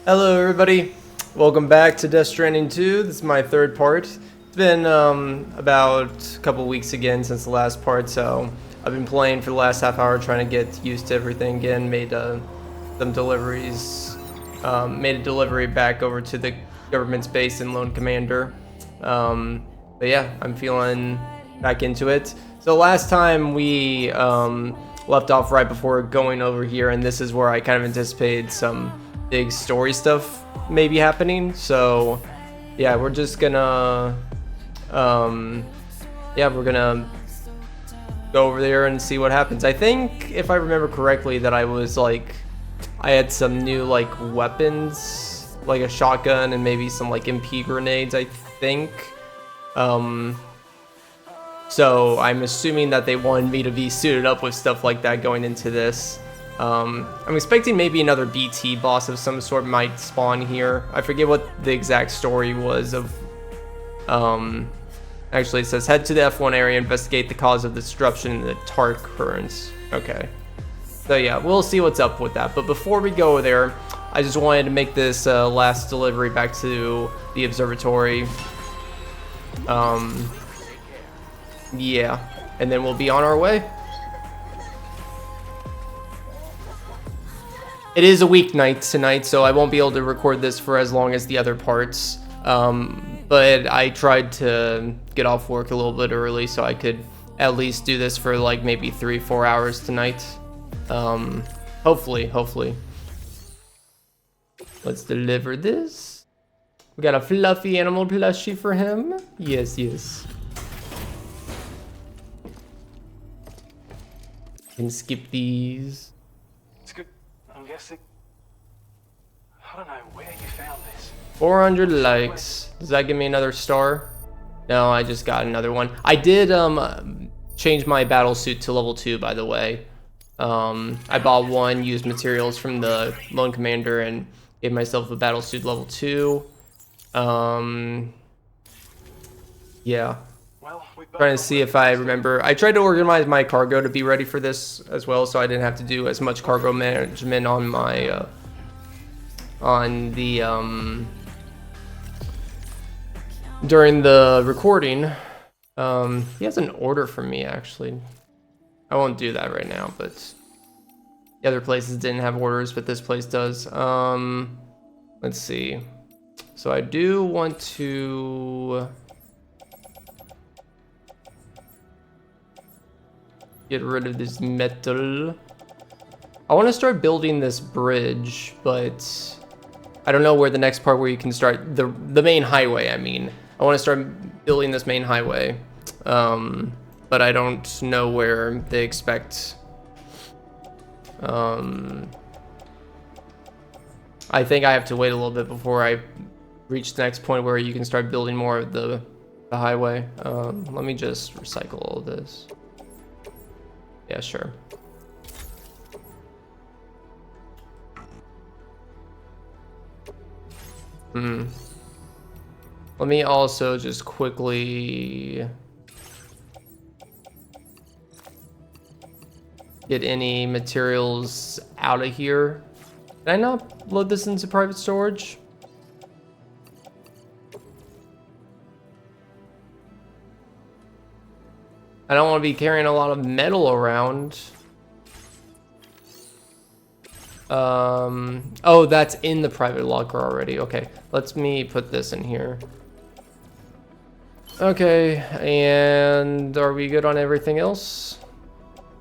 Hello everybody, welcome back to Death Stranding 2. This is my third part. It's been about a couple weeks again since the last part, so I've been playing for the last half hour trying to get used to everything again. Made some deliveries, made a delivery back over to the government's base in Lone Commander. But yeah, I'm feeling back into it. So last time we left off right before going over here, and this is where I kind of anticipated some big story stuff maybe happening. So yeah, we're just gonna we're gonna go over there and see what happens. I think if I remember correctly that I had some new like weapons, like a shotgun and maybe some like MP grenades, I think. So I'm assuming that they wanted me to be suited up with stuff like that going into this. I'm expecting maybe another BT boss of some sort might spawn here. I forget what the exact story was of. Actually, it says head to the F1 area, investigate the cause of the disruption in the Tart currents. Okay. So yeah, we'll see what's up with that. But before we go there, I just wanted to make this last delivery back to the observatory. Yeah, and then we'll be on our way. It is a weeknight tonight, so I won't be able to record this for as long as the other parts. But I tried to get off work a little bit early so I could at least do this for like maybe 3-4 hours tonight. Hopefully. Let's deliver this. We got a fluffy animal plushie for him. Yes. Can skip these. It's good. I'm guessing. I don't know where you found this. 400 likes. Does that give me another star? No, I just got another one. I did change my battle suit to level 2, by the way. I bought one, used materials from the Lone Commander, and gave myself a battle suit level 2. Yeah. Well, Trying to see if I remember. I tried to organize my cargo to be ready for this as well, so I didn't have to do as much cargo management on my during the recording. He has an order for me, actually. I won't do that right now, but the other places didn't have orders, but this place does. Let's see. So I do want to get rid of this metal. I want to start building this bridge, but I don't know where the next part where you can start the main highway. I mean, I want to start building this main highway, but I don't know where they expect. I think I have to wait a little bit before I reach the next point where you can start building more of the highway. Let me just recycle all this. Yeah, sure. Let me also just quickly get any materials out of here. Did I not load this into private storage? I don't want to be carrying a lot of metal around. Oh, that's in the private locker already. Okay, let me put this in here. Okay, and are we good on everything else?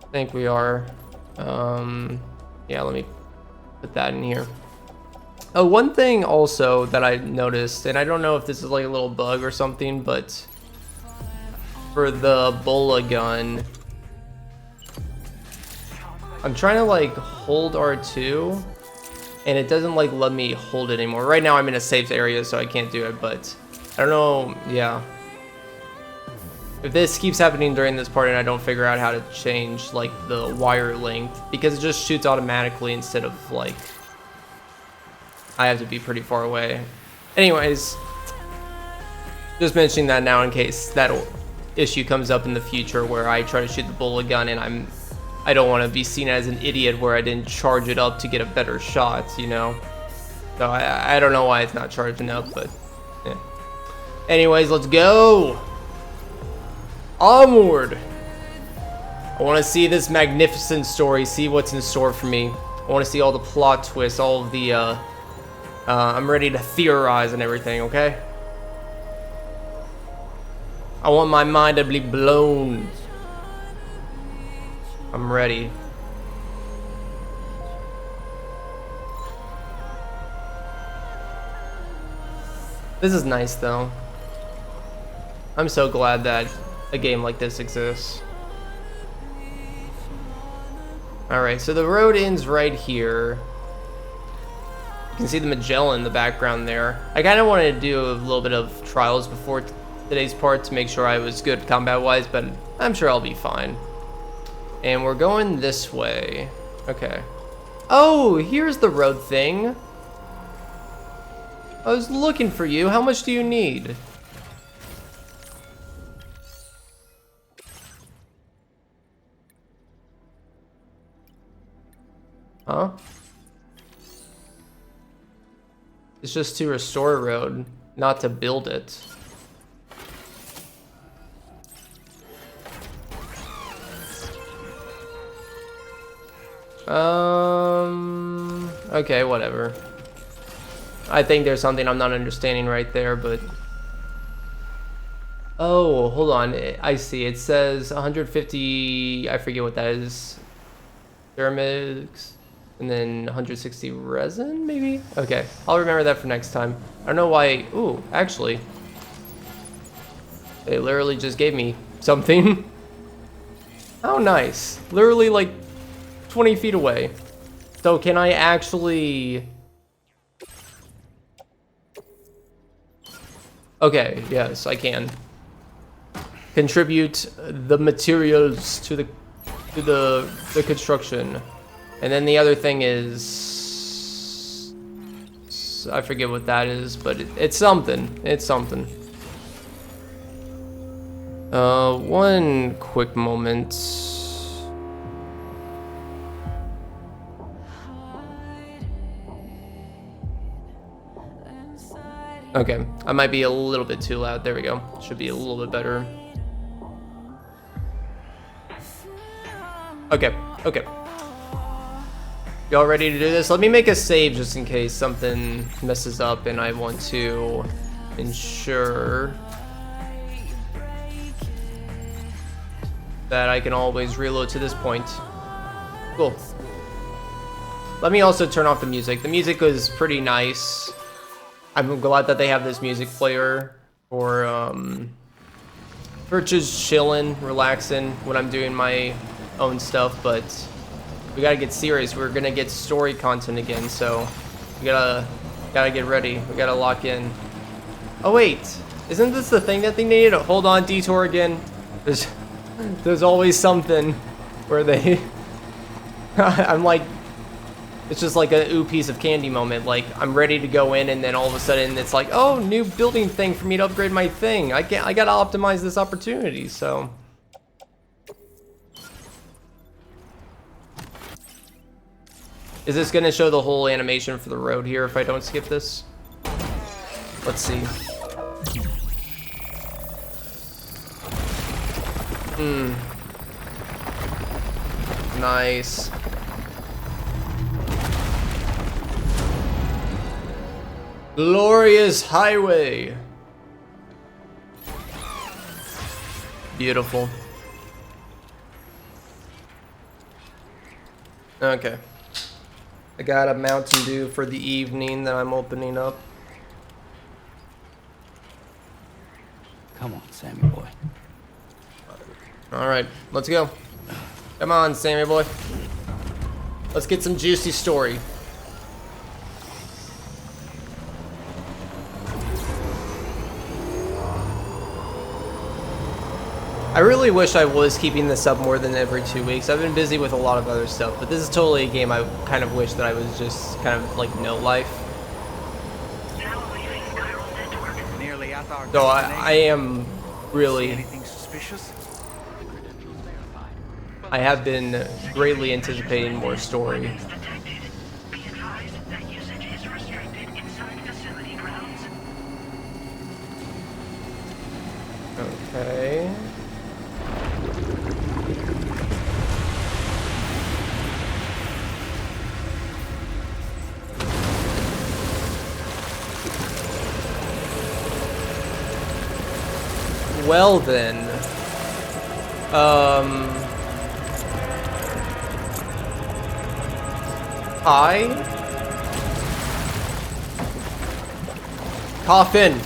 I think we are. Yeah, let me put that in here. Oh, one thing also that I noticed, and I don't know if this is like a little bug or something, but for the bola gun, I'm trying to like hold R2 and it doesn't like let me hold it anymore. Right now I'm in a safe area, so I can't do it, but I don't know. Yeah, if this keeps happening during this part and I don't figure out how to change like the wire length, because it just shoots automatically instead of like I have to be pretty far away. Anyways, just mentioning that now in case that issue comes up in the future where I try to shoot the bullet gun and I don't want to be seen as an idiot where I didn't charge it up to get a better shot, you know. So I don't know why it's not charging up, but yeah. Anyways, let's go. Onward. I want to see this magnificent story, see what's in store for me. I want to see all the plot twists, all of the, I'm ready to theorize and everything, okay? I want my mind to be blown. I'm ready. This is nice, though. I'm so glad that a game like this exists. Alright, so the road ends right here. You can see the Magellan in the background there. I kind of wanted to do a little bit of trials before today's part to make sure I was good combat-wise, but I'm sure I'll be fine. And we're going this way. Okay. Oh, here's the road thing. I was looking for you. How much do you need? Huh? It's just to restore a road, not to build it. Okay, whatever. I think there's something I'm not understanding right there, but... Oh, hold on. I see. It says 150... I forget what that is. Ceramics... And then 160 resin, maybe? Okay, I'll remember that for next time. I don't know why... Ooh, actually. They literally just gave me something. How nice. Literally like 20 feet away. So can I actually... Okay, yes, I can. Contribute the materials to the construction. And then the other thing is, I forget what that is, but it's something. It's something. One quick moment. Okay, I might be a little bit too loud. There we go. Should be a little bit better. Okay, okay. Y'all ready to do this? Let me make a save just in case something messes up and I want to ensure that I can always reload to this point. Cool. Let me also turn off the music. The music was pretty nice. I'm glad that they have this music player for just chilling, relaxing when I'm doing my own stuff, but we gotta get serious. We're gonna get story content again, so we gotta get ready. We gotta lock in. Oh wait, isn't this the thing that they needed? Hold on, detour again. There's always something where they... I'm like, it's just like a ooh piece of candy moment. Like I'm ready to go in, and then all of a sudden it's like, oh, new building thing for me to upgrade my thing. I gotta optimize this opportunity. So. Is this gonna show the whole animation for the road here if I don't skip this? Let's see. Nice. Glorious highway. Beautiful. Okay. I got a Mountain Dew for the evening that I'm opening up. Come on, Sammy boy. Alright, let's go. Come on, Sammy boy. Let's get some juicy story. I really wish I was keeping this up more than every 2 weeks. I've been busy with a lot of other stuff, but this is totally a game I kind of wish that I was just kind of like no life. Nearly at our So I am really... Anything suspicious? I have been greatly anticipating more story. Well then. Hi. Coffin.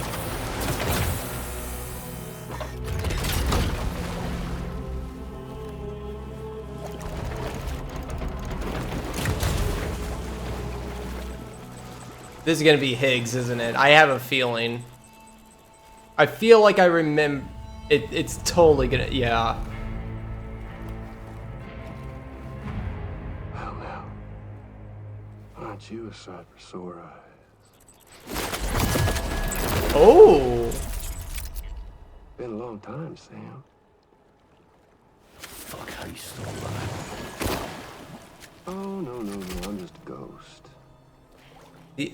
This is gonna be Higgs, isn't it? I have a feeling. I feel like I remember. It's totally gonna. Yeah. Well, now, aren't you a sight for sore eyes? Oh. Been a long time, Sam. Fuck, how you still alive? Oh, no, I'm just a ghost.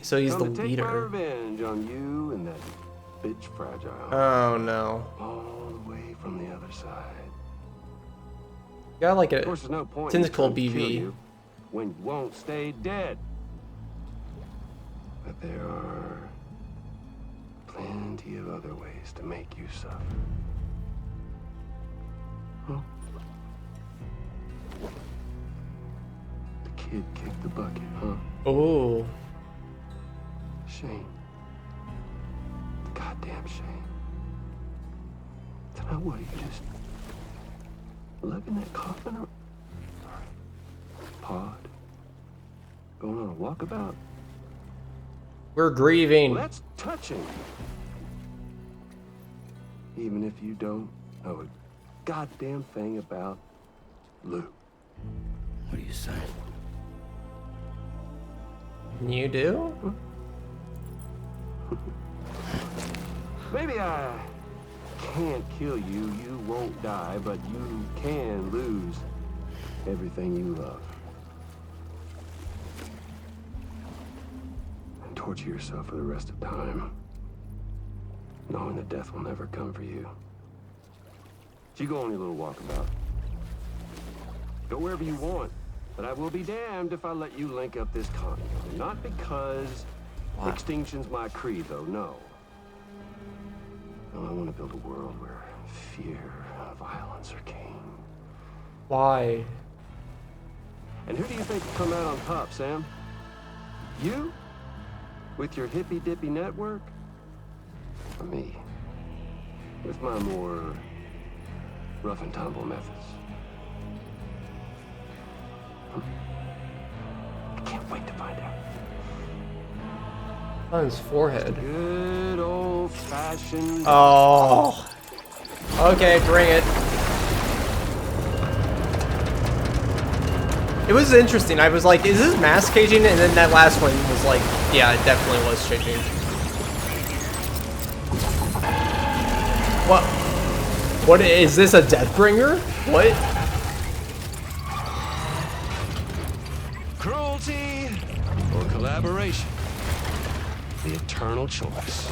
So he's the Come to take my leader. revenge on you and that bitch Fragile. Oh no. All the way from the other side. Got like Of a course, there's no point in tentacle trying to kill BV. you when you won't stay dead. But there are plenty of other ways to make you suffer. Huh? The kid kicked the bucket, huh? Oh. Shame. Goddamn shame. Now what, are you just lugging that coffin around? Pod? Going on a walkabout? We're grieving. Well, that's touching. Even if you don't know a goddamn thing about Lou. What are you saying? You do? Maybe I can't kill you, you won't die, but you can lose everything you love. And torture yourself for the rest of time, knowing that death will never come for you. So you go on your little walkabout. Go wherever you want, but I will be damned if I let you link up this continent. Not because extinction's my creed, though, no. No, I want to build a world where fear and violence are king. Why? And who do you think will come out on top, Sam? You? With your hippy-dippy network? Or me? With my more rough and tumble methods? I can't wait to find out. On his forehead. Good old-fashioned... Oh. Okay, bring it. It was interesting. I was like, is this mass caging? And then that last one was like, yeah, it definitely was caging. What? What is this, a Deathbringer? What? Cruelty or collaboration? The eternal choice.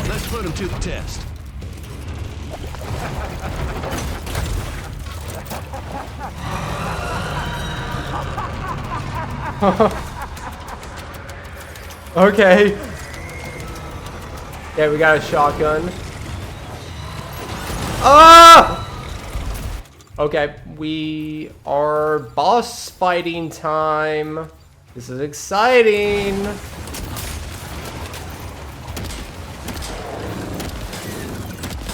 Let's put him to the test. Okay. Yeah, we got a shotgun. Ah! Okay, we are boss fighting time. This is exciting.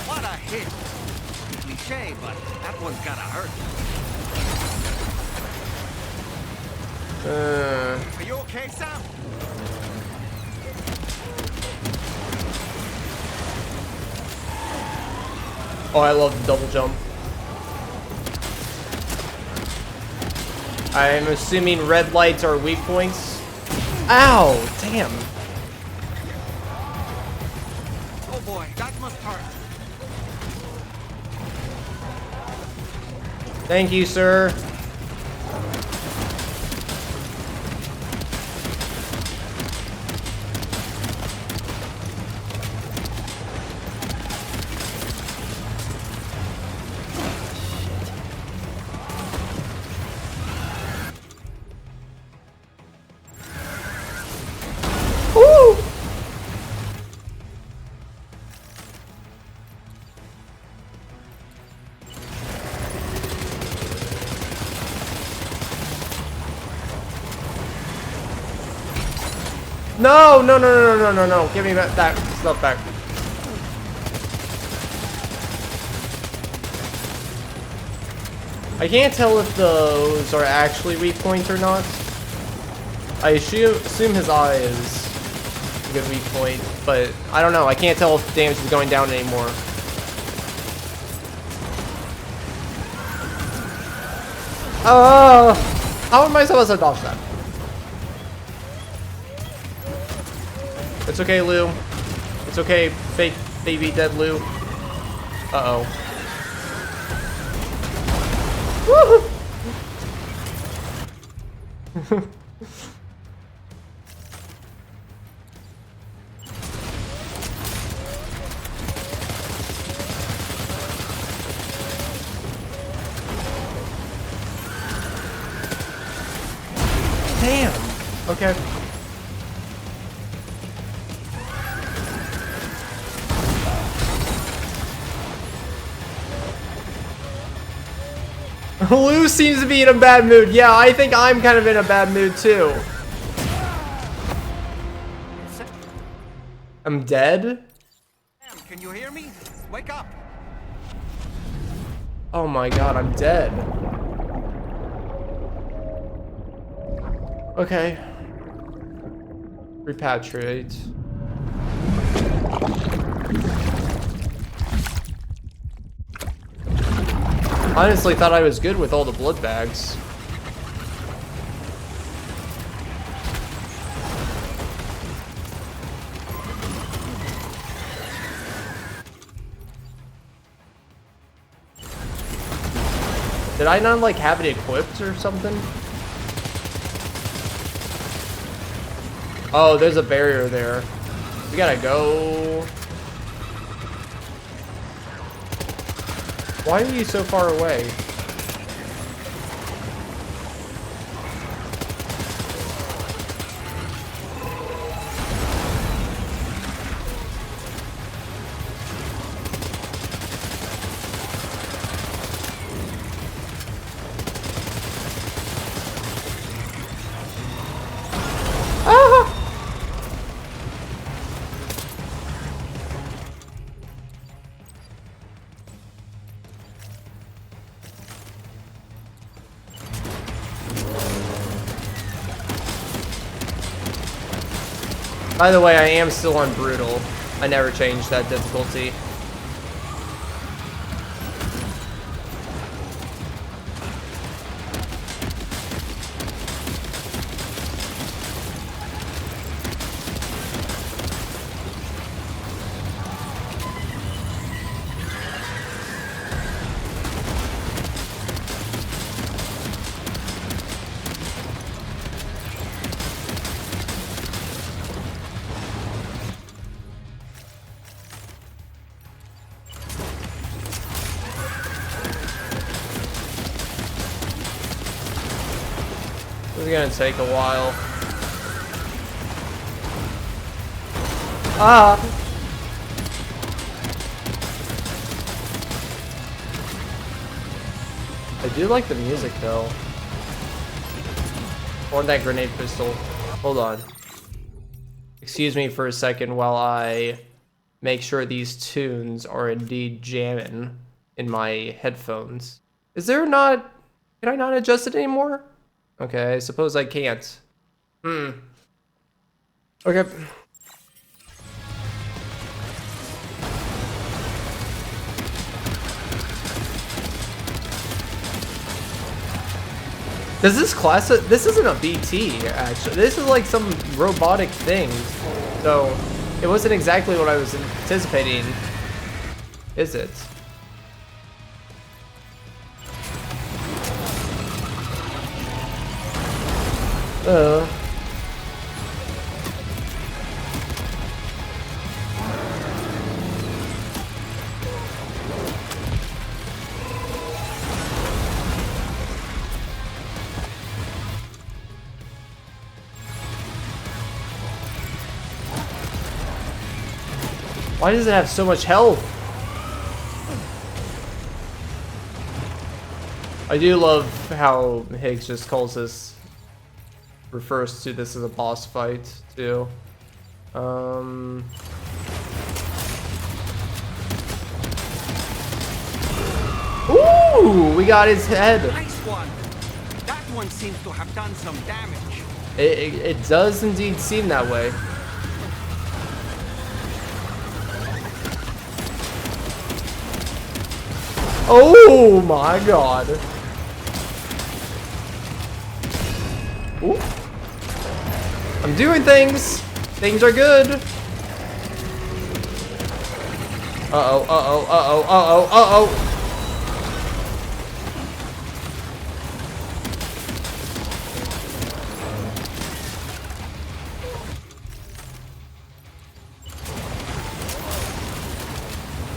What a hit! Cliche, but that one's gotta hurt. Are you okay, Sam? Oh, I love the double jump. I'm assuming red lights are weak points. Ow! Damn. Oh boy, that must hurt. Thank you, sir. No, no, no, no, no, no, no. Give me that stuff back. I can't tell if those are actually weak points or not. I assume his eye is a good weak point, but I don't know. I can't tell if the damage is going down anymore. How am I supposed to dodge that? It's okay, Lou. It's okay, fake baby dead Lou. Uh-oh. Woohoo! Damn. Okay. Lou seems to be in a bad mood. Yeah, I think I'm kind of in a bad mood too. I'm dead? Can you hear me? Wake up! Oh my god, I'm dead. Okay. Repatriate. Honestly, thought I was good with all the blood bags. Did I not like have it equipped or something? Oh, there's a barrier there. We gotta go. Why are you so far away? By the way, I am still on brutal. I never changed that difficulty. This is gonna take a while. Ah! I do like the music though. I want that grenade pistol. Hold on. Excuse me for a second while I make sure these tunes are indeed jamming in my headphones. Is there not... Can I not adjust it anymore? Okay, I suppose I can't. Okay. Does this class... This isn't a BT, actually. This is like some robotic thing. So, it wasn't exactly what I was anticipating. Is it? Why does it have so much health? I do love how Higgs just calls this, refers to this as a boss fight, too. Ooh, we got his head. Nice one. That one seems to have done some damage. It does indeed seem that way. Oh my god. Ooh. I'm doing things. Things are good. Uh-oh, uh-oh, uh-oh, uh-oh, uh-oh.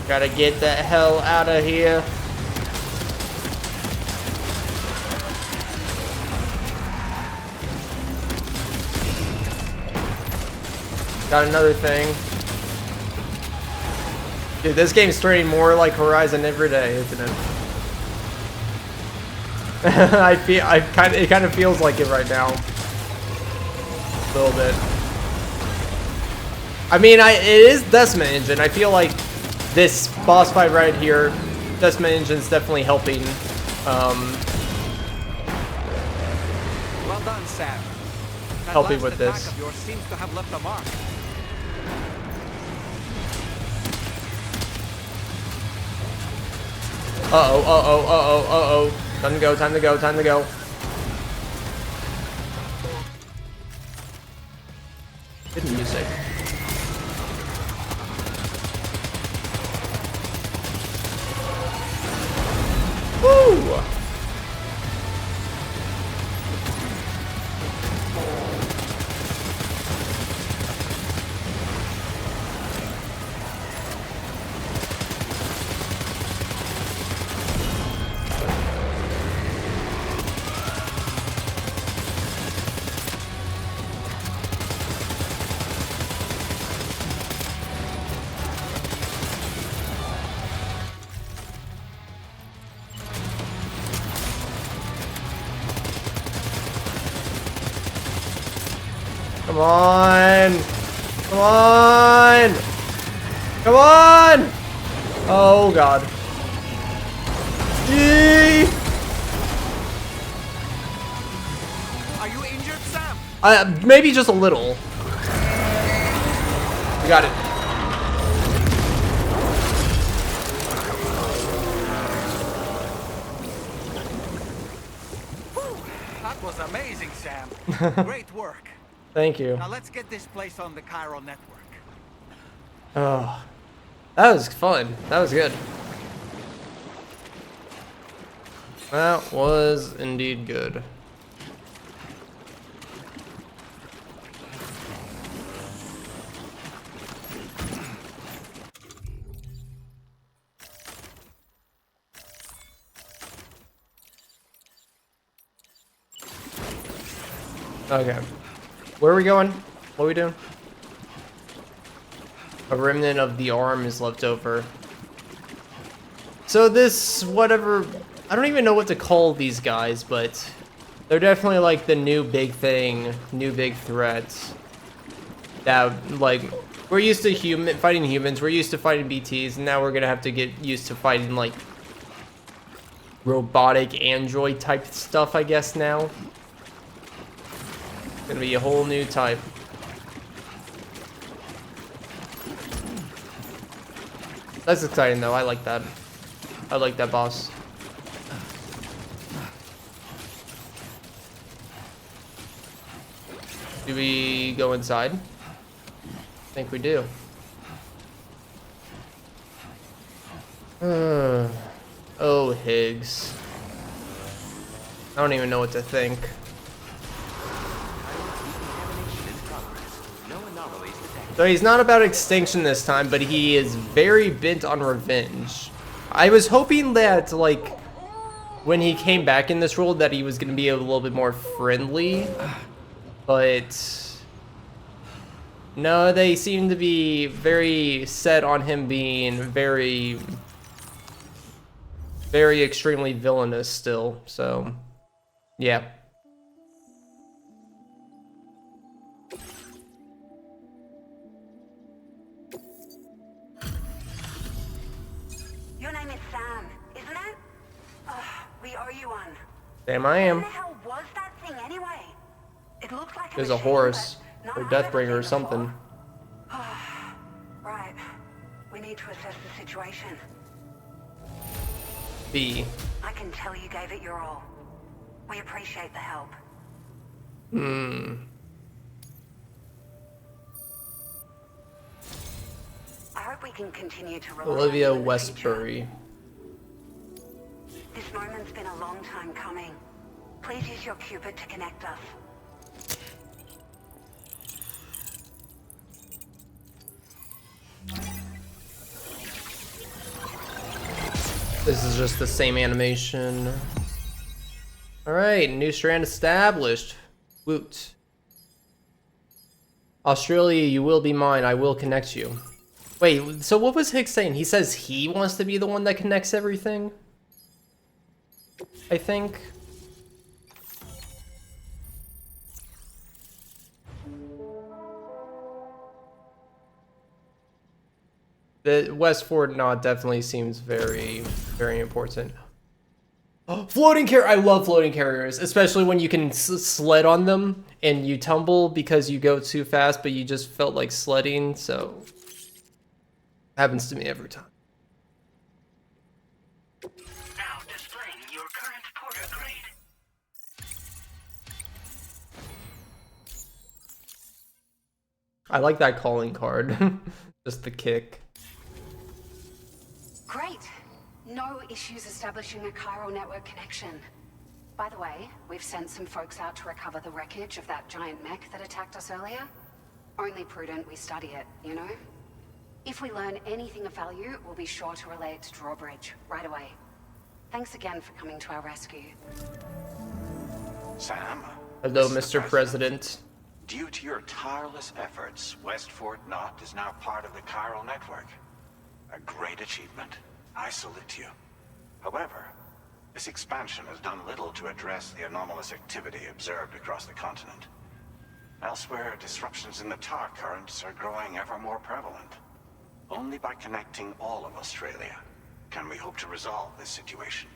Gotta get the hell out of here. Got another thing. Dude, this game's turning more like Horizon every day, isn't it? It kind of feels like it right now. A little bit. I mean, it is Decima Engine. I feel like this boss fight right here, Decima Engine's definitely helping. Well done, Sam. That Helping last with attack this. of yours seems to have left a mark. Uh-oh, uh-oh, uh-oh, uh-oh. Time to go, time to go, time to go. Good music. Woo! Come on! Come on! Come on! Oh god. Yee! Are you injured, Sam? Maybe just a little. We got it. That was amazing, Sam. Great work. Thank you. Now let's get this place on the Chiral network. Oh, that was fun. That was good. That was indeed good. Okay. Where are we going? What are we doing? A remnant of the arm is left over. So this, whatever, I don't even know what to call these guys, but they're definitely like the new big thing, new big threat. That, like, we're used to fighting humans, we're used to fighting BTs, and now we're gonna have to get used to fighting, like, robotic android type stuff, I guess, now. It's gonna be a whole new type. That's exciting though, I like that. I like that boss. Do we go inside? I think we do. Oh, Higgs. I don't even know what to think. So he's not about extinction this time, but he is very bent on revenge. I was hoping that, like, when he came back in this role, that he was going to be a little bit more friendly. But no, they seem to be very set on him being very, very extremely villainous still. So, yeah. Damn, I What am. the hell was that thing anyway? It looked like There's a machine, horse but or not I've ever Deathbringer or seen something. before. Right. We need to assess the situation. B. I can tell you gave it your all. We appreciate the help. I hope we can continue to rely Olivia on you in the future. Westbury. This moment's been a long time coming. Please use your Cupid to connect us. This is just the same animation. Alright, new strand established. Woot. Australia, you will be mine. I will connect you. Wait, so what was Hicks saying? He says he wants to be the one that connects everything? I think. The West Fort Knot definitely seems very, very important. Oh, floating carrier! I love floating carriers, especially when you can sled on them and you tumble because you go too fast, but you just felt like sledding, so happens to me every time. Now displaying your current porter grade. I like that calling card, just the kick. Great. No issues establishing a chiral network connection. By the way, we've sent some folks out to recover the wreckage of that giant mech that attacked us earlier. Only prudent we study it, you know? If we learn anything of value, we'll be sure to relay it to Drawbridge right away. Thanks again for coming to our rescue. Sam. Hello, this is the Mr. President. Due to your tireless efforts, West Fort Knot is now part of the chiral network. A great achievement. I salute you. However, this expansion has done little to address the anomalous activity observed across the continent. Elsewhere, disruptions in the tar currents are growing ever more prevalent. Only by connecting all of Australia can we hope to resolve this situation.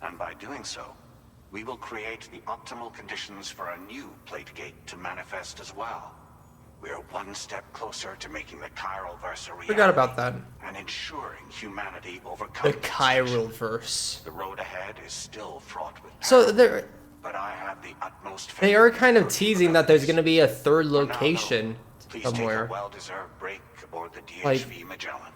And by doing so, we will create the optimal conditions for a new Plategate to manifest as well. We are one step closer to making the chiral verse a reality. Forgot about that. And ensuring humanity overcomes The chiral verse. The road ahead is still fraught with So peril, they're but I have the utmost faith they are in kind of your teasing that there's capabilities. gonna be a third For now, location though, please somewhere. take a well-deserved break aboard the DHV Like- Magellan.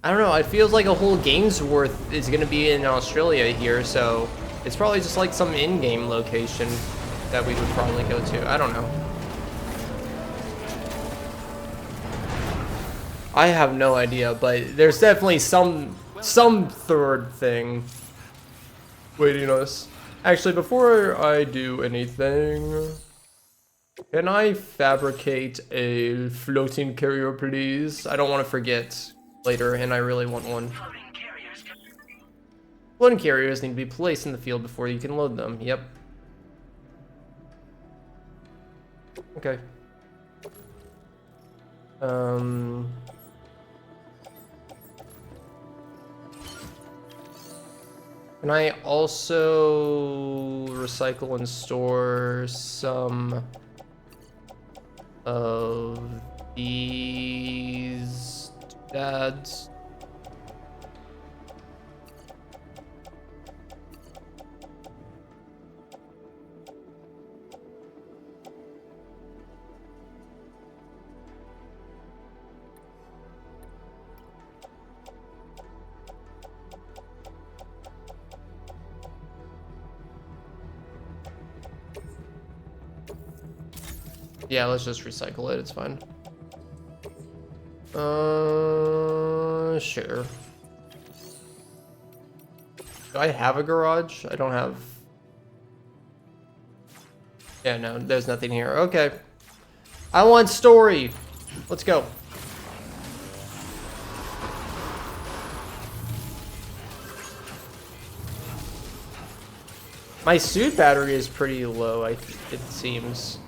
I don't know, it feels like a whole game's worth is gonna be in Australia here, so it's probably just like some in-game location that we would probably go to. I don't know. I have no idea, but there's definitely some third thing waiting us. Actually, before I do anything, can I fabricate a floating carrier, please? I don't want to forget later, and I really want one. Floating carriers need to be placed in the field before you can load them. Yep. Okay. Can I also recycle and store some of these doodads? Yeah, let's just recycle it, it's fine. Sure. Do I have a garage? I don't have... Yeah, no, there's nothing here. Okay. I want story! Let's go. My suit battery is pretty low, it seems.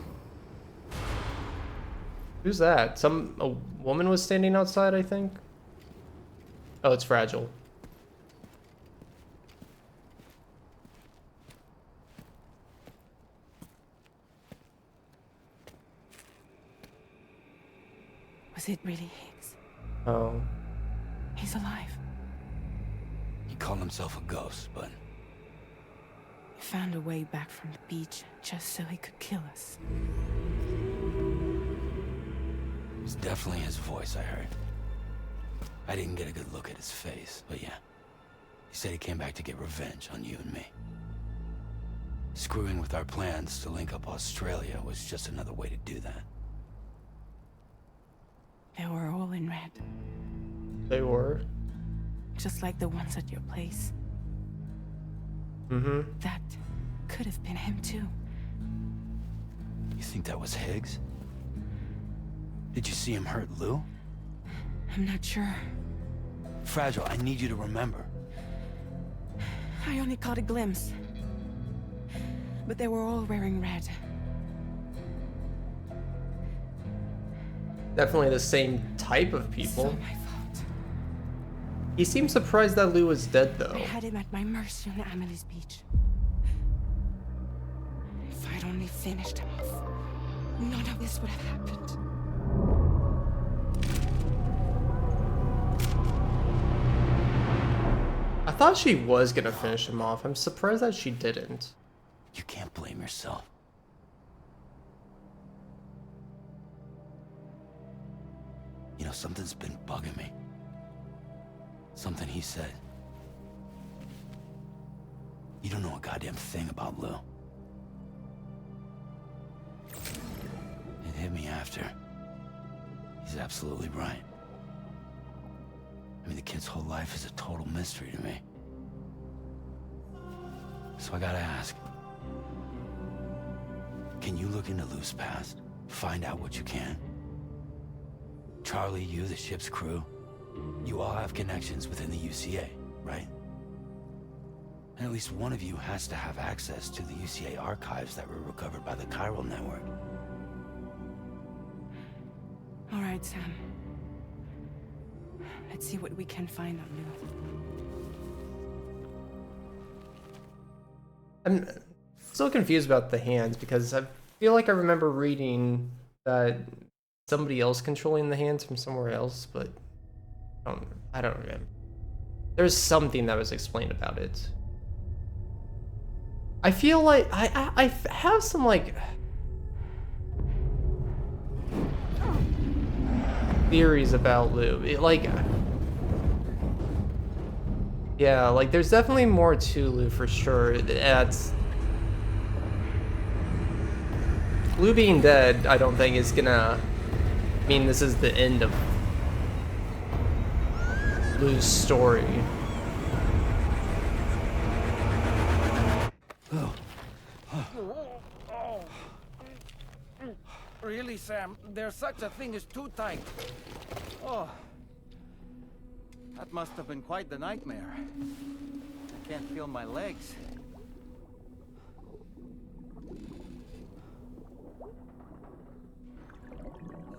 Who's that? A woman was standing outside, I think? Oh, it's fragile. Was it really Higgs? Oh. He's alive. He called himself a ghost, but He found a way back from the beach just so he could kill us. it was definitely his voice I heard. I didn't get a good look at his face, but yeah. He said he came back to get revenge on you and me. Screwing with our plans to link up Australia was just another way to do that. They were all in red, They were. just like the ones at your place. Mm-hmm. That could have been him too. You think that was Higgs? Did you see him hurt Lou? I'm not sure. Fragile, I need you to remember. I only caught a glimpse. But they were all wearing red. Definitely the same type of It's people. all my fault. He seemed surprised that Lou was dead, I though. had him at my mercy on Amelie's beach. If I'd only finished him off, none of this would have happened. I thought she was gonna finish him off. I'm surprised that she didn't. You can't blame yourself. You know, something's been bugging me. Something he said. You don't know a goddamn thing about Lou. It hit me after. He's absolutely right. I mean, the kid's whole life is a total mystery to me. So I gotta ask. Can you look into Lou's past? Find out what you can? Charlie, you, the ship's crew, you all have connections within the UCA, right? And at least one of you has to have access to the UCA archives that were recovered by the Chiral Network. All right, Sam. Let's see what we can find on Lou. I'm still confused about the hands because I feel like I remember reading that somebody else controlling the hands from somewhere else, but I don't remember. There's something that was explained about it. I feel like I have some like theories about Lou. Yeah, like there's definitely more to Lou for sure. That's Lou being dead, I don't think is gonna mean this is the end of Lou's story. Really, Sam? There's such a thing as too tight. Oh. That must have been quite the nightmare. I can't feel my legs.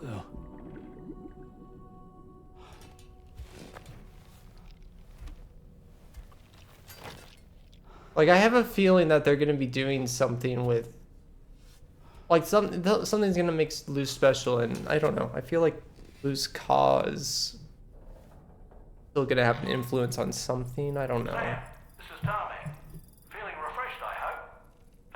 Lou. Like I have a feeling that they're gonna be doing something with, like something's gonna make Lou special, and I don't know. I feel like Lou's cause still gonna have an influence on something. I don't know. Sam, this is Tarman. Feeling refreshed, I hope.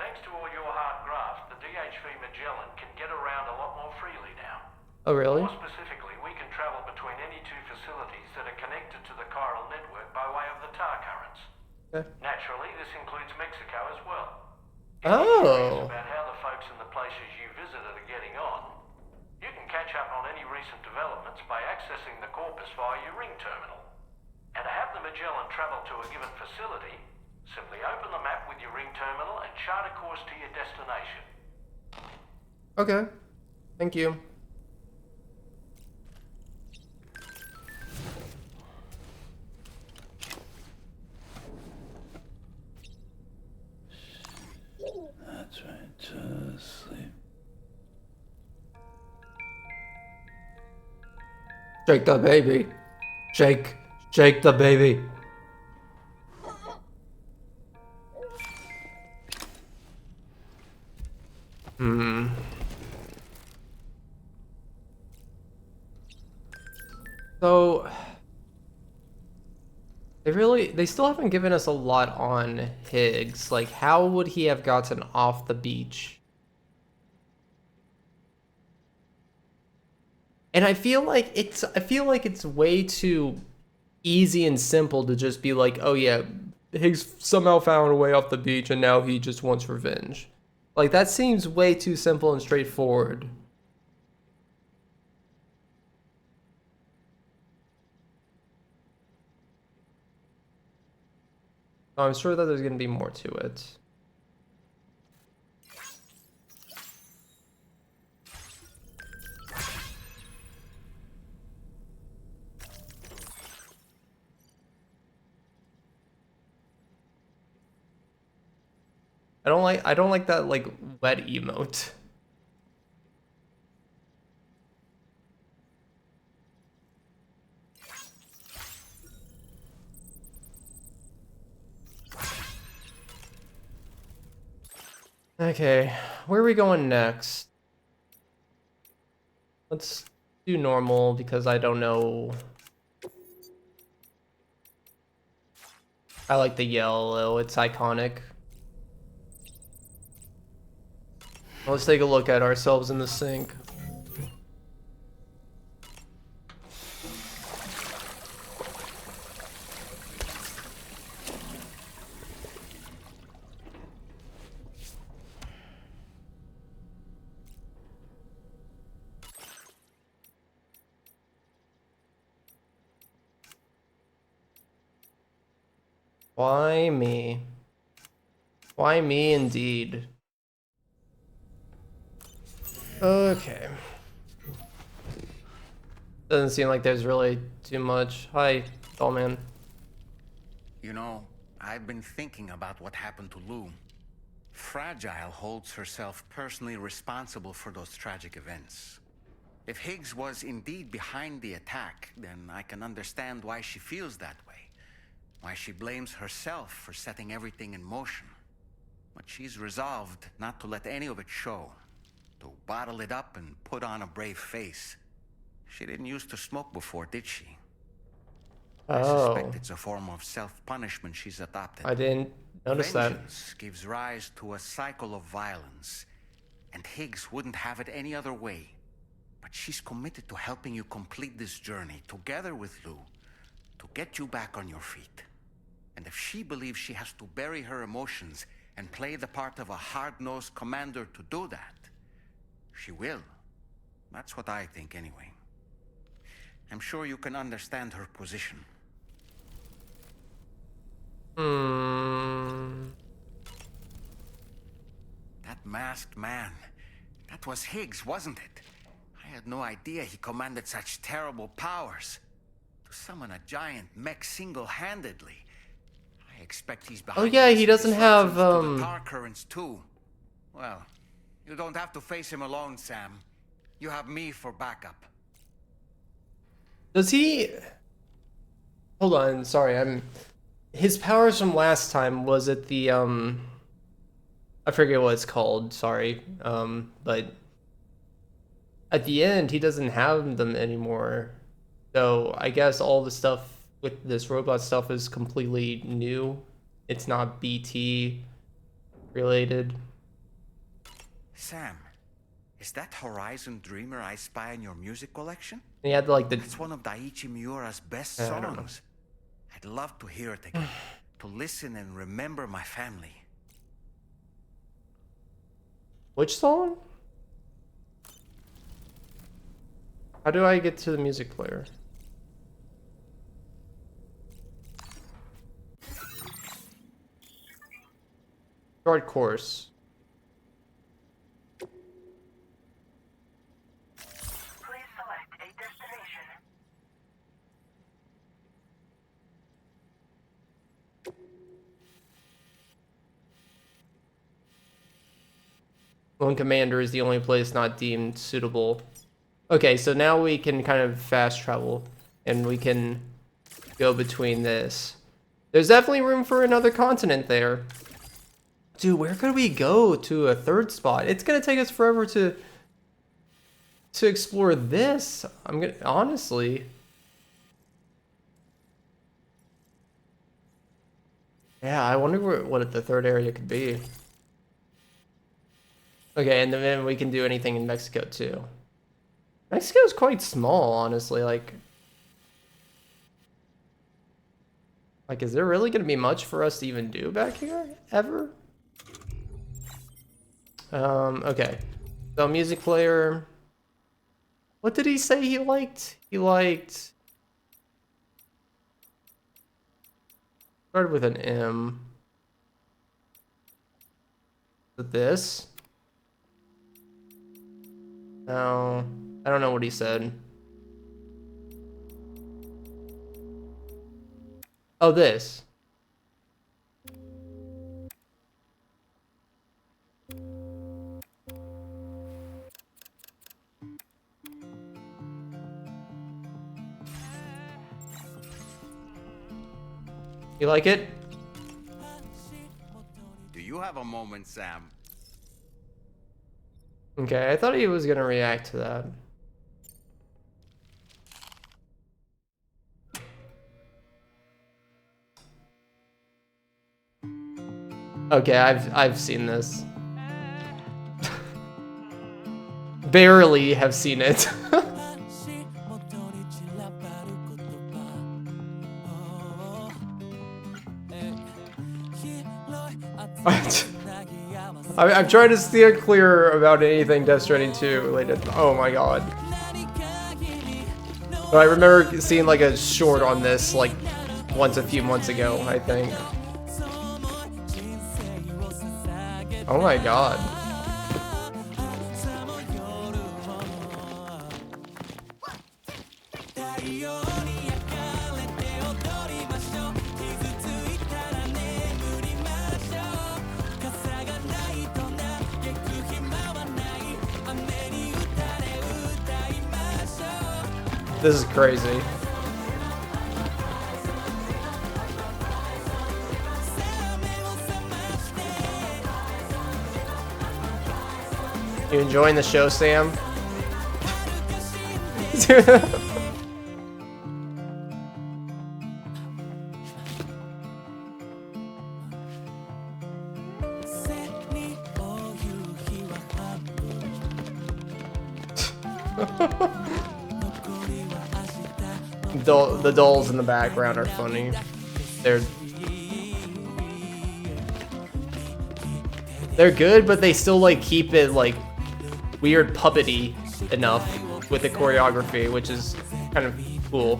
Thanks to all your hard graft, the DHV Magellan can get around a lot more freely now. Oh really? More specifically, we can travel between any two facilities that are connected to the chiral network by way of the tar currents. Okay. Naturally, this includes Mexico as well. Oh. About how the folks in the places you visited are getting on. You can catch up on any recent developments by accessing the corpus via your ring terminal. And to have the Magellan travel to a given facility, simply open the map with your ring terminal and chart a course to your destination. Okay. Thank you. That's right, just sleep. Shake the baby. Shake the baby. So they still haven't given us a lot on Higgs. Like, how would he have gotten off the beach? And I feel like it's way too easy and simple to just be like, oh yeah, Higgs somehow found a way off the beach and now he just wants revenge. Like, that seems way too simple and straightforward. I'm sure that there's gonna be more to it. I don't like that like wet emote. Okay, where are we going next? Let's do normal because I don't know. I like the yellow, it's iconic. Let's take a look at ourselves in the sink. Why me? Why me indeed? Okay. Doesn't seem like there's really too much. Hi, tall man. You know, I've been thinking about what happened to Lou. Fragile holds herself personally responsible for those tragic events. If Higgs was indeed behind the attack, then I can understand why she feels that way. Why she blames herself for setting everything in motion. But she's resolved not to let any of it show. To bottle it up and put on a brave face. She didn't used to smoke before, did she? I suspect it's a form of self-punishment she's adopted. I didn't notice that. Vengeance gives rise to a cycle of violence. And Higgs wouldn't have it any other way. But she's committed to helping you complete this journey, together with Lou, to get you back on your feet. And if she believes she has to bury her emotions and play the part of a hard-nosed commander to do that, she will. That's what I think anyway. I'm sure you can understand her position. That masked man. That was Higgs, wasn't it? I had no idea he commanded such terrible powers. To summon a giant mech single-handedly. I expect he's behind. Oh yeah, he doesn't have the power currents too. Well, you don't have to face him alone, Sam. You have me for backup. Does he? Hold on, sorry, his powers from last time, was it the I forget what it's called, sorry. But at the end he doesn't have them anymore. So I guess all the stuff with this robot stuff is completely new. It's not BT related. Sam, is that Horizon Dreamer I spy in your music collection? And he had like the. It's one of Daiichi Miura's best I don't know. songs. I'd love to hear it again, to listen and remember my family. Which song? How do I get to the music player? Short course. Please select a destination. Lone Commander is the only place not deemed suitable. Okay, so now we can kind of fast travel, and we can go between this. There's definitely room for another continent there. Dude, where could we go to a third spot? It's gonna take us forever to explore this. I'm gonna honestly. Yeah, I wonder what the third area could be. Okay, and then we can do anything in Mexico too. Mexico's quite small, honestly. Like, is there really gonna be much for us to even do back here ever? Okay. So music player. What did he say he liked? He liked. Started with an M. Is it this? No, I don't know what he said. Oh, this. You like it? Do you have a moment, Sam? Okay, I thought he was gonna react to that. Okay, I've seen this. Barely have seen it. I'm trying to steer clear about anything Death Stranding 2 related. Oh my god. But I remember seeing like a short on this like once a few months ago, I think. Oh my god. This is crazy. You enjoying the show, Sam? The dolls in the background are funny. They're good, but they still like keep it like weird puppety enough with the choreography, which is kind of cool.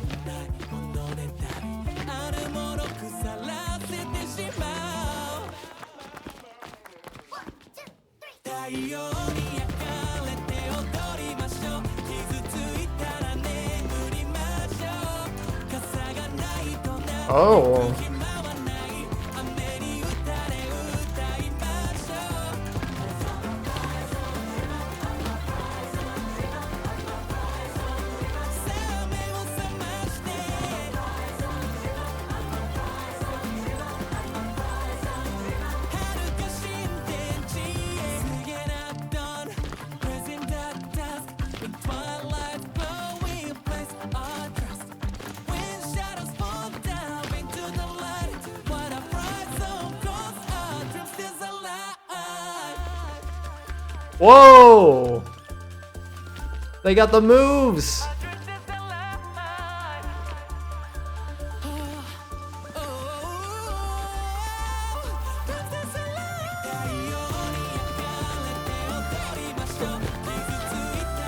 Oh. Whoa! They got the moves!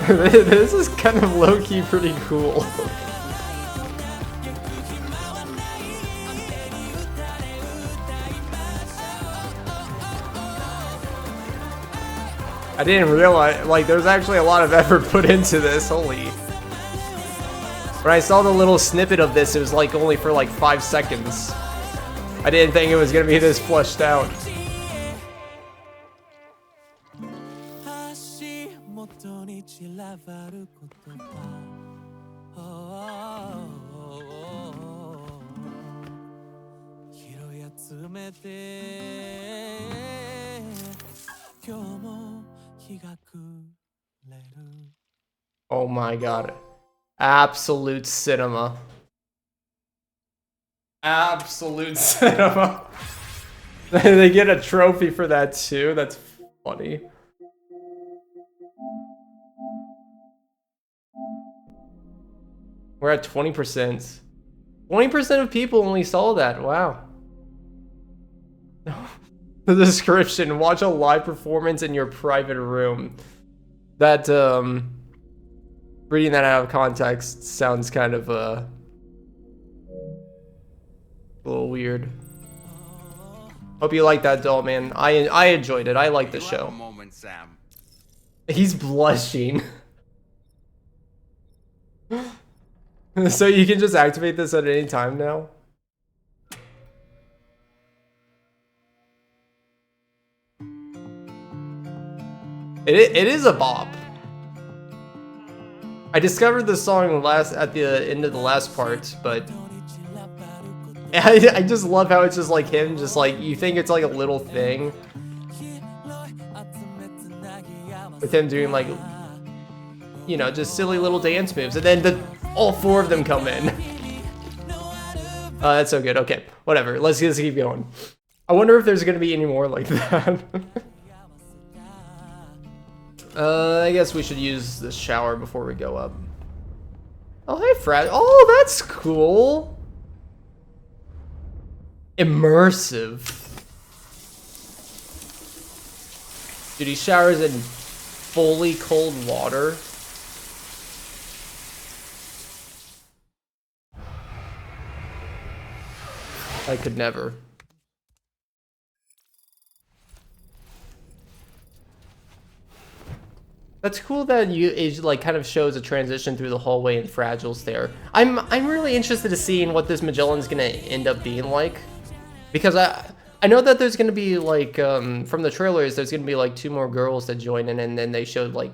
This is kind of low-key pretty cool. I didn't realize, like, there's actually a lot of effort put into this, holy. When I saw the little snippet of this, it was like only for like 5 seconds. I didn't think it was gonna be this fleshed out. Oh my god. Absolute cinema. Absolute cinema. They get a trophy for that too. That's funny. We're at 20%. 20% of people only saw that. Wow. The description: watch a live performance in your private room. That reading that out of context sounds kind of a little weird. Hope you like that, doll man. I enjoyed it. I like the show. Have a moment, Sam. He's blushing. So you can just activate this at any time now? It is a bop. I discovered this song at the end of the last part, but I just love how it's just like him, just like, you think it's like a little thing with him doing like, you know, just silly little dance moves, and then all four of them come in. That's so good. Okay, whatever. Let's just keep going. I wonder if there's gonna be any more like that. I guess we should use the shower before we go up. Oh, hey, Fred. Oh, that's cool. Immersive. Dude, he showers in fully cold water. I could never. That's cool that it like kind of shows a transition through the hallway and Fragile's there. I'm really interested to seeing what this Magellan's gonna end up being like, because I know that there's gonna be like from the trailers there's gonna be like 2 more girls that join in, and then they showed like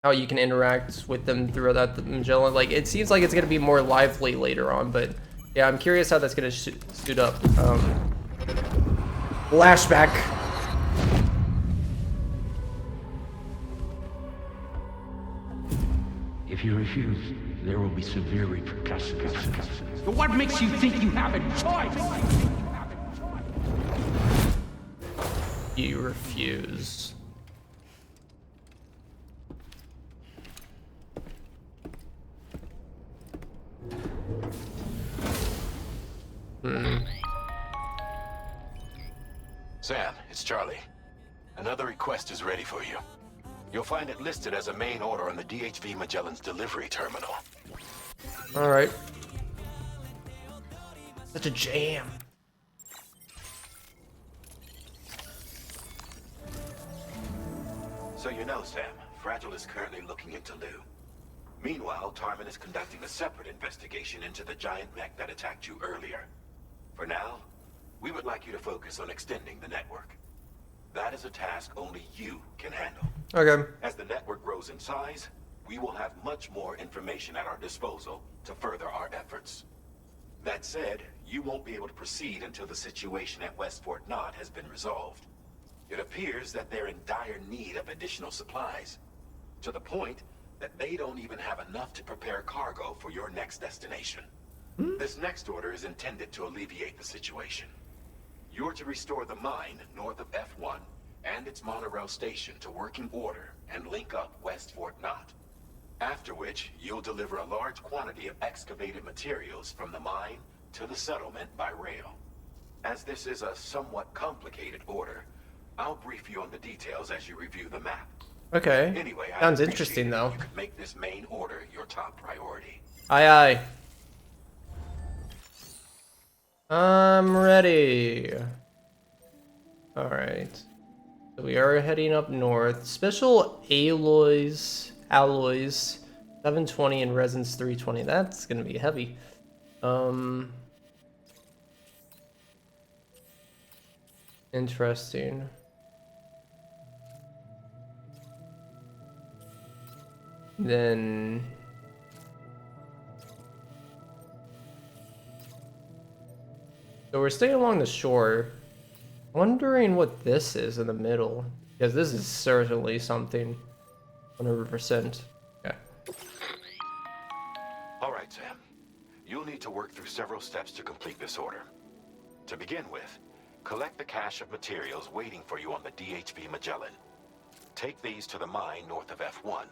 how you can interact with them through that Magellan. Like, it seems like it's gonna be more lively later on, but yeah, I'm curious how that's gonna suit up. Flashback. If you refuse, there will be severe repercussions. But what makes you think you have a choice? You refuse. Sam, it's Charlie. Another request is ready for you. You'll find it listed as a main order on the DHV Magellan's delivery terminal. Alright. Such a jam. So you know, Sam, Fragile is currently looking into Lou. Meanwhile, Tarman is conducting a separate investigation into the giant mech that attacked you earlier. For now, we would like you to focus on extending the network. That is a task only you can handle. Okay. As the network grows in size, we will have much more information at our disposal to further our efforts. That said, you won't be able to proceed until the situation at West Fort Knott has been resolved. It appears that they're in dire need of additional supplies, to the point that they don't even have enough to prepare cargo for your next destination. This next order is intended to alleviate the situation. You're to restore the mine north of F1 and its monorail station to working order and link up West Fort Knott. After which, you'll deliver a large quantity of excavated materials from the mine to the settlement by rail. As this is a somewhat complicated order, I'll brief you on the details as you review the map. Okay. Anyway, Sounds interesting though. You could make this main order your top priority. Aye aye. I'm ready. Alright. So we are heading up north. Special alloys 720 and resins 320. That's gonna be heavy. Interesting. Then so we're staying along the shore. Wondering what this is in the middle, because this is certainly something. 100%. Yeah. All right, Sam. You'll need to work through several steps to complete this order. To begin with, collect the cache of materials waiting for you on the DHV Magellan. Take these to the mine north of F1.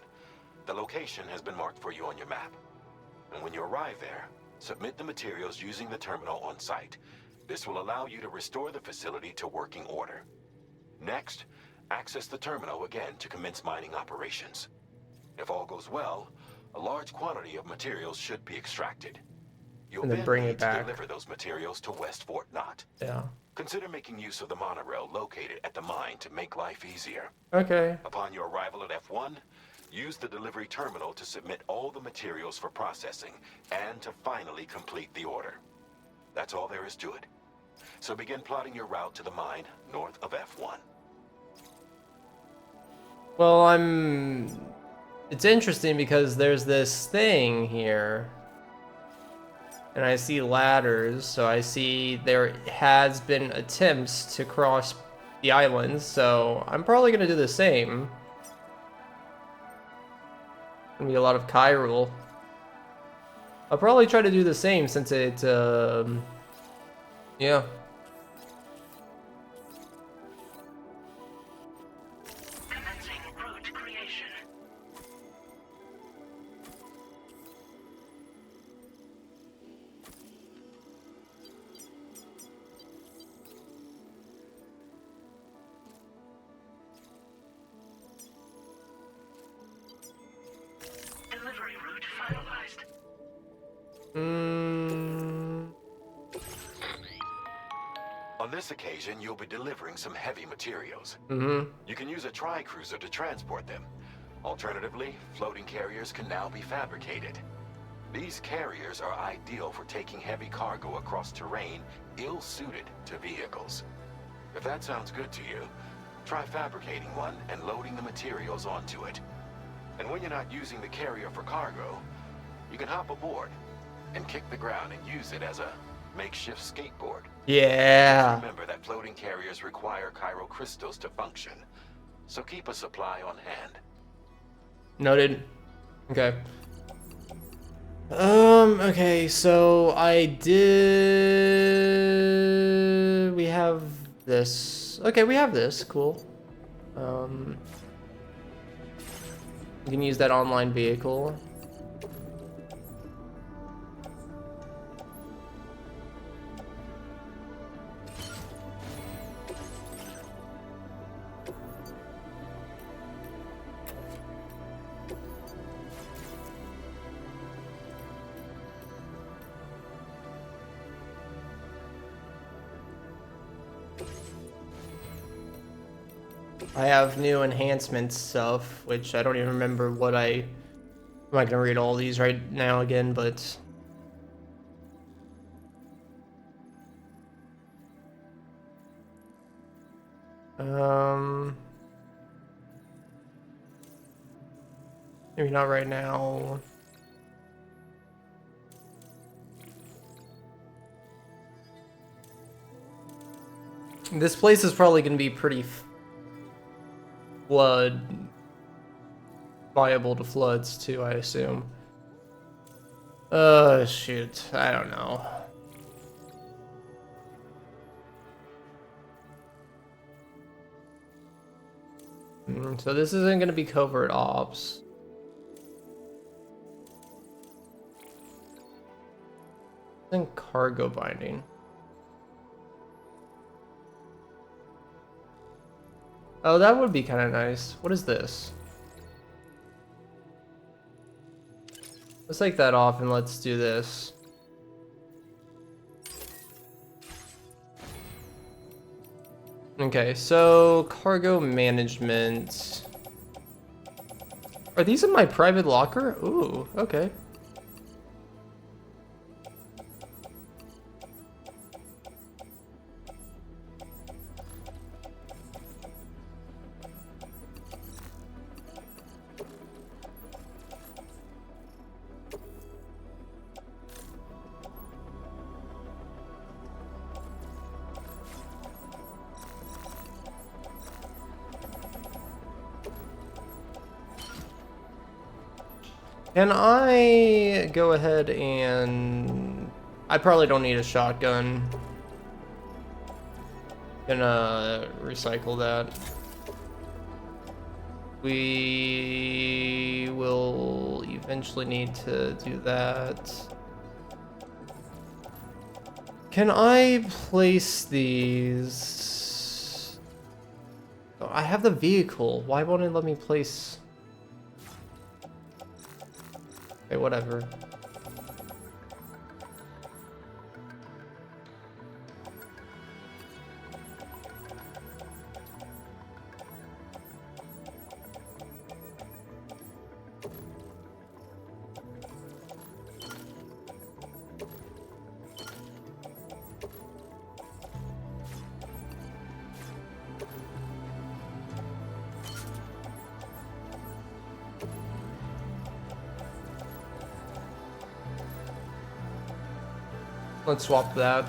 The location has been marked for you on your map. And when you arrive there, submit the materials using the terminal on site. This will allow you to restore the facility to working order. Next, access the terminal again to commence mining operations. If all goes well, a large quantity of materials should be extracted. You'll And then then bring need it to back. deliver those materials to West Fort Knott. Yeah. Consider making use of the monorail located at the mine to make life easier. Okay. Upon your arrival at F1, use the delivery terminal to submit all the materials for processing and to finally complete the order. That's all there is to it. So begin plotting your route to the mine north of F1. Well, it's interesting because there's this thing here. And I see ladders, so I see there has been attempts to cross the islands, so I'm probably gonna do the same. Gonna be a lot of Kyrule. I'll probably try to do the same since it, yeah. Commencing route creation. Delivery route finalized. On this occasion, you'll be delivering some heavy materials. Mm-hmm. You can use a tri-cruiser to transport them. Alternatively, floating carriers can now be fabricated. These carriers are ideal for taking heavy cargo across terrain ill-suited to vehicles. If that sounds good to you, try fabricating one and loading the materials onto it. And when you're not using the carrier for cargo, you can hop aboard and kick the ground and use it as a makeshift skateboard. Yeah. Just remember that floating carriers require chiral crystals to function, so keep a supply on hand. Noted. Okay. Okay, so we have this. Okay, we have this. Cool. You can use that online vehicle. I have new enhancement stuff, which I don't even remember what I'm not gonna read all these right now again, but maybe not right now. This place is probably gonna be pretty flood viable to floods too, I assume. Shoot, I don't know. So this isn't gonna be covert ops. Then cargo binding. Oh, that would be kind of nice. What is this? Let's take that off and let's do this. Okay, so cargo management. Are these in my private locker? Ooh, okay. Can I go ahead and... I probably don't need a shotgun. Gonna recycle that. We will eventually need to do that. Can I place these? Oh, I have the vehicle. Why won't it let me place? Okay, whatever. Let's swap that.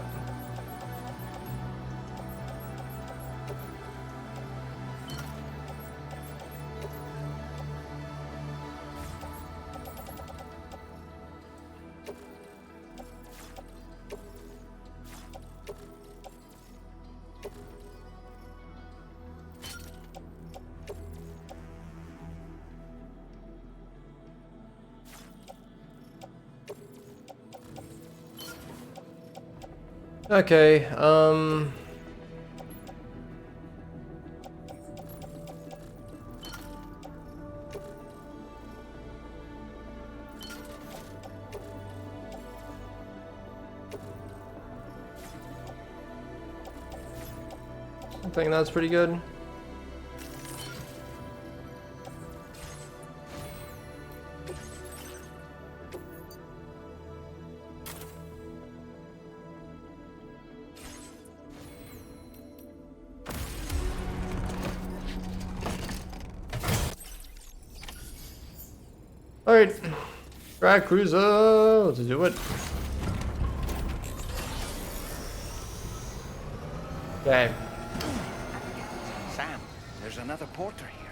Okay, I think that's pretty good. Alright, drag cruiser, let's do it. Okay. Sam, there's another porter here.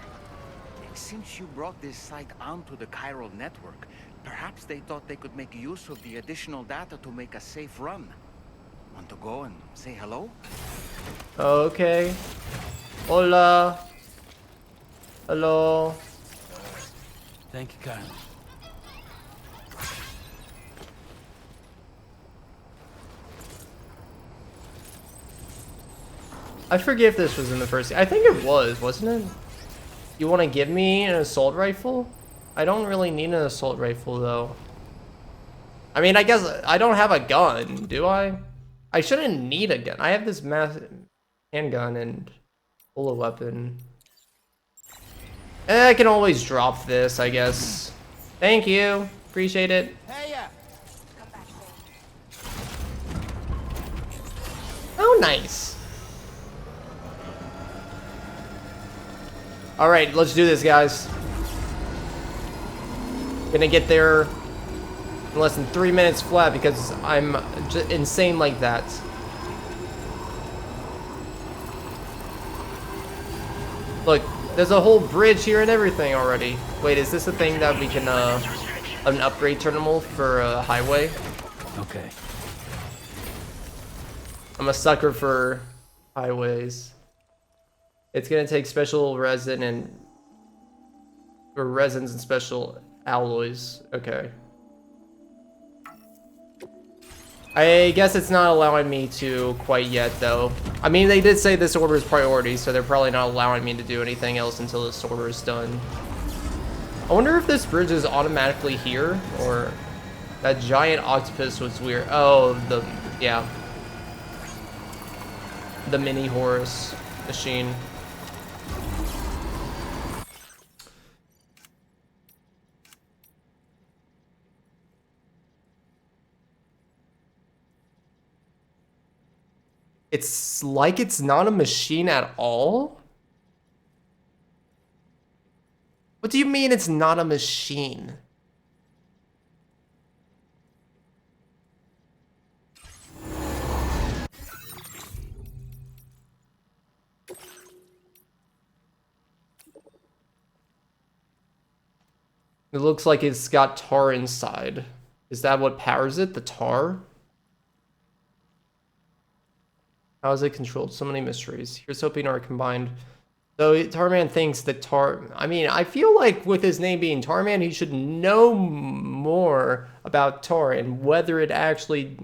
Since you brought this site onto the chiral network, perhaps they thought they could make use of the additional data to make a safe run. Want to go and say hello? Okay. Hola. Hello. Thank you, Kyle. I forget if this was in the first. I think it was, wasn't it? You want to give me an assault rifle? I don't really need an assault rifle though. I mean, I guess I don't have a gun, do I? I shouldn't need a gun. I have this massive handgun and bullet weapon. I can always drop this, I guess. Thank you. Appreciate it. Oh, nice. All right, let's do this, guys. Gonna get there in less than 3 minutes flat because I'm just insane like that. Look, there's a whole bridge here and everything already. Wait, is this a thing that we can, an upgrade terminal for a highway? Okay. I'm a sucker for highways. It's gonna take special resin and or resins and special alloys. Okay. I guess it's not allowing me to quite yet though. I mean, they did say this order is priority, so they're probably not allowing me to do anything else until this order is done. I wonder if this bridge is automatically here or that giant octopus was weird. Oh, yeah. The mini Horus machine. It's like it's not a machine at all? What do you mean it's not a machine? It looks like it's got tar inside. Is that what powers it? The tar? How is it controlled? So many mysteries. Here's hoping our combined. So Tarman thinks that I mean, I feel like with his name being Tarman, he should know more about Tar and whether it actually,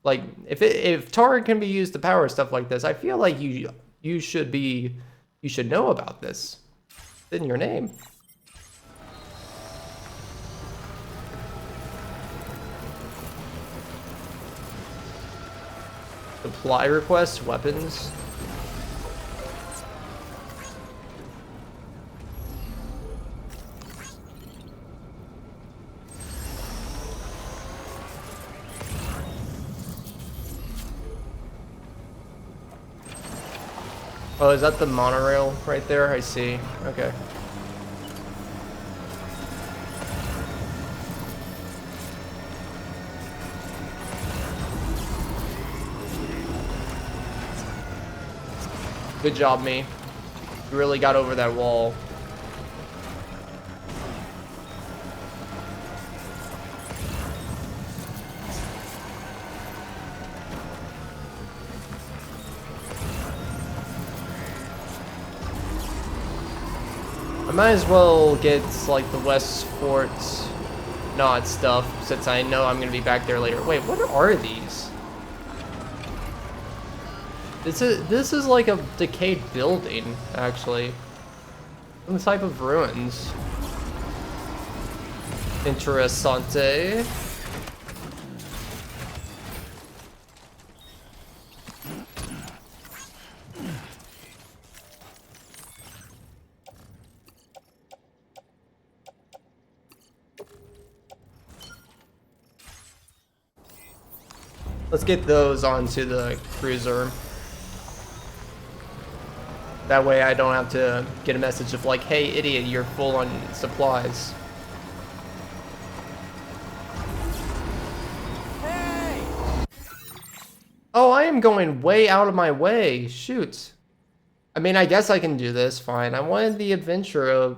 like, if Tar can be used to power stuff like this, I feel like you should know about this. It's in your name. Supply requests, weapons. Oh, is that the monorail right there? I see. Okay. Good job, me. You really got over that wall. I might as well get like the West Fort Knot stuff since I know I'm gonna be back there later. Wait, what are these? This is like a decayed building, actually. Some type of ruins. Interessante. Let's get those onto the cruiser. That way I don't have to get a message of like, hey idiot, you're full on supplies. Hey! Oh, I am going way out of my way. Shoot. I mean, I guess I can do this, fine. I wanted the adventure of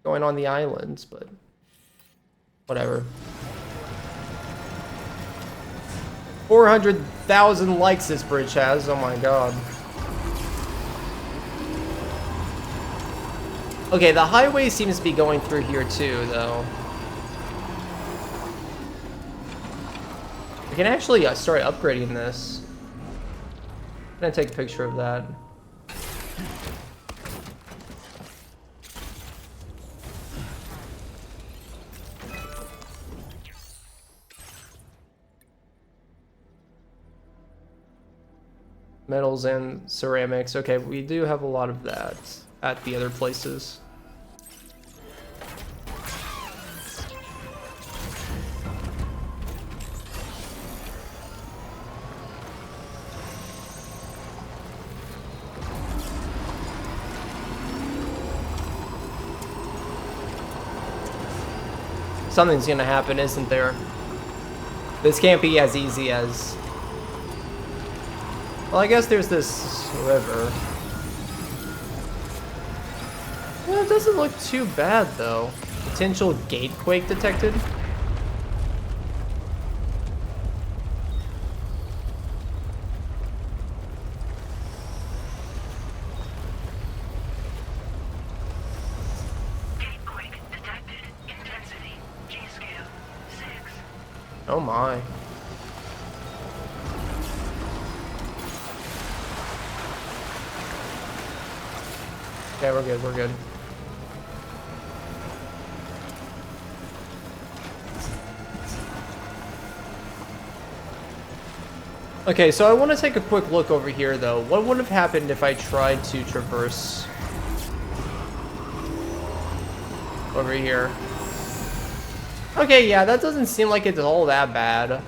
going on the islands, but whatever. 400,000 likes this bridge has, oh my god. Okay, the highway seems to be going through here too, though. I can actually start upgrading this. I'm gonna take a picture of that. Metals and ceramics. Okay, we do have a lot of that at the other places. Something's gonna happen, isn't there? This can't be as easy as... Well, I guess there's this river. Well, it doesn't look too bad, though. Potential gatequake detected. Gatequake detected. Intensity. G-scale. 6. Oh my. Okay, we're good, we're good. Okay, so I want to take a quick look over here, though. What would have happened if I tried to traverse over here? Okay, yeah, that doesn't seem like it's all that bad.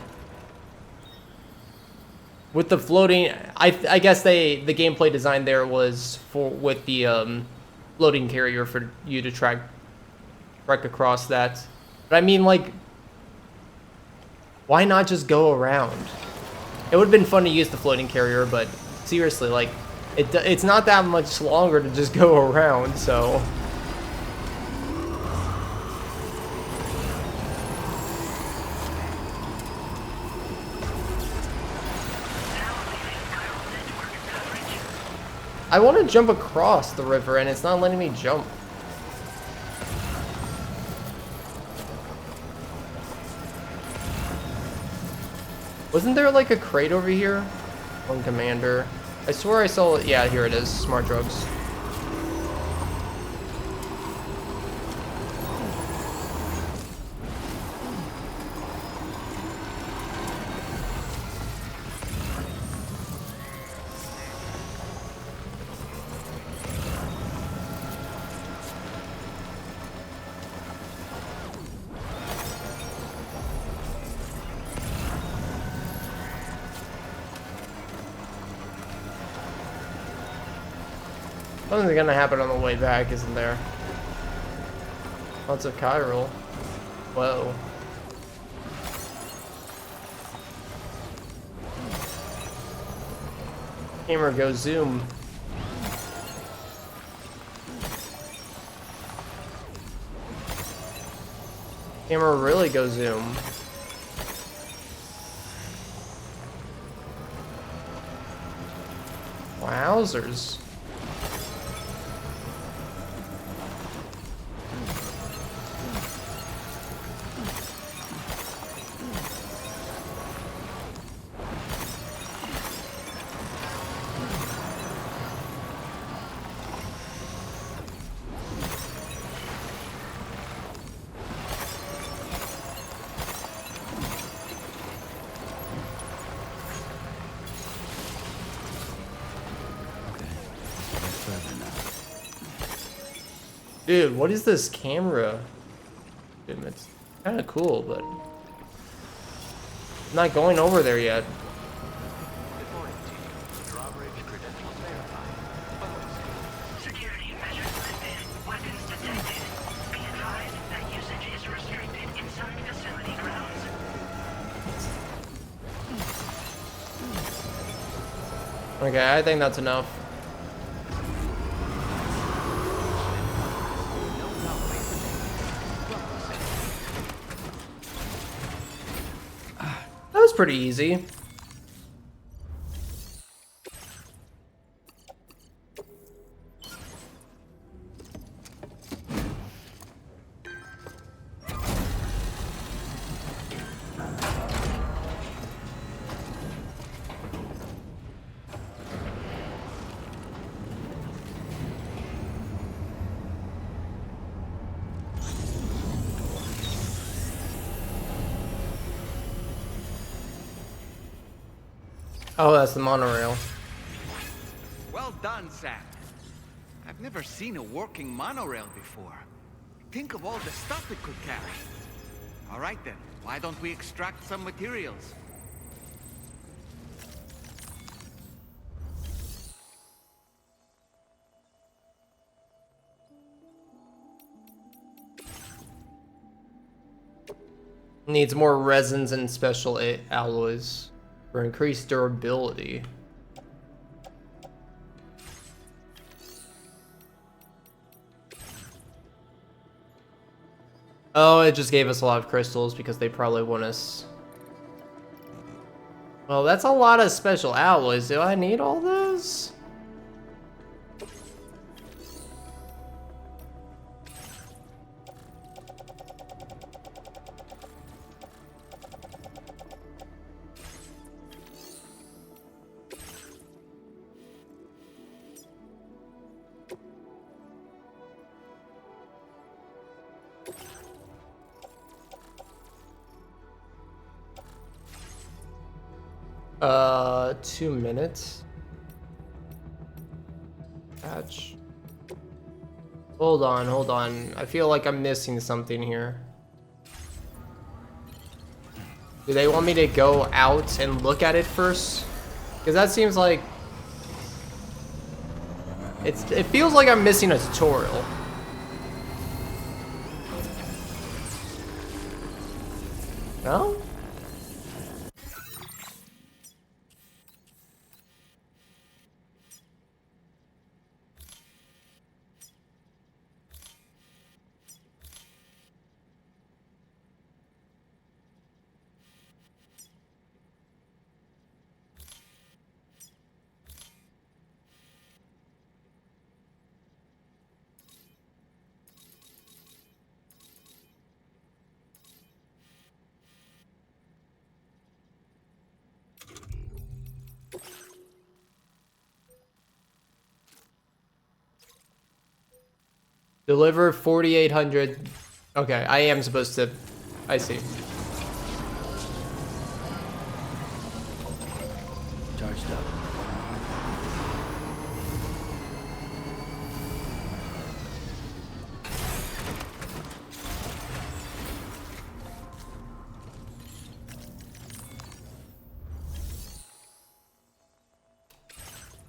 With the floating, I guess the gameplay design there was with the floating carrier for you to trek across that. But I mean, like, why not just go around? It would have been fun to use the floating carrier, but seriously, like, it's not that much longer to just go around, so. I want to jump across the river and it's not letting me jump. Wasn't there like a crate over here? One commander. I swear I saw it. Yeah, here it is. Smart drugs. Something's gonna happen on the way back, isn't there? Lots of chiral. Whoa. Camera, go zoom. Camera, really go zoom. Wowzers. Dude, what is this camera? Dude, it's kind of cool, but I'm not going over there yet. Security measures lifted. Weapons detected. Be advised that usage is restricted inside facility grounds. Okay, I think that's enough. That was pretty easy. Oh, that's the monorail. Well done, Sam. I've never seen a working monorail before. Think of all the stuff it could carry. All right then, why don't we extract some materials? Needs more resins and special alloys for increased durability. Oh, it just gave us a lot of crystals because they probably want us. Well, that's a lot of special alloys. Do I need all those? Uh, 2 minutes. Patch. Hold on, hold on. I feel like I'm missing something here. Do they want me to go out and look at it first? Because that seems like... It feels like I'm missing a tutorial. No? Deliver 4,800. Okay, I am supposed to. I see. Charged up.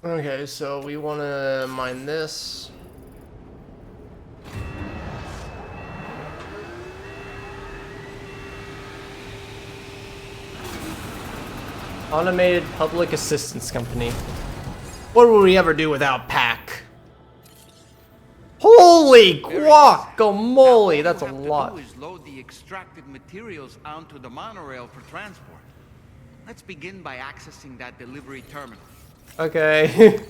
Okay, so we want to mine this. Automated Public Assistance Company. What would we ever do without PAC? Holy guacamole, that's a lot. What you have to do is load the extracted materials onto the monorail for transport. Let's begin by accessing that delivery terminal. Okay.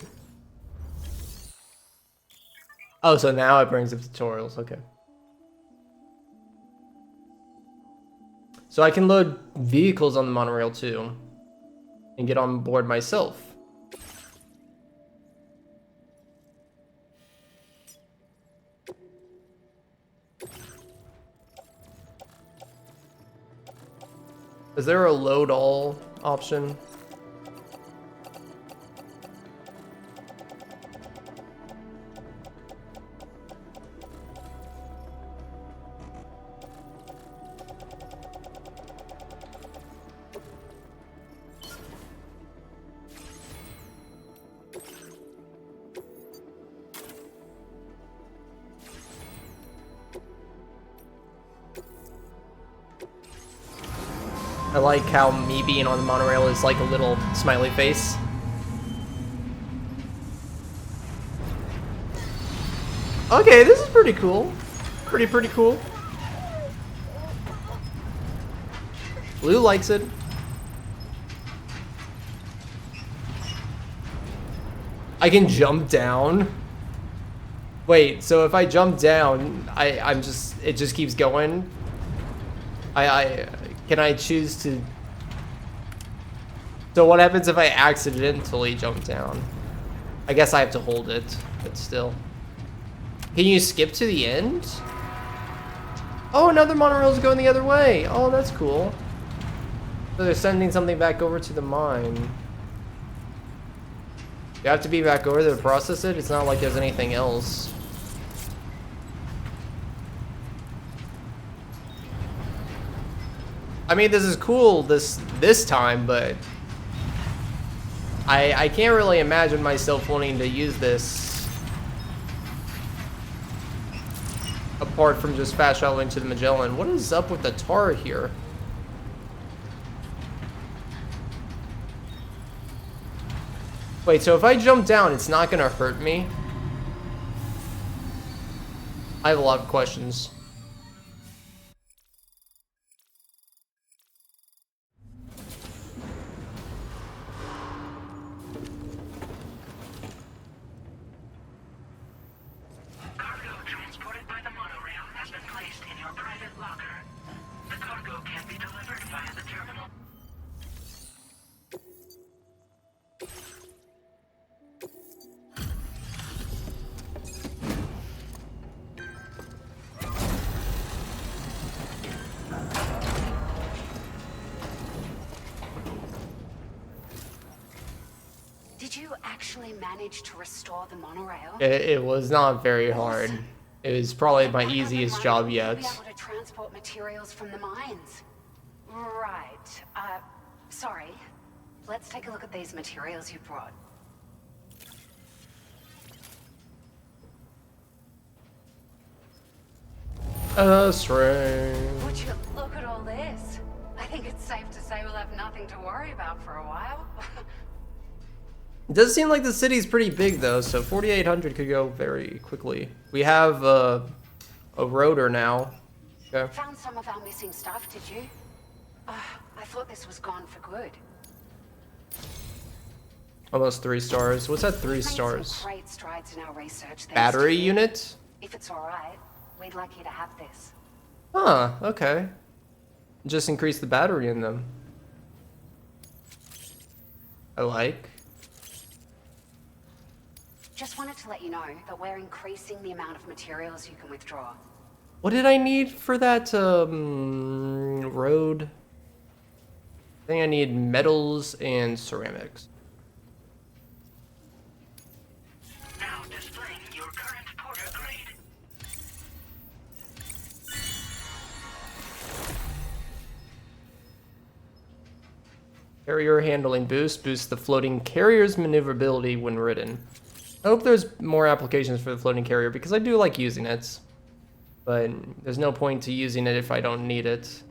Oh, so now it brings up tutorials, okay. So I can load vehicles on the monorail too. And get on board myself. Is there a load all option? I like how me being on the monorail is like a little smiley face. Okay, this is pretty cool. Pretty cool. Blue likes it. I can jump down. Wait, so if I jump down, it just keeps going. Can I choose to? So what happens if I accidentally jump down? I guess I have to hold it, but still. Can you skip to the end? Oh, another monorail's going the other way. Oh, that's cool. So they're sending something back over to the mine. You have to be back over there to process it? It's not like there's anything else. I mean, this is cool this time, but I can't really imagine myself wanting to use this apart from just fast traveling to the Magellan. What is up with the tar here? Wait, so if I jump down, it's not gonna hurt me? I have a lot of questions. Cargo transported by the monorail has been placed in your private locker. The cargo can be delivered via the terminal. Did you actually manage to restore the monorail? It was not very hard. It was probably my easiest job yet. Be able to transport materials from the mines. Right. Sorry. Let's take a look at these materials you brought. String. Would you look at all this? I think it's safe to say we'll have nothing to worry about for a while. It does seem like the city's pretty big though, so 4,800 could go very quickly. We have a rotor now. Okay. Found some of our missing stuff, did you? I thought this was gone for good. Almost 3 stars. What's that 3 We've made some stars? great strides in our research. thanks Battery to you. unit? If it's all right, we'd like you to have this. Huh, okay. Just increase the battery in them. I like. Just wanted to let you know that we're increasing the amount of materials you can withdraw. What did I need for that road? I think I need metals and ceramics. Now displaying your current porter grade. Carrier handling boost boosts the floating carrier's maneuverability when ridden. I hope there's more applications for the floating carrier because I do like using it. But there's no point to using it if I don't need it.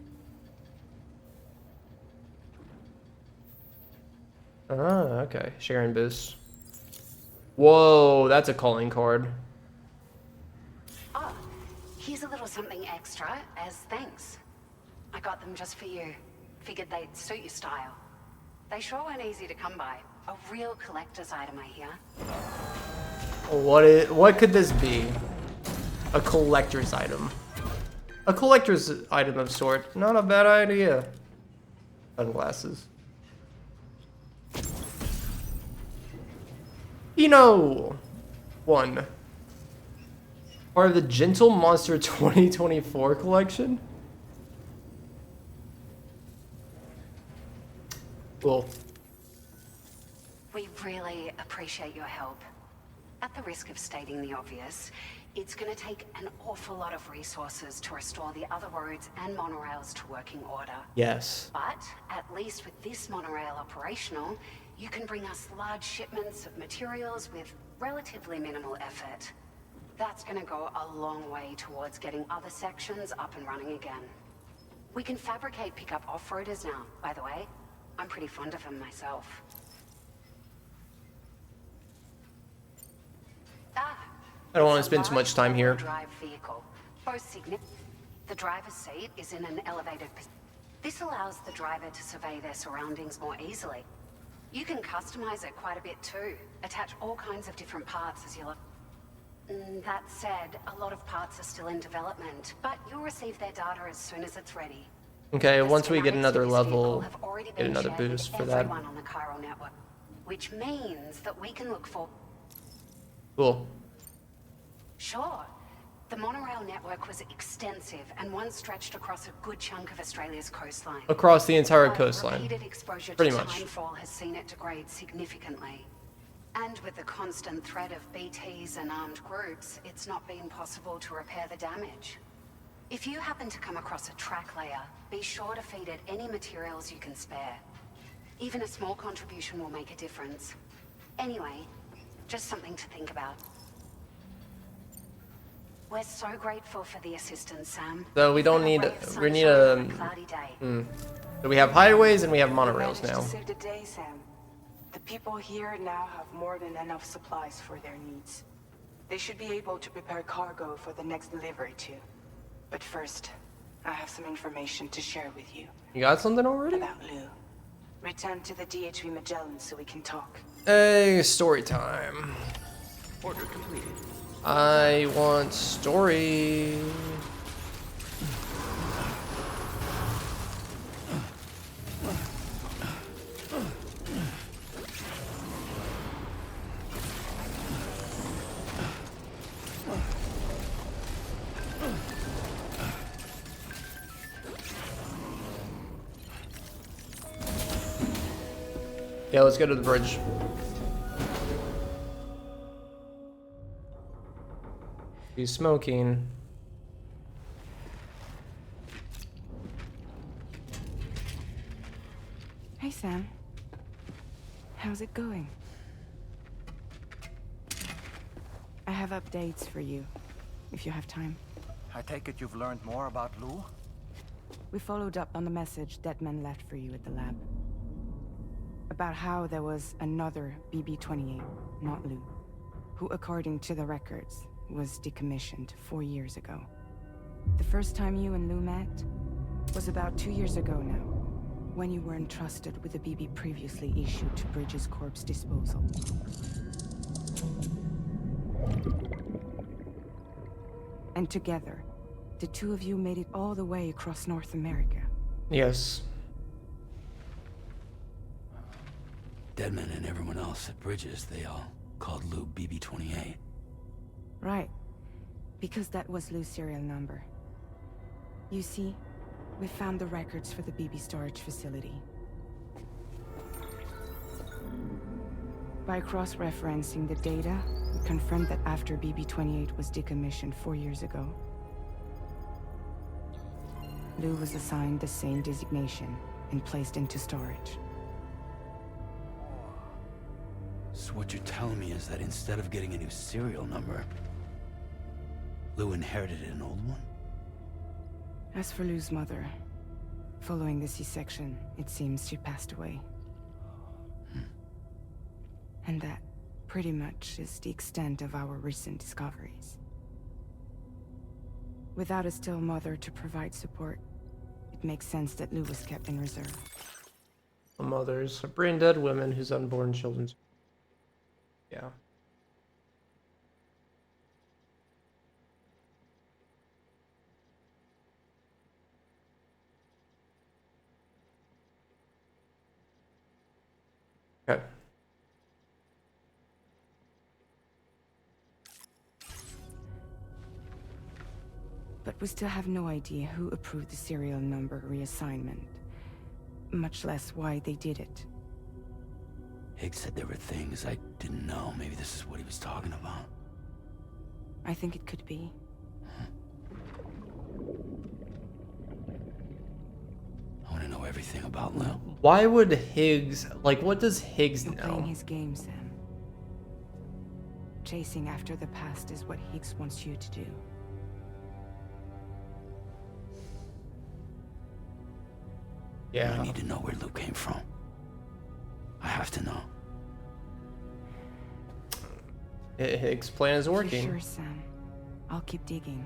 Ah, okay. Sharing boost. Whoa, that's a calling card. Oh, here's a little something extra as thanks. I got them just for you. Figured they'd suit your style. They sure weren't easy to come by. A real collector's item, I hear. What could this be? A collector's item. A collector's item of sort. Not a bad idea. Sunglasses. Eno! 1. Part of the Gentle Monster 2024 collection? Cool. We really appreciate your help. At the risk of stating the obvious, it's going to take an awful lot of resources to restore the other roads and monorails to working order. Yes. But at least with this monorail operational, you can bring us large shipments of materials with relatively minimal effort. That's going to go a long way towards getting other sections up and running again. We can fabricate pickup off-roaders now, by the way. I'm pretty fond of them myself. I don't want to spend too much time here. Drive vehicle. The driver's seat is in an elevated position. This allows the driver to survey their surroundings more easily. You can customize it quite a bit too. Attach all kinds of different parts as you look. That said, a lot of parts are still in development, but you'll receive their data as soon as it's ready. Okay, The once we get schematics another for this level, vehicle have already get been another shared with boost for that. everyone on the chiral network, which means that we can look for. Cool. Sure. The monorail network was extensive and once stretched across a good chunk of Australia's coastline. Across the entire But coastline. repeated exposure Pretty to much. timefall has seen it degrade significantly. And with the constant threat of BTs and armed groups, it's not been possible to repair the damage. If you happen to come across a track layer, be sure to feed it any materials you can spare. Even a small contribution will make a difference. Anyway, just something to think about. We're so grateful for the assistance, Sam. So we don't need we need a cloudy day. So we have highways and we have monorails now. To save the day, Sam. The people here now have more than enough supplies for their needs. They should be able to prepare cargo for the next delivery too. But first, I have some information to share with you. You got something already? About Lou. Return to the DHV Magellan so we can talk. Hey, story time. Order completed. I want story. Yeah, let's go to the bridge. He's smoking. Hey, Sam. How's it going? I have updates for you, if you have time. I take it you've learned more about Lou? We followed up on the message Deadman left for you at the lab. About how there was another BB-28, not Lou, who, according to the records, was decommissioned 4 years ago. The first time you and Lou met was about 2 years ago now, when you were entrusted with a BB previously issued to Bridges Corp's disposal. And together, the two of you made it all the way across North America. Yes. Deadman and everyone else at Bridges, they all called Lou BB-28. Right. Because that was Lou's serial number. You see, we found the records for the BB storage facility. By cross-referencing the data, we confirmed that after BB-28 was decommissioned 4 years ago, Lou was assigned the same designation and placed into storage. So what you're telling me is that instead of getting a new serial number, Lou inherited an old one? As for Lou's mother, following the C-section, it seems she passed away. And that, pretty much, is the extent of our recent discoveries. Without a still mother to provide support, it makes sense that Lou was kept in reserve. Mothers, brain dead women whose unborn children. Yeah. Okay. But we still have no idea who approved the serial number reassignment, much less why they did it. Higgs said there were things I didn't know. Maybe this is what he was talking about. I think it could be. I want to know everything about Lou. Why would Higgs, like, what does Higgs You're know? playing his game, Sam. Chasing after the past is what Higgs wants you to do. Yeah. I need to know where Lou came from. I have to know. Higgs' plan is working. Sure, Sam. I'll keep digging.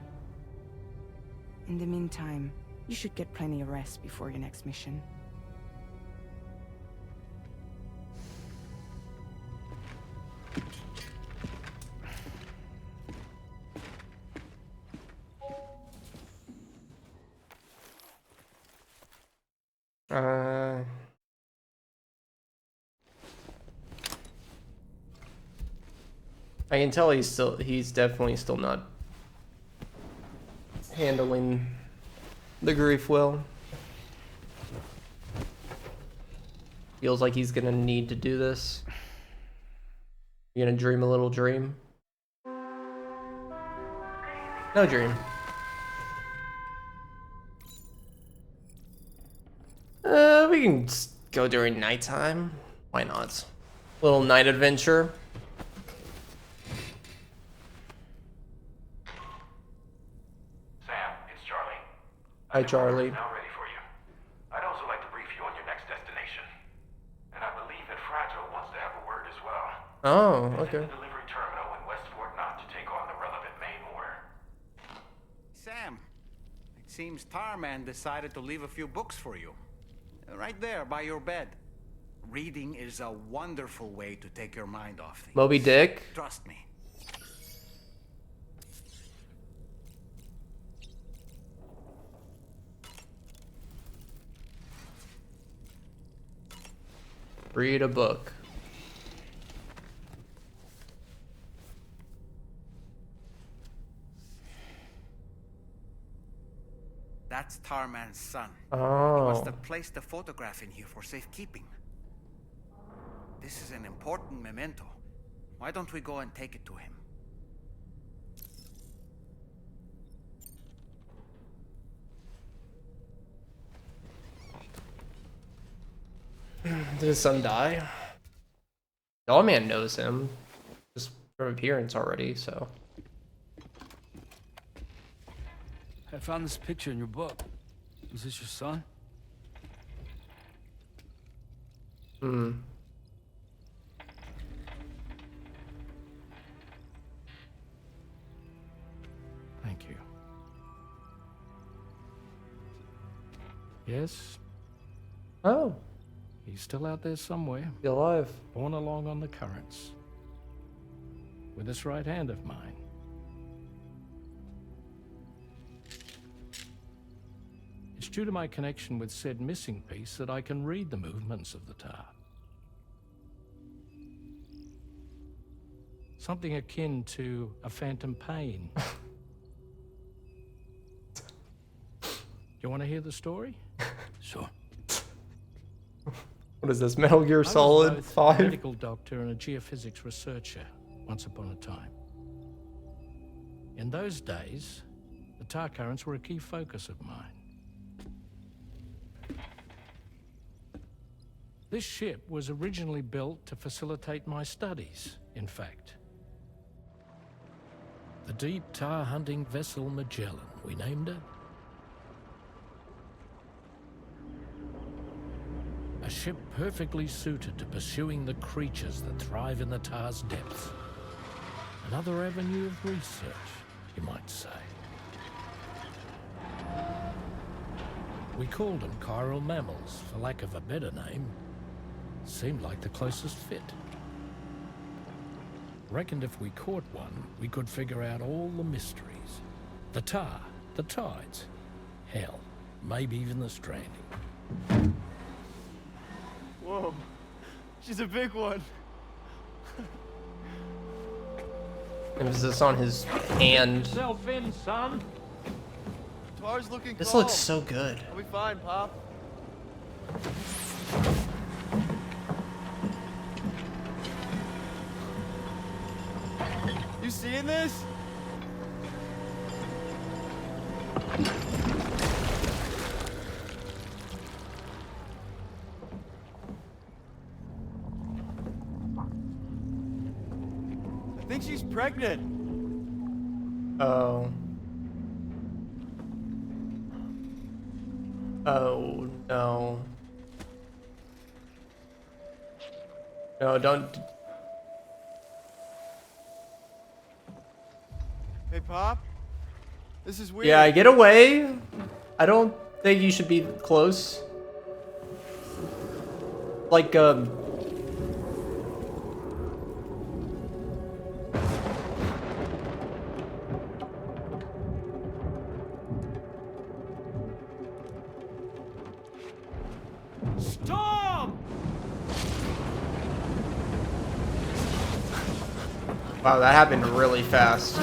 In the meantime, you should get plenty of rest before your next mission. I can tell he's definitely still not handling the grief well. Feels like he's gonna need to do this. You gonna dream a little dream? No dream. We can just go during nighttime. Why not? Little night adventure. Sam, it's Charlie. Hi, Charlie. Now ready for you. I'd also like to brief you on your next destination. And I believe that Fragile wants to have a word as well. Oh, Visit okay. the delivery terminal in West Fort Knott to take on the relevant main order. Sam, it seems Tarman decided to leave a few books for you. Right there by your bed. Reading is a wonderful way to take your mind off things. Moby Dick. Trust me. Read a book. That's Tarman's son. Oh. He must have placed a photograph in here for safekeeping. This is an important memento. Why don't we go and take it to him? Did his son die? The old man knows him, just from appearance already, so. I found this picture in your book. Is this your son? Hmm. Thank you. Yes, Oh, he's still out there somewhere, he's alive. borne along on the currents. With this right hand of mine. It's due to my connection with said missing piece that I can read the movements of the tar. Something akin to a phantom pain. You want to hear the story? Sure. What is this, Metal Gear I was Solid both 5? a medical doctor and a geophysics researcher once upon a time. In those days, the tar currents were a key focus of mine. This ship was originally built to facilitate my studies, in fact. The deep tar hunting vessel Magellan, we named her. A ship perfectly suited to pursuing the creatures that thrive in the tar's depths. Another avenue of research, you might say. We called them chiral mammals, for lack of a better name. Seemed like the closest fit. Reckoned if we caught one, we could figure out all the mysteries. The tar, the tides, hell, maybe even the stranding. Whoa, she's a big one. Emphasis on his hand. Yourself in, son. Tar's looking This calm. looks so good. Are we fine, Pop? You seeing this? I think she's pregnant. Oh. Oh, no. No, don't. Hey, Pop. This is weird. Yeah, get away. I don't think you should be close. Like, Stop! wow, that happened really fast.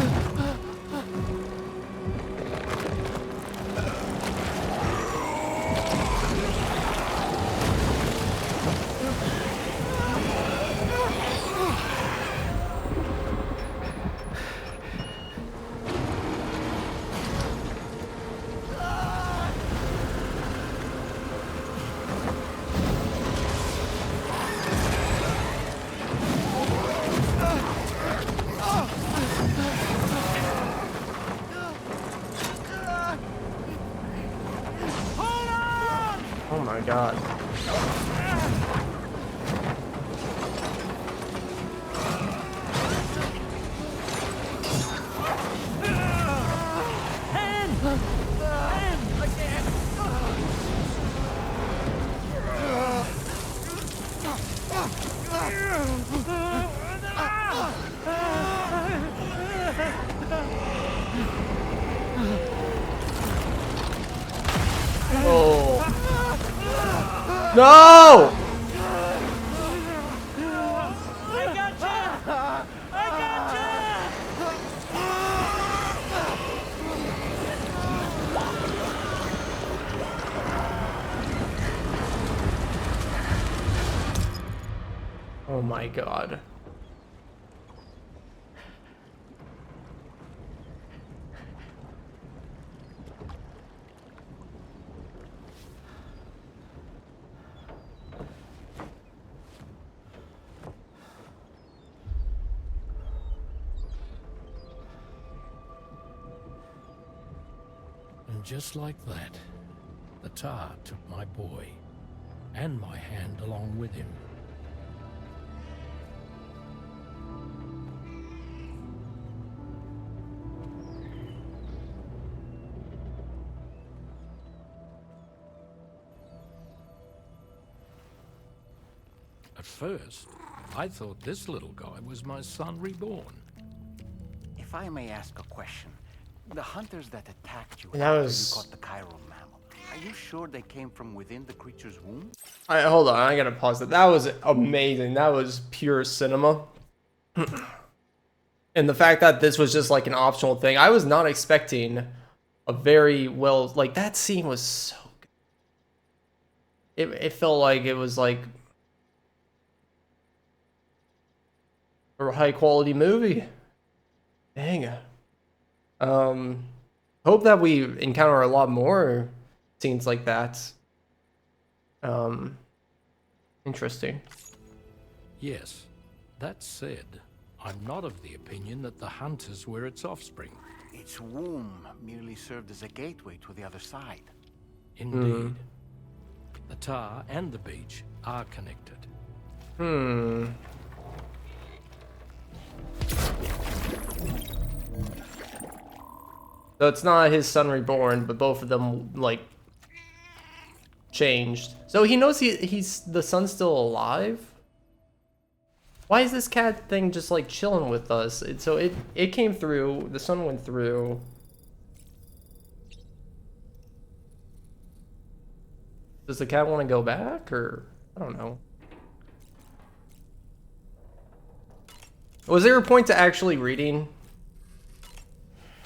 Oh my god. Oh. No! I gotcha! I gotcha! Oh my god. And just like that, the tar took my boy, and my hand along with him. At first, I thought this little guy was my son reborn. If I may ask a question, the hunters that attacked you And that after was- you caught the chiral mammal, are you sure they came from within the creature's womb? Alright, hold on, I gotta pause it. That was amazing. That was pure cinema. And the fact that this was just like an optional thing, I was not expecting a very well, like that scene was so good. It felt like it was like a high quality movie. Dang. Hope that we encounter a lot more scenes like that. Interesting. Yes. That said, I'm not of the opinion that the hunters were its offspring. Its womb merely served as a gateway to the other side. Indeed. The tar and the beach are connected. So it's not his son reborn, but both of them like changed. So he knows he's the son's still alive? Why is this cat thing just like chilling with us? So it came through, the sun went through. Does the cat want to go back, or I don't know. Was there a point to actually reading?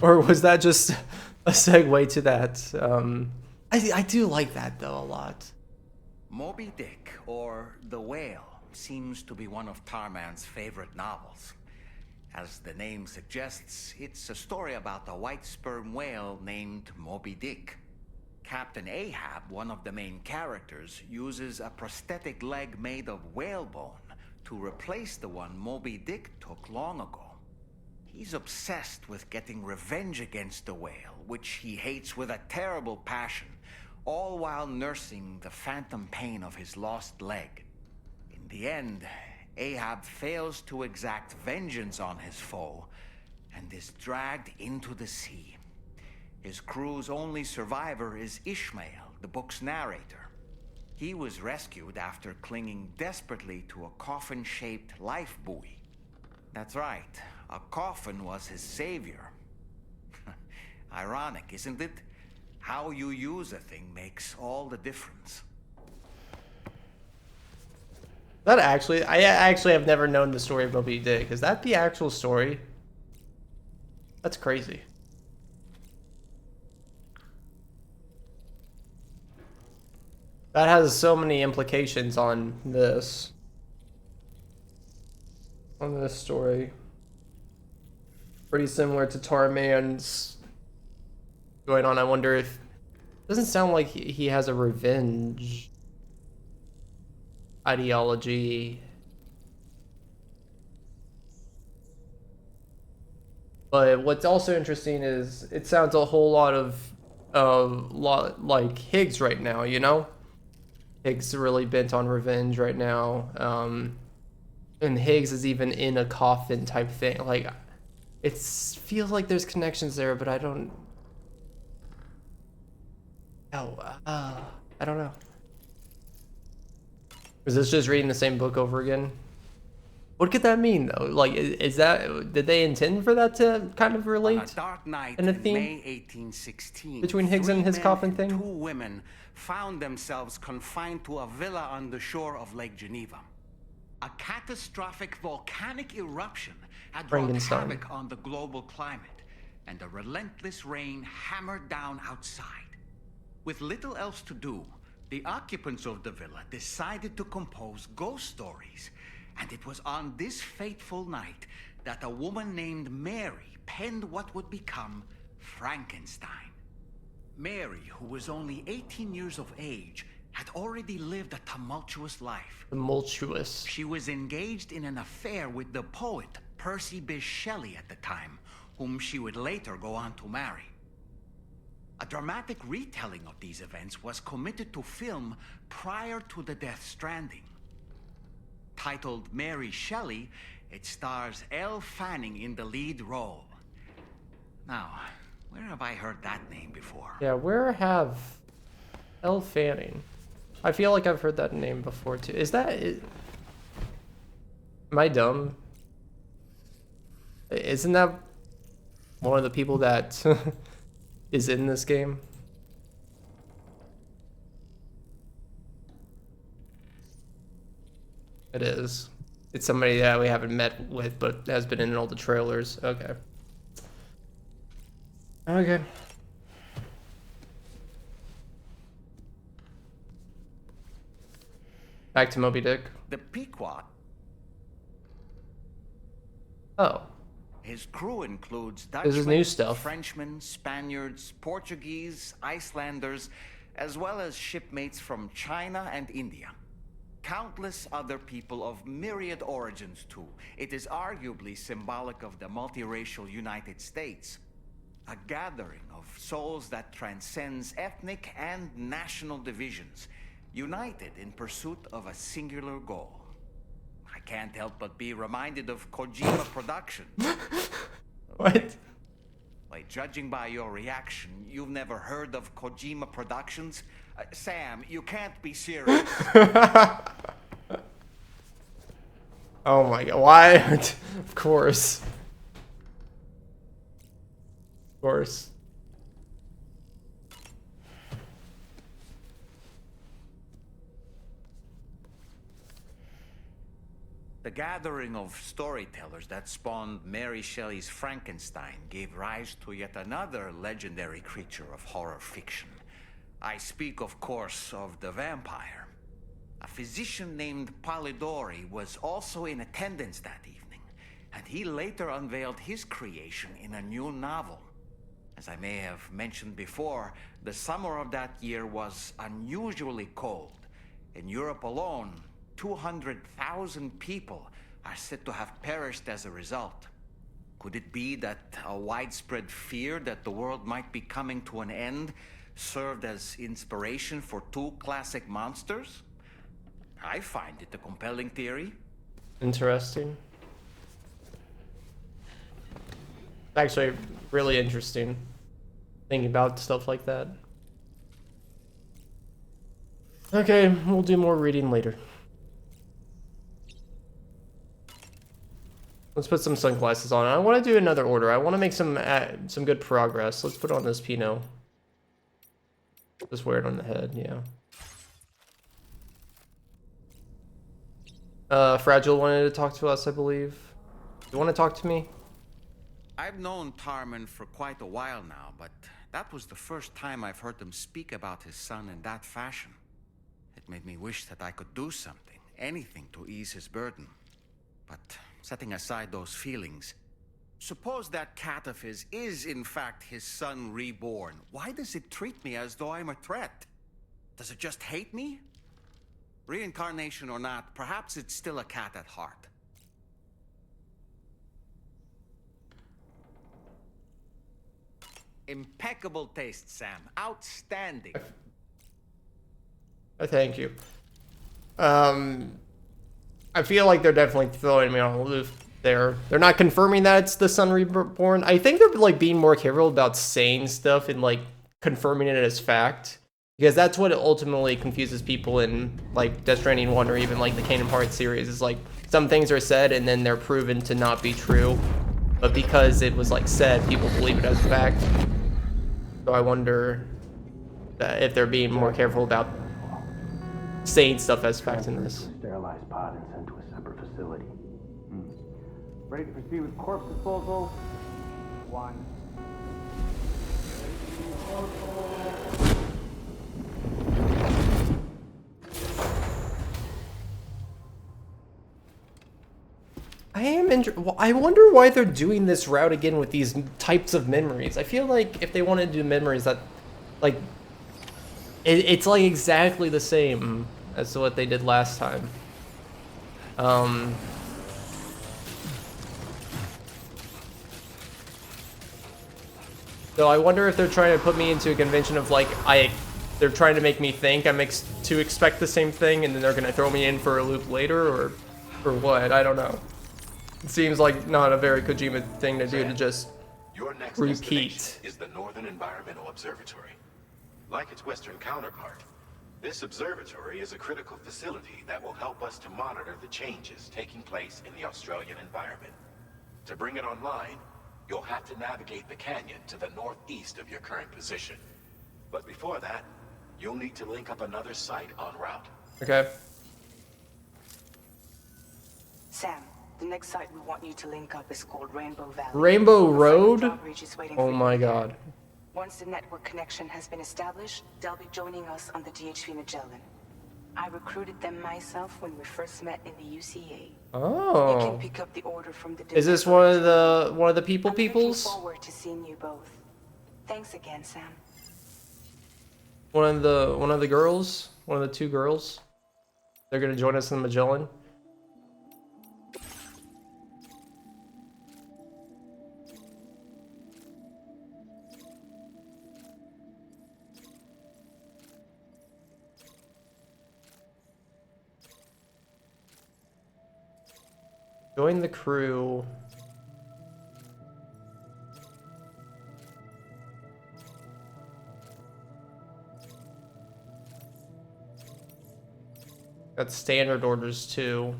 Or was that just a segue to that? I do like that though a lot. Moby Dick, or The Whale, seems to be one of Tarman's favorite novels. As the name suggests, it's a story about a white sperm whale named Moby Dick. Captain Ahab, one of the main characters, uses a prosthetic leg made of whalebone to replace the one Moby Dick took long ago. He's obsessed with getting revenge against the whale, which he hates with a terrible passion, all while nursing the phantom pain of his lost leg. In the end, Ahab fails to exact vengeance on his foe and is dragged into the sea. His crew's only survivor is Ishmael, the book's narrator. He was rescued after clinging desperately to a coffin-shaped life buoy. That's right, a coffin was his savior. Ironic, isn't it? How you use a thing makes all the difference. I actually have never known the story of Moby Dick. Is that the actual story? That's crazy. That has so many implications on this. On this story. Pretty similar to Tarman's going on. I wonder if... Doesn't sound like he has a revenge ideology. But what's also interesting is it sounds a whole lot like Higgs right now, you know? Higgs really bent on revenge right now. And Higgs is even in a coffin type thing. Like, it feels like there's connections there, but I don't... I don't know. Is this just reading the same book over again? What could that mean, though? Like, is that... Did they intend for that to kind of relate? On a dark night in a in theme May 1816, between Higgs and his coffin thing? 2 women found themselves confined to a villa on the shore of Lake Geneva. A catastrophic volcanic eruption had wrought havoc on the global climate, and a relentless rain hammered down outside. With little else to do, the occupants of the villa decided to compose ghost stories. And it was on this fateful night that a woman named Mary penned what would become Frankenstein. Mary, who was only 18 years of age, had already lived a tumultuous life. Tumultuous. She was engaged in an affair with the poet Percy Bysshe Shelley at the time, whom she would later go on to marry. A dramatic retelling of these events was committed to film prior to the Death Stranding. Titled Mary Shelley, it stars Elle Fanning in the lead role. Now, where have I heard that name before? Yeah, where have Elle Fanning? I feel like I've heard that name before too. Is that... Am I dumb? Isn't that one of the people that is in this game? It is. It's somebody that we haven't met with, but has been in all the trailers. Okay. Okay. Back to Moby Dick. The Pequot. Oh. His crew includes This is Dutchmen, new stuff. Frenchmen, Spaniards, Portuguese, Icelanders, as well as shipmates from China and India. Countless other people of myriad origins, too. It is arguably symbolic of the multiracial United States. A gathering of souls that transcends ethnic and national divisions, united in pursuit of a singular goal. I can't help but be reminded of Kojima Productions. What? Like, judging by your reaction, you've never heard of Kojima Productions? Sam, you can't be serious. Oh my god, why? Of course. Of course. The gathering of storytellers that spawned Mary Shelley's Frankenstein gave rise to yet another legendary creature of horror fiction. I speak, of course, of the vampire. A physician named Polidori was also in attendance that evening, and he later unveiled his creation in a new novel. As I may have mentioned before, the summer of that year was unusually cold. In Europe alone, 200,000 people are said to have perished as a result. Could it be that a widespread fear that the world might be coming to an end served as inspiration for two classic monsters? I find it a compelling theory. Interesting. Actually, really interesting. Thinking about stuff like that. Okay, we'll do more reading later. Let's put some sunglasses on. I want to do another order. I want to make some good progress. Let's put on this Pinot. Just wear it on the head, yeah. Fragile wanted to talk to us, I believe. You want to talk to me? I've known Tarman for quite a while now, but that was the first time I've heard him speak about his son in that fashion. It made me wish that I could do something, anything to ease his burden. But setting aside those feelings, suppose that cat of his is in fact his son reborn. Why does it treat me as though I'm a threat? Does it just hate me? Reincarnation or not, perhaps it's still a cat at heart. Impeccable taste, Sam. Outstanding. Thank you. I feel like they're definitely throwing me on a loop there. They're not confirming that it's the son reborn. I think they're like being more careful about saying stuff and like confirming it as fact. Because that's what ultimately confuses people in like Death Stranding 1 or even like the Kingdom Hearts series, is like some things are said and then they're proven to not be true. But because it was like said, people believe it as fact. So I wonder that if they're being more careful about saying stuff as fact in this. Sterilized pod and sent to a separate facility. Ready to proceed with corpse disposal? 1. I wonder why they're doing this route again with these types of memories. I feel like if they wanted to do memories that, like, it's like exactly the same as to what they did last time. So I wonder if they're trying to put me into a convention of like, they're trying to make me think I'm to expect the same thing, and then they're gonna throw me in for a loop later, or what? I don't know. It seems like not a very Kojima thing to do, to just Your next repeat. destination is the Northern Environmental Observatory. Like its Western counterpart, this observatory is a critical facility that will help us to monitor the changes taking place in the Australian environment. To bring it online, you'll have to navigate the canyon to the northeast of your current position. But before that, you'll need to link up another site en route. Okay. Sam, the next site we want you to link up is called Rainbow Valley. Rainbow A friend Road? outreach is waiting Oh for you my there. god. Once the network connection has been established, they'll be joining us on the DHV Magellan. I recruited them myself when we first met in the UCA. You Oh. can pick up the order from the Is this one of the peoples? Looking forward to seeing you both. Thanks again, Sam. One of the girls? One of the two girls? They're gonna join us in the Magellan? Join the crew. Got standard orders too.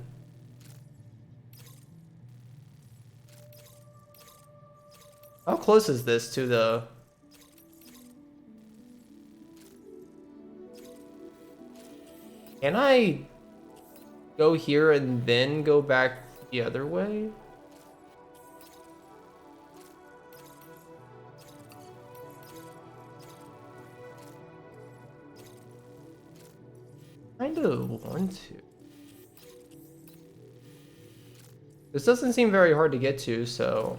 How close is this to the... Can I go here and then go back the other way? Kind of want to. This doesn't seem very hard to get to, so...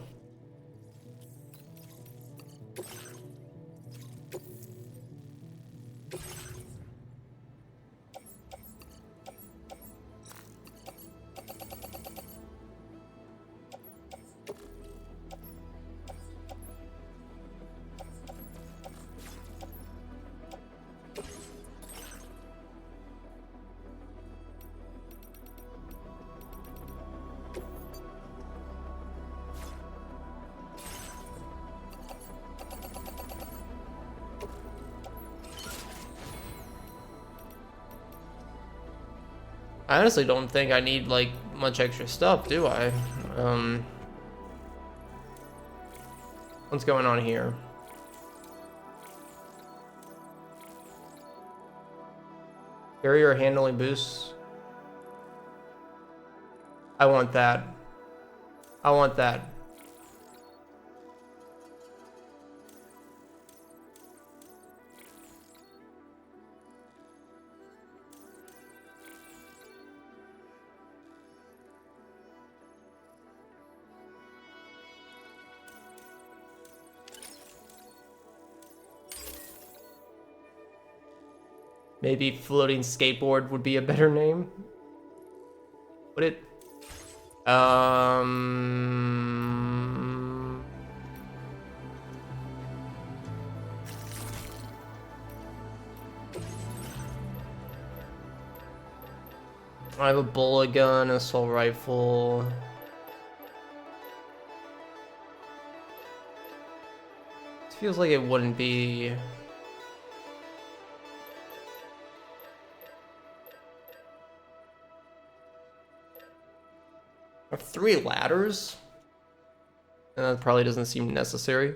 I honestly don't think I need like much extra stuff, do I? What's going on here? Carrier handling boosts. I want that. I want that. Maybe floating skateboard would be a better name. Would it? I have a bullet gun, assault rifle. It feels like it wouldn't be. I have 3 ladders? And that probably doesn't seem necessary.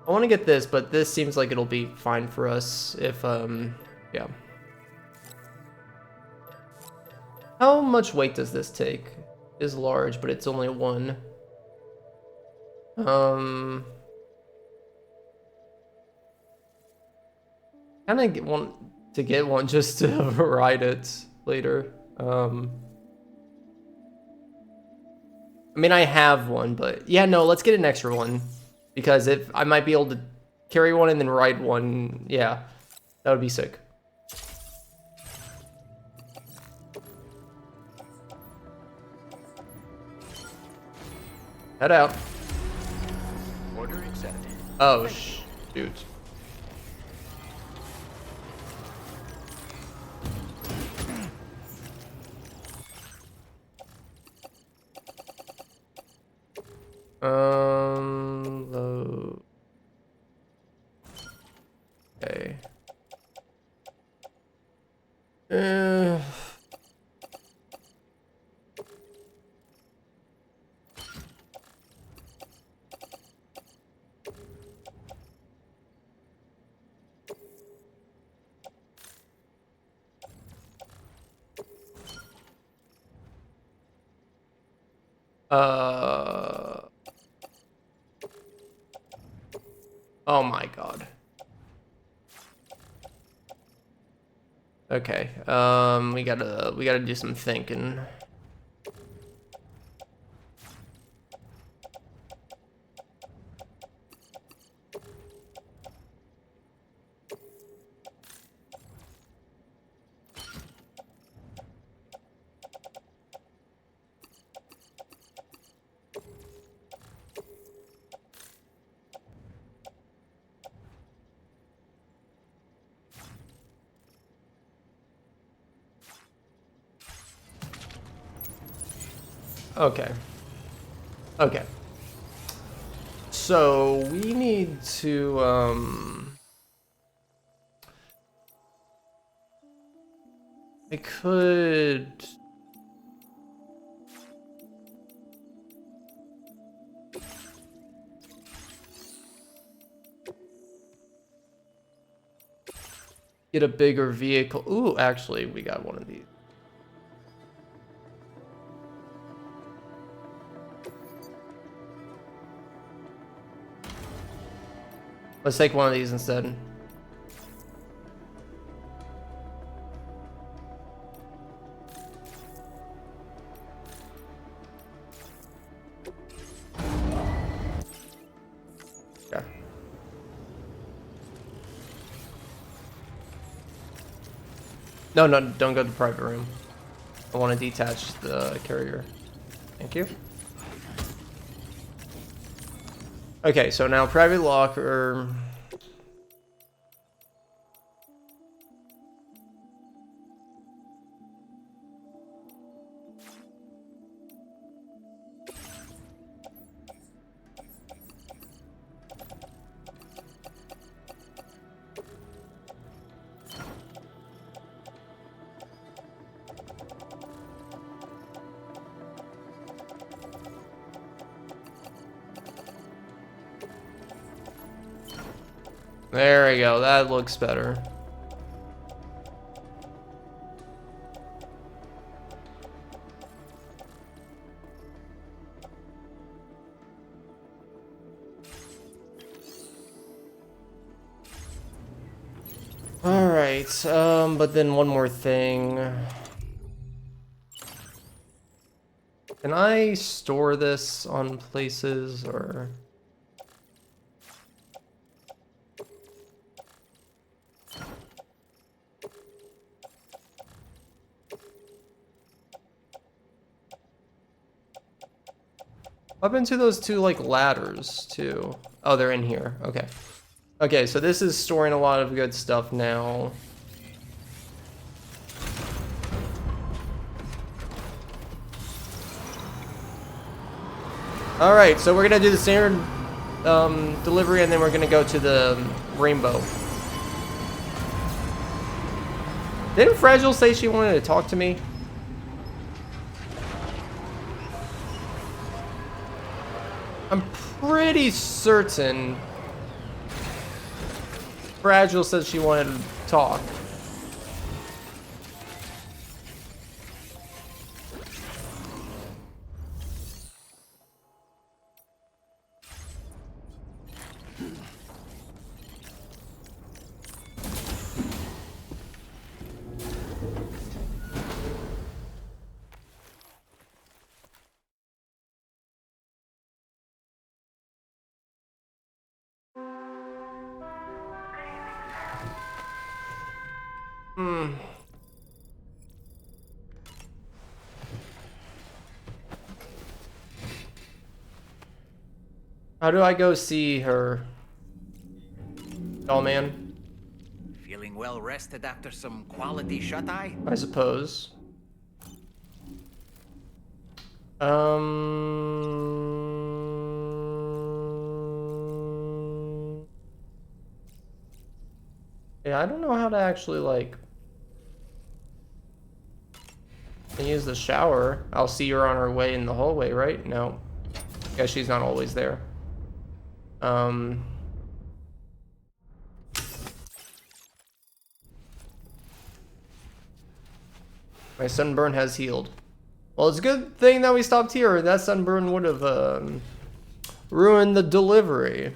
I want to get this, but this seems like it'll be fine for us if, yeah. How much weight does this take? It is large, but it's only 1. Kind of want to get one just to ride it later. I mean, I have one, but yeah, no, let's get an extra one. Because if I might be able to carry one and then ride one, yeah, that would be sick. Head out. Order accepted. Oh, shoot. Load. Okay. Oh my god. Okay. We gotta do some thinking. Okay. Okay. So we need to I could get a bigger vehicle. Ooh, actually, we got one of these. Let's take one of these instead. Okay. No, don't go to the private room. I want to detach the carrier. Thank you. Okay, so now private locker. There we go. That looks better. All right. But then one more thing. Can I store this on places or? What happened to those two like ladders too? Oh, they're in here. Okay. Okay, so this is storing a lot of good stuff now. All right, so we're gonna do the standard delivery, and then we're gonna go to the rainbow. Didn't Fragile say she wanted to talk to me? I'm pretty certain Fragile said she wanted to talk. How do I go see her? Oh man. Feeling well rested after some quality shut-eye? I suppose. Yeah, I don't know how to actually, like... use the shower. I'll see her on her way in the hallway, right? No. Guess she's not always there. My sunburn has healed. Well, it's a good thing that we stopped here. That sunburn would have ruined the delivery.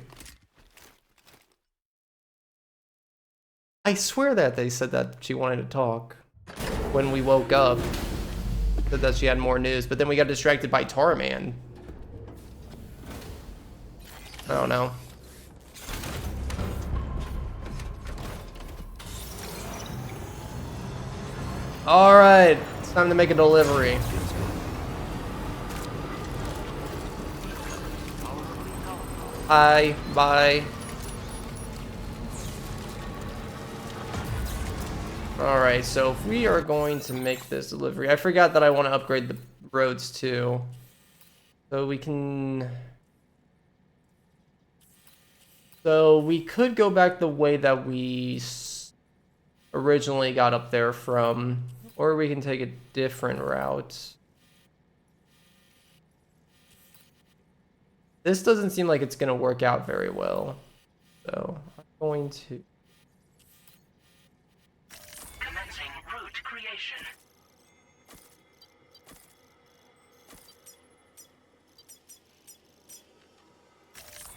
I swear that they said that she wanted to talk when we woke up. Said that she had more news, but then we got distracted by Tarman. I don't know. Alright, it's time to make a delivery. Hi, bye. Alright, so if we are going to make this delivery, I forgot that I want to upgrade the roads too. So we can... So we could go back the way that we originally got up there from, or we can take a different route. This doesn't seem like it's going to work out very well. So I'm going to... Commencing route creation.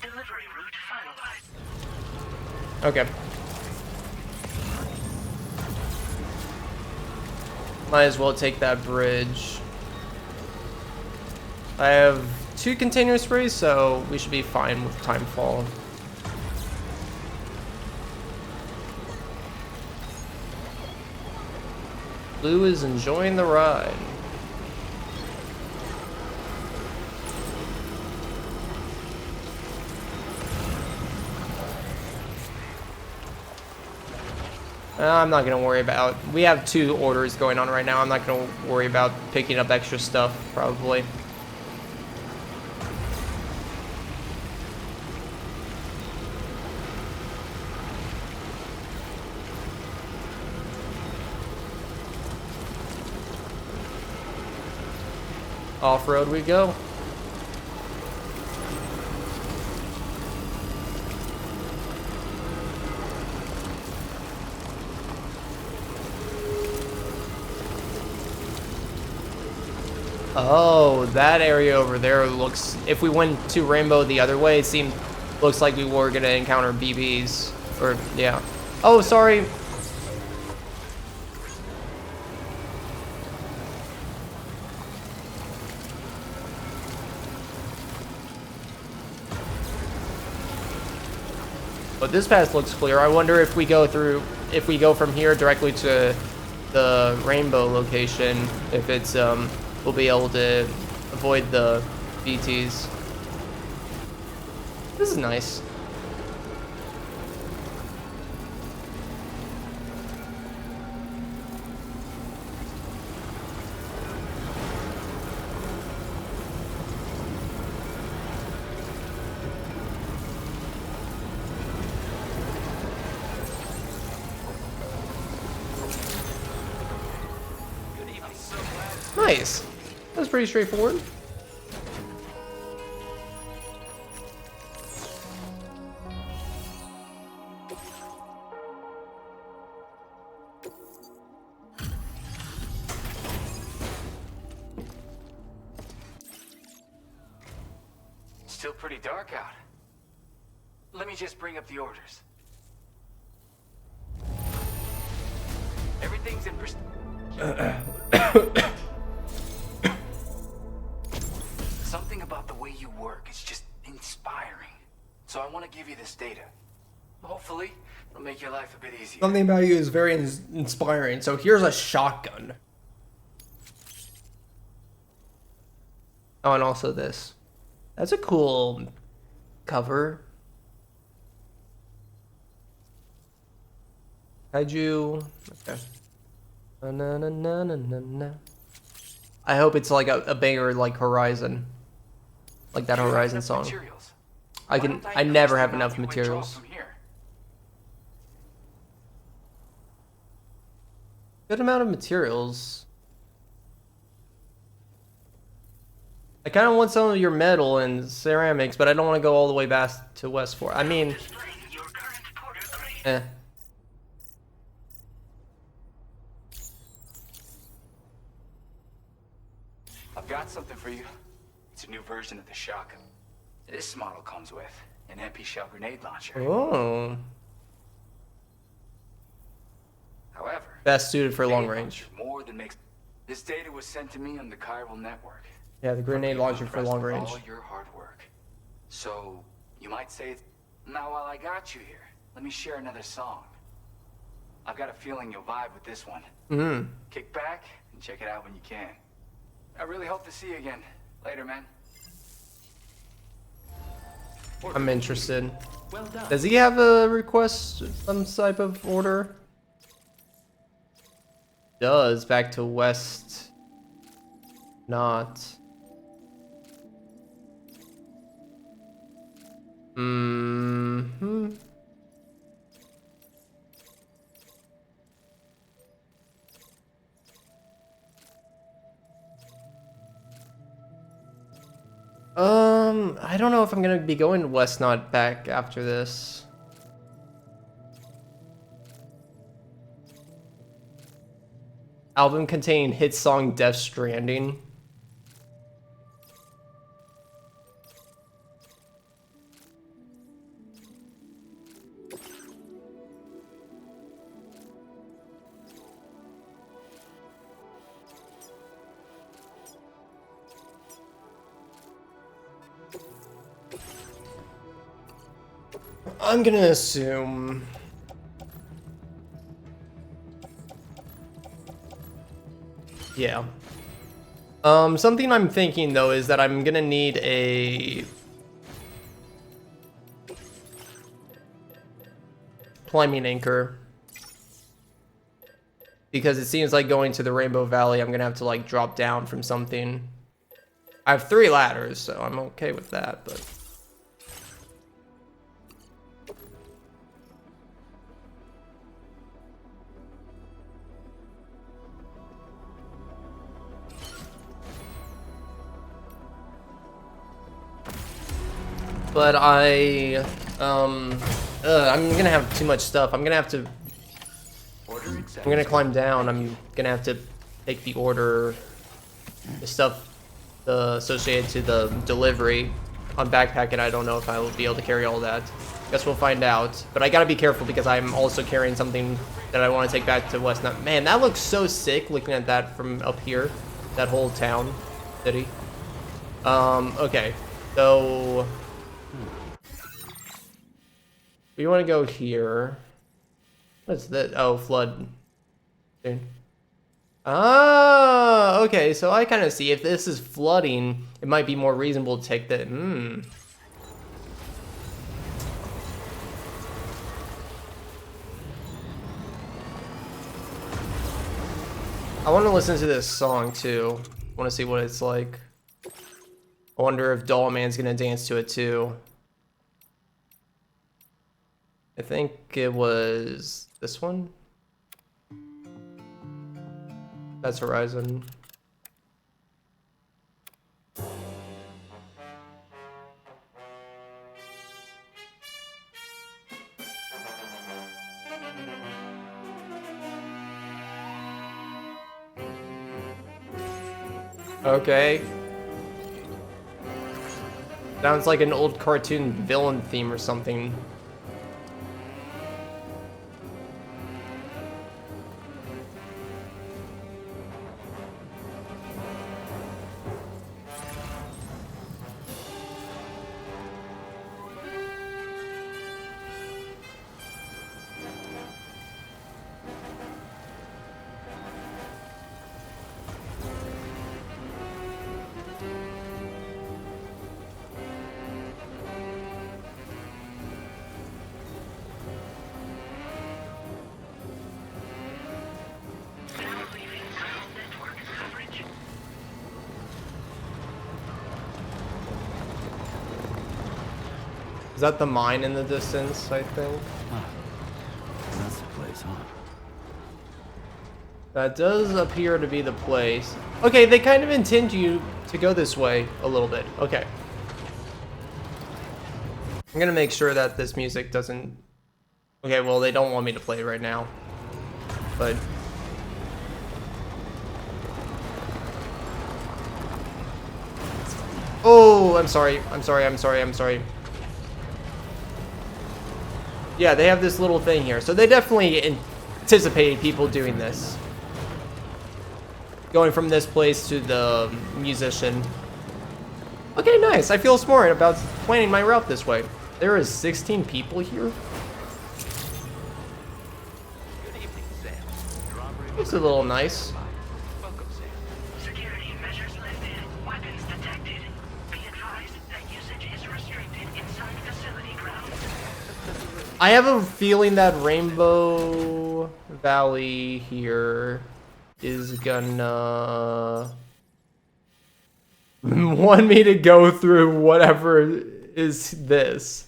Delivery route finalized. Okay. Might as well take that bridge. I have 2 container sprays, so we should be fine with timefall. Blue is enjoying the ride. I'm not going to worry about... We have 2 orders going on right now. I'm not going to worry about picking up extra stuff, probably. Off-road we go. Oh, that area over there looks... If we went to Rainbow the other way, it looks like we were going to encounter BBs. Or, yeah. Oh, sorry. But this path looks clear. I wonder if we go from here directly to the Rainbow location, if it's, we'll be able to avoid the BTs. This is nice. Nice. That was pretty straightforward. Still pretty dark out. Let me just bring up the orders. Everything's in Something about the way you work is just inspiring. So I want to give you this data. Hopefully, it'll make your life a bit easier. Something about you is very inspiring. So here's a shotgun. Oh, and also this. That's a cool cover. Kaiju. Okay. Na, na, na, na, na, na. I hope it's like a banger like Horizon. Like that Horizon song. I never have enough materials. Good amount of materials. I kind of want some of your metal and ceramics, but I don't want to go all the way back to Westport. I mean, eh. I've got something for you. It's a new version of the shotgun. This model comes with an empty shell grenade launcher. Oh. However, Best suited for long grenade range. launcher more than makes. This data was sent to me on the chiral network. Yeah, the grenade launcher for long range. All your hard work. So you might say, now while I got you here, let me share another song. I've got a feeling you'll vibe with this one. Mm-hmm. Kick back and check it out when you can. I really hope to see you again. Later, man. I'm interested. Does he have a request, some type of order? Does back to West. Not. Mm-hmm. I don't know if I'm gonna be going to West, not back after this. Album containing hit song Death Stranding. I'm gonna assume. Yeah. Something I'm thinking though is that I'm gonna need a climbing anchor. Because it seems like going to the Rainbow Valley, I'm gonna have to like drop down from something. I have 3 ladders, so I'm okay with that, but. But I'm gonna have too much stuff. I'm gonna climb down. I'm gonna have to take the order, the stuff associated to the delivery on backpack, and I don't know if I will be able to carry all that. Guess we'll find out. But I gotta be careful because I'm also carrying something that I want to take back to West. Man, that looks so sick looking at that from up here. That whole town, city. Okay, so. We want to go here. What's that? Oh, flood. Ah, okay. So I kind of see if this is flooding, it might be more reasonable to take the. I want to listen to this song too. I want to see what it's like. I wonder if Dollman's gonna dance to it too. I think it was this one. That's Horizon. Okay. Sounds like an old cartoon villain theme or something. Is that the mine in the distance, I think? Huh. That's the place, huh? That does appear to be the place. Okay, they kind of intend you to go this way a little bit. Okay. I'm gonna make sure that this music doesn't... Okay, well, they don't want me to play it right now. But... Oh, I'm sorry. I'm sorry, I'm sorry, I'm sorry. Yeah, they have this little thing here. So they definitely anticipated people doing this. Going from this place to the musician. Okay, nice. I feel smart about planning my route this way. There is 16 people here. Looks a little nice. Security measures lifted. Weapons detected. Be advised that usage is restricted inside facility grounds. I have a feeling that Rainbow Valley here is gonna want me to go through whatever is this.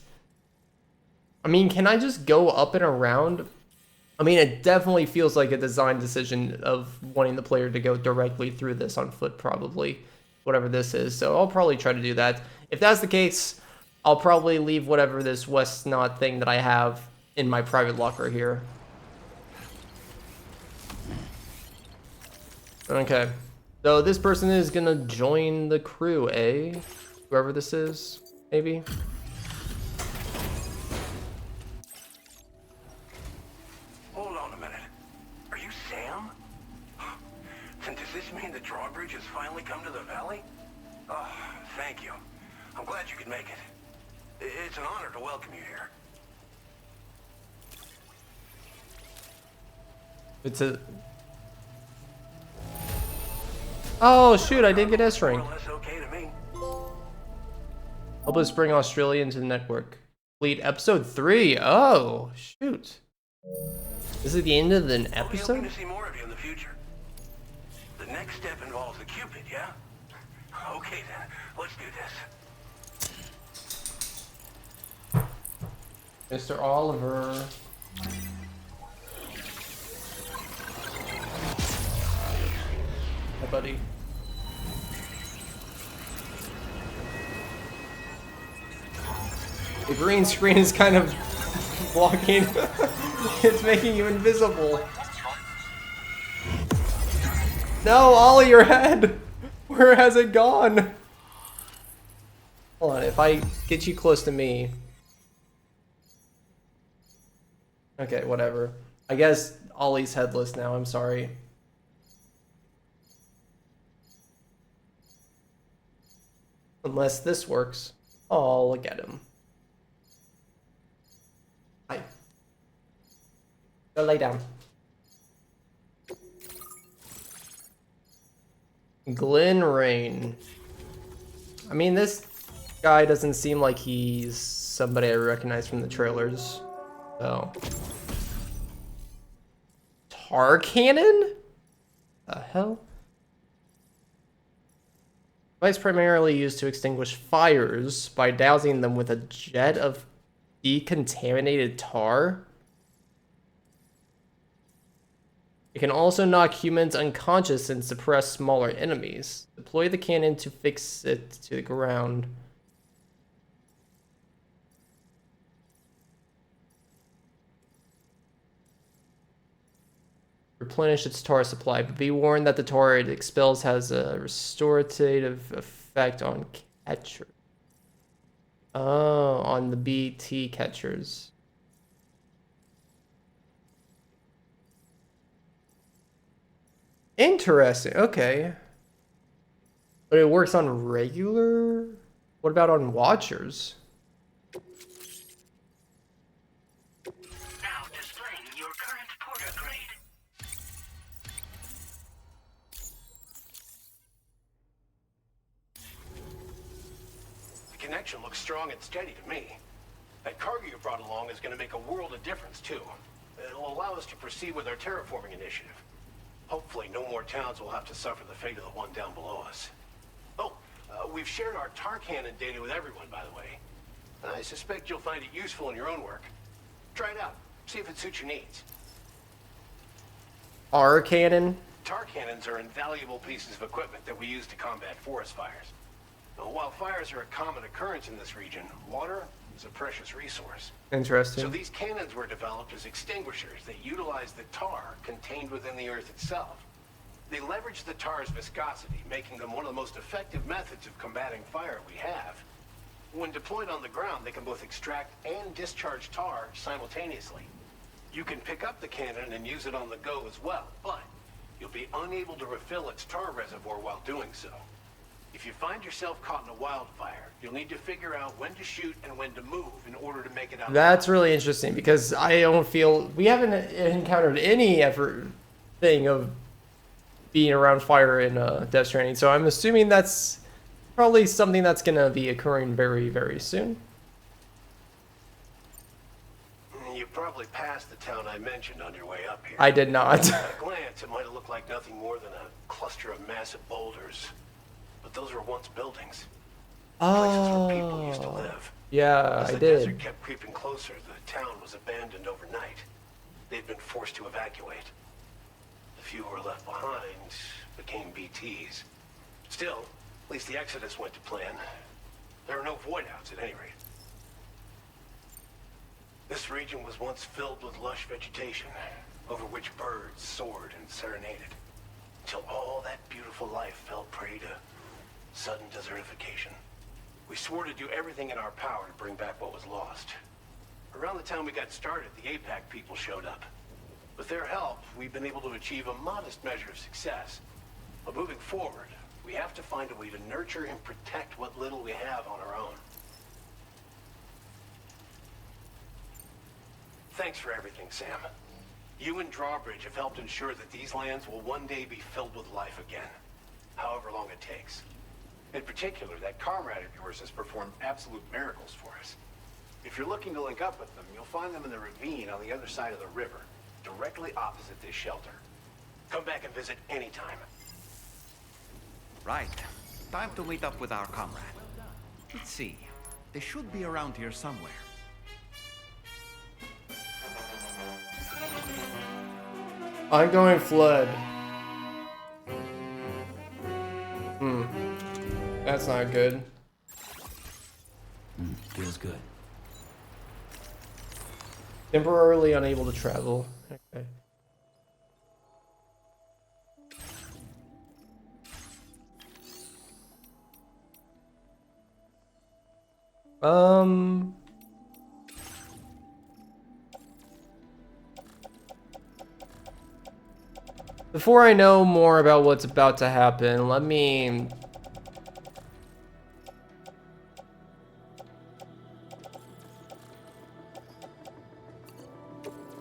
I mean, can I just go up and around? I mean, it definitely feels like a design decision of wanting the player to go directly through this on foot, probably. Whatever this is. So I'll probably try to do that. If that's the case, I'll probably leave whatever this West Knot thing that I have in my private locker here. Okay. So this person is gonna join the crew, eh? Whoever this is, maybe? Hold on a minute. Are you Sam? And does this mean the drawbridge has finally come to the valley? Oh, thank you. I'm glad you could make it. It's an honor to welcome you here. It's a... Oh, shoot, I did get S rank. Okay to me. Help us bring Australia into the network. Complete episode 3. Oh, shoot. This is the end of an I'll be episode? hoping to see more of you in the future. The next step involves the Cupid, yeah? Okay then, let's do this. Mr. Oliver. Hi, buddy. The green screen is kind of blocking. It's making you invisible. No, Ollie, your head! Where has it gone? Hold on, if I get you close to me. Okay, whatever. I guess Ollie's headless now, I'm sorry. Unless this works. Oh, look at him. Hi. Go lay down. Glen Rain. I mean, this guy doesn't seem like he's somebody I recognize from the trailers. So. Tar cannon? The hell? Device primarily used to extinguish fires by dousing them with a jet of decontaminated tar. It can also knock humans unconscious and suppress smaller enemies. Deploy the cannon to fix it to the ground. Replenish its tar supply, but be warned that the tar it expels has a restorative effect on catchers. Oh, on the BT catchers. Interesting, okay. But it works on regular? What about on watchers? Now displaying your current porter grade. The connection looks strong and steady to me. That cargo you brought along is going to make a world of difference, too. It'll allow us to proceed with our terraforming initiative. Hopefully, no more towns will have to suffer the fate of the one down below us. Oh, we've shared our tar cannon data with everyone, by the way. I suspect you'll find it useful in your own work. Try it out. See if it suits your needs. R cannon. Tar cannons are invaluable pieces of equipment that we use to combat forest fires. Now, while fires are a common occurrence in this region, water is a precious resource. Interesting. So these cannons were developed as extinguishers that utilize the tar contained within the earth itself. They leverage the tar's viscosity, making them one of the most effective methods of combating fire we have. When deployed on the ground, they can both extract and discharge tar simultaneously. You can pick up the cannon and use it on the go as well, but you'll be unable to refill its tar reservoir while doing so. If you find yourself caught in a wildfire, you'll need to figure out when to shoot and when to move in order to make it out. That's really interesting because I don't feel we haven't encountered any thing of being around fire in Death Stranding, so I'm assuming that's probably something that's gonna be occurring very, very soon. You probably passed the town I mentioned on your way up here. I did not. At a glance, it might have looked like nothing more than a cluster of massive boulders. But those were once buildings. Places where people used to live. Yeah, As I the did. desert kept creeping closer, the town was abandoned overnight. They'd been forced to evacuate. The few who were left behind became BTs. Still, at least the exodus went to plan. There are no void outs at any rate. This region was once filled with lush vegetation, over which birds soared and serenaded, until all that beautiful life fell prey to sudden desertification. We swore to do everything in our power to bring back what was lost. Around the time we got started, the APAC people showed up. With their help, we've been able to achieve a modest measure of success. But moving forward, we have to find a way to nurture and protect what little we have on our own. Thanks for everything, Sam. You and Drawbridge have helped ensure that these lands will one day be filled with life again, however long it takes. In particular, that comrade of yours has performed absolute miracles for us. If you're looking to link up with them, you'll find them in the ravine on the other side of the river, directly opposite this shelter. Come back and visit anytime. Right. Time to meet up with our comrade. Let's see. They should be around here somewhere. Ongoing flood. That's not good. Feels good. Temporarily unable to travel. Okay. Before I know more about what's about to happen, let me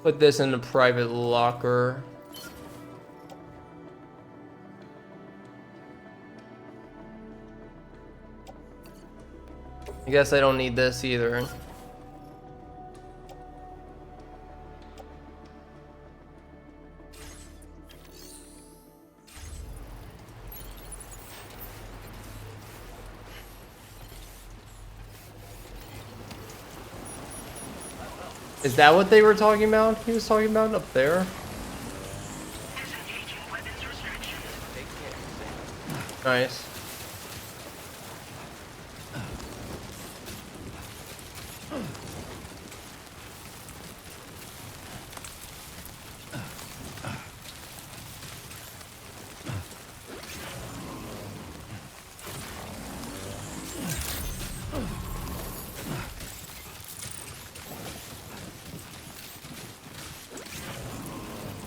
put this in a private locker. I guess I don't need this either. Is that what they were talking about? He was talking about up there? Nice.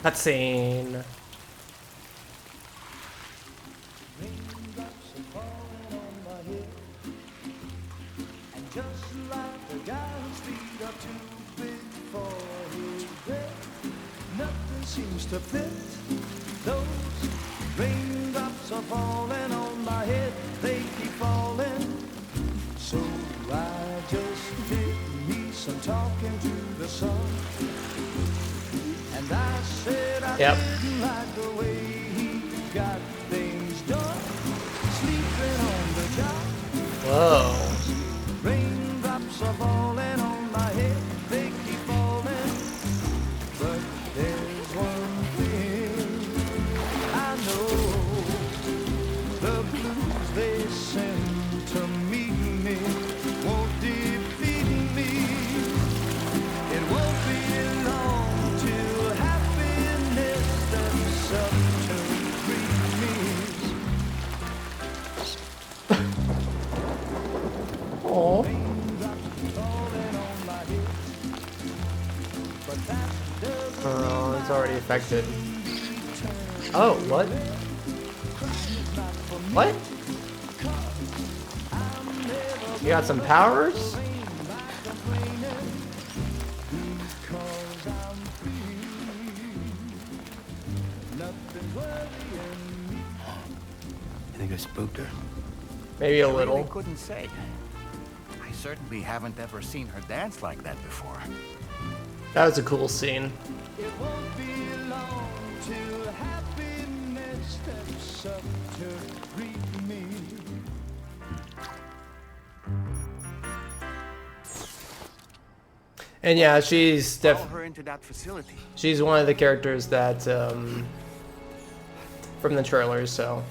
Cutscene. Seems to fit. Those raindrops are falling on my head, they keep falling. So I just did me some talking to the sun. And I said I didn't like the way he got things done. Sleeping on the job. Whoa. Raindrops are falling on my head, they keep falling. But there's one thing affected. Oh, what? What? You got some powers? I think I spooked her. Maybe a I little. really couldn't say. I certainly haven't ever seen her dance like that before. That was a cool scene. It won't be long till happiness steps up to greet me. And yeah, she's Follow her into that facility. she's one of the characters that from the trailers, so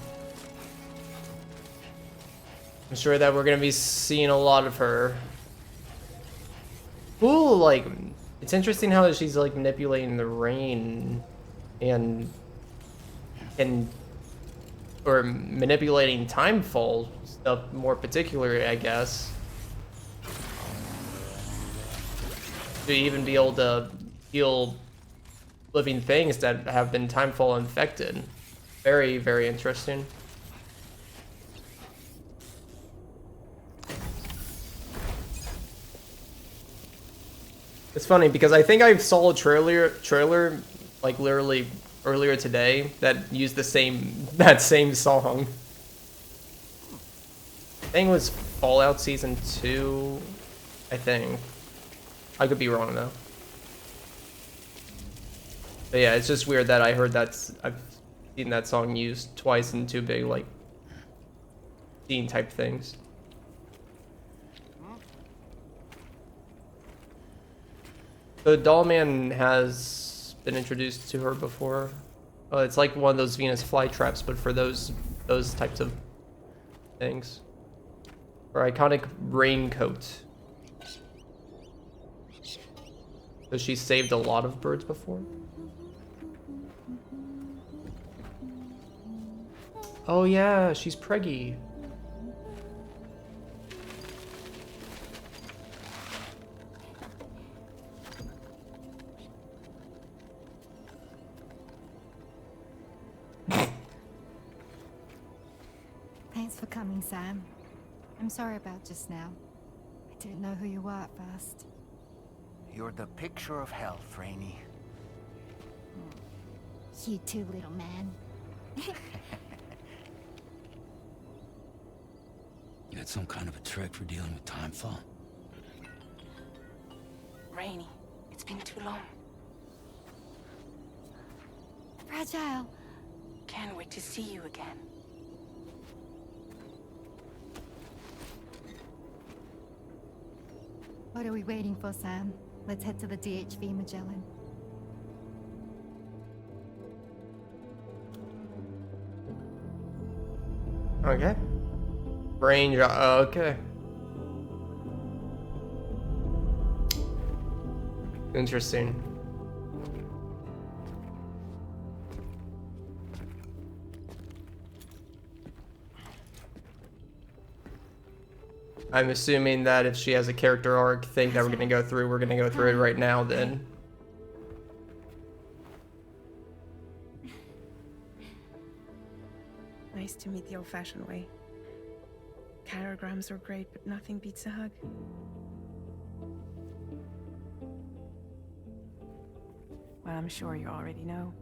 I'm sure that we're gonna be seeing a lot of her. Ooh, like it's interesting how she's like manipulating the rain and or manipulating timefall stuff more particularly, I guess. To even be able to heal living things that have been timefall infected. Very, very interesting. It's funny because I think I saw a trailer like literally earlier today that used that same song. I think it was Fallout Season 2, I think. I could be wrong though. But yeah, it's just weird that I heard I've seen that song used twice in two big like scene type things. So Dollman has been introduced to her before. It's like one of those Venus flytraps, but for those types of things. Her iconic raincoat. So she saved a lot of birds before? Oh yeah, she's preggy. Thanks for coming, Sam. I'm sorry about just now. I didn't know who you were at first. You're the picture of health, Rainey. You too, little man. You had some kind of a trick for dealing with timefall? Rainey, it's been too long. Fragile. Can't wait to see you again. What are we waiting for, Sam? Let's head to the DHV Magellan. Okay. Range, okay. Interesting. I'm assuming that if she has a character arc thing that we're gonna go through it right now then. Nice to meet the old-fashioned way. Chirograms are great, but nothing beats a hug. Well, I'm sure you already know.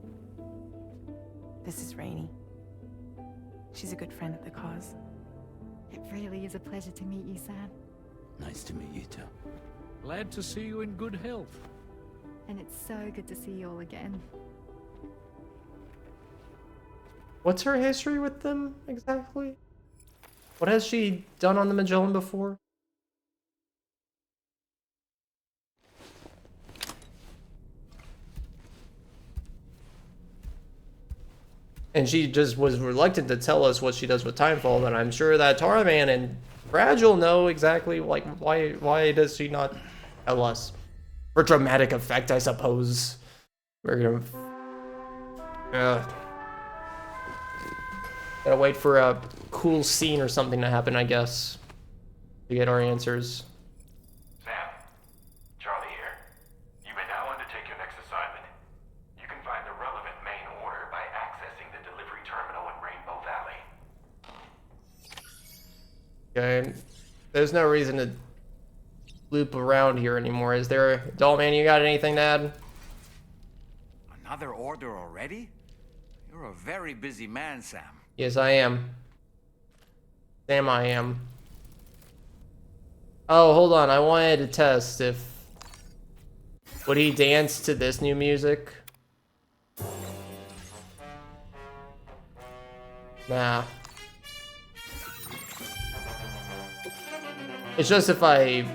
This is Rainey. She's a good friend of the cause. It really is a pleasure to meet you, Sam. Nice to meet you too. Glad to see you in good health. And it's so good to see you all again. What's her history with them exactly? What has she done on the Magellan before? And she just was reluctant to tell us what she does with timefall, and I'm sure that Tarman and Fragile know exactly like why does she not tell us? For dramatic effect, I suppose. We're gonna gotta wait for a cool scene or something to happen, I guess, to get our answers. Sam, Charlie here. You may now undertake your next assignment. You can find the Okay. There's no reason to loop around here anymore, is there? Doll man, you got anything to add? Another order already? You're a very busy man, Sam. Yes, I am. Sam, I am. Oh, hold on. I wanted to test if... Would he dance to this new music? Nah. It's just if I...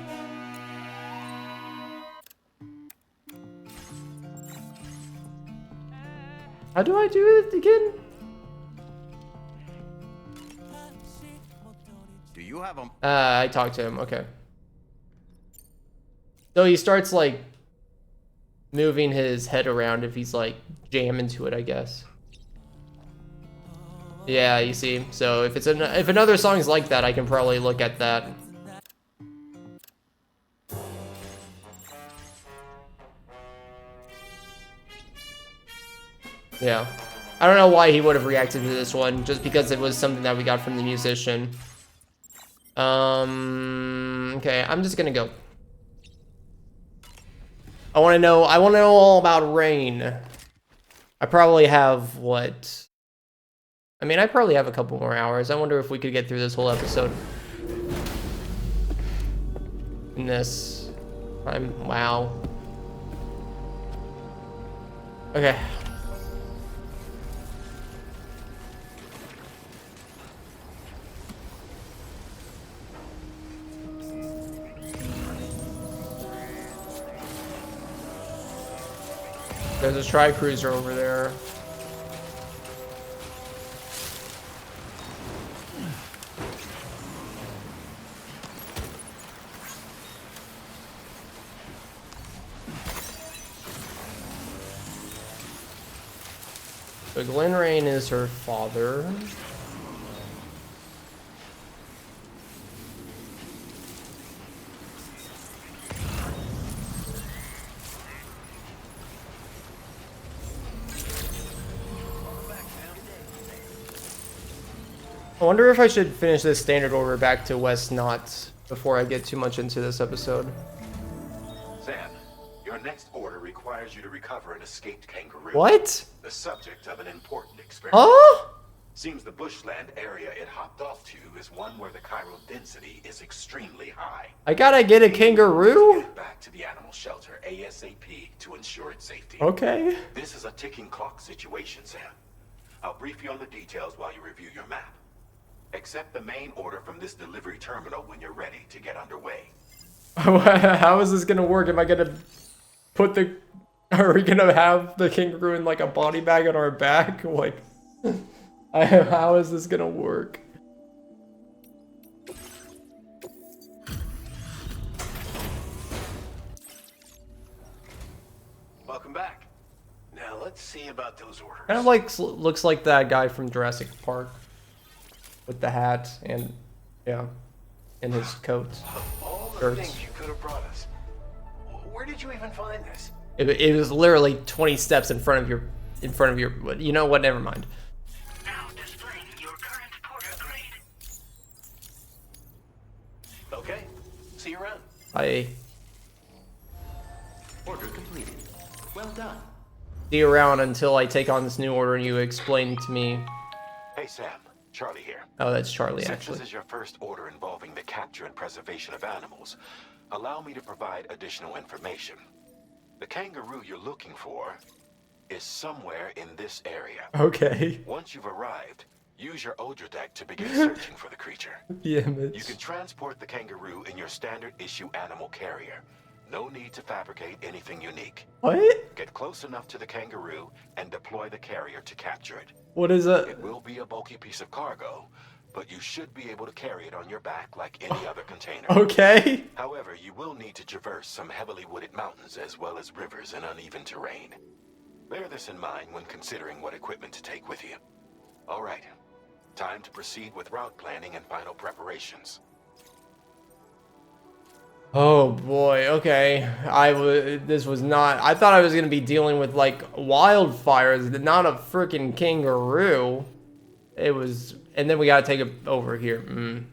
How do I do it again? Do you have a... I talked to him, okay. So he starts, like, moving his head around if he's, like, jamming to it, I guess. Yeah, you see. So if it's if another song's like that, I can probably look at that. Yeah. I don't know why he would have reacted to this one, just because it was something that we got from the musician. Okay, I'm just gonna go. I wanna know all about Rain. I probably have, what? I mean, I probably have a couple more hours. I wonder if we could get through this whole episode. In this time, wow. Okay. There's a tri-cruiser over there. So Glen Rain is her father. I wonder if I should finish this standard order back to West Knot before I get too much into this episode. Sam, your next order requires you to recover an escaped kangaroo. What? The subject of an important experiment. Huh? Seems the bushland area it hopped off to is one where the chiral density is extremely high. I gotta get a kangaroo? Get it back to the animal shelter ASAP to ensure its safety. Okay. This is a ticking clock situation, Sam. I'll brief you on the details while you review your map. Accept the main order from this delivery terminal when you're ready to get underway. How is this gonna work? Am I gonna put the... Are we gonna have the kangaroo in like a body bag on our back? Like... How is this gonna work? Welcome back. Now let's see about those orders. Kind of like looks like that guy from Jurassic Park with the hat and yeah, and his coat. All the shirts. things you could have brought us. Where did you even find this? It was literally 20 steps in front of your you know what, never mind. Okay, see you around. I Order completed. Well done. see you around until I take on this new order and you explain to me. Hey Sam, Charlie here. Oh, that's Charlie, Since actually. this is your first order involving the capture and preservation of animals, allow me to provide additional information. The kangaroo you're looking for is somewhere in this area. Okay. Once you've arrived, use your Odra deck to begin searching for the creature. Yeah, You can transport the kangaroo in your standard issue animal carrier. No need to fabricate anything unique. What? Get close enough to the kangaroo and deploy the carrier to capture it. What is it? It will be a bulky piece of cargo, but you should be able to carry it on your back like any other container. Okay. However, you will need to traverse some heavily wooded mountains as well as rivers and uneven terrain. Bear this in mind when considering what equipment to take with you. All right, time to proceed with route planning and final preparations. Oh boy, okay. This was not, I thought I was gonna be dealing with like wildfires, not a freaking kangaroo. It was, and then we gotta take it over here.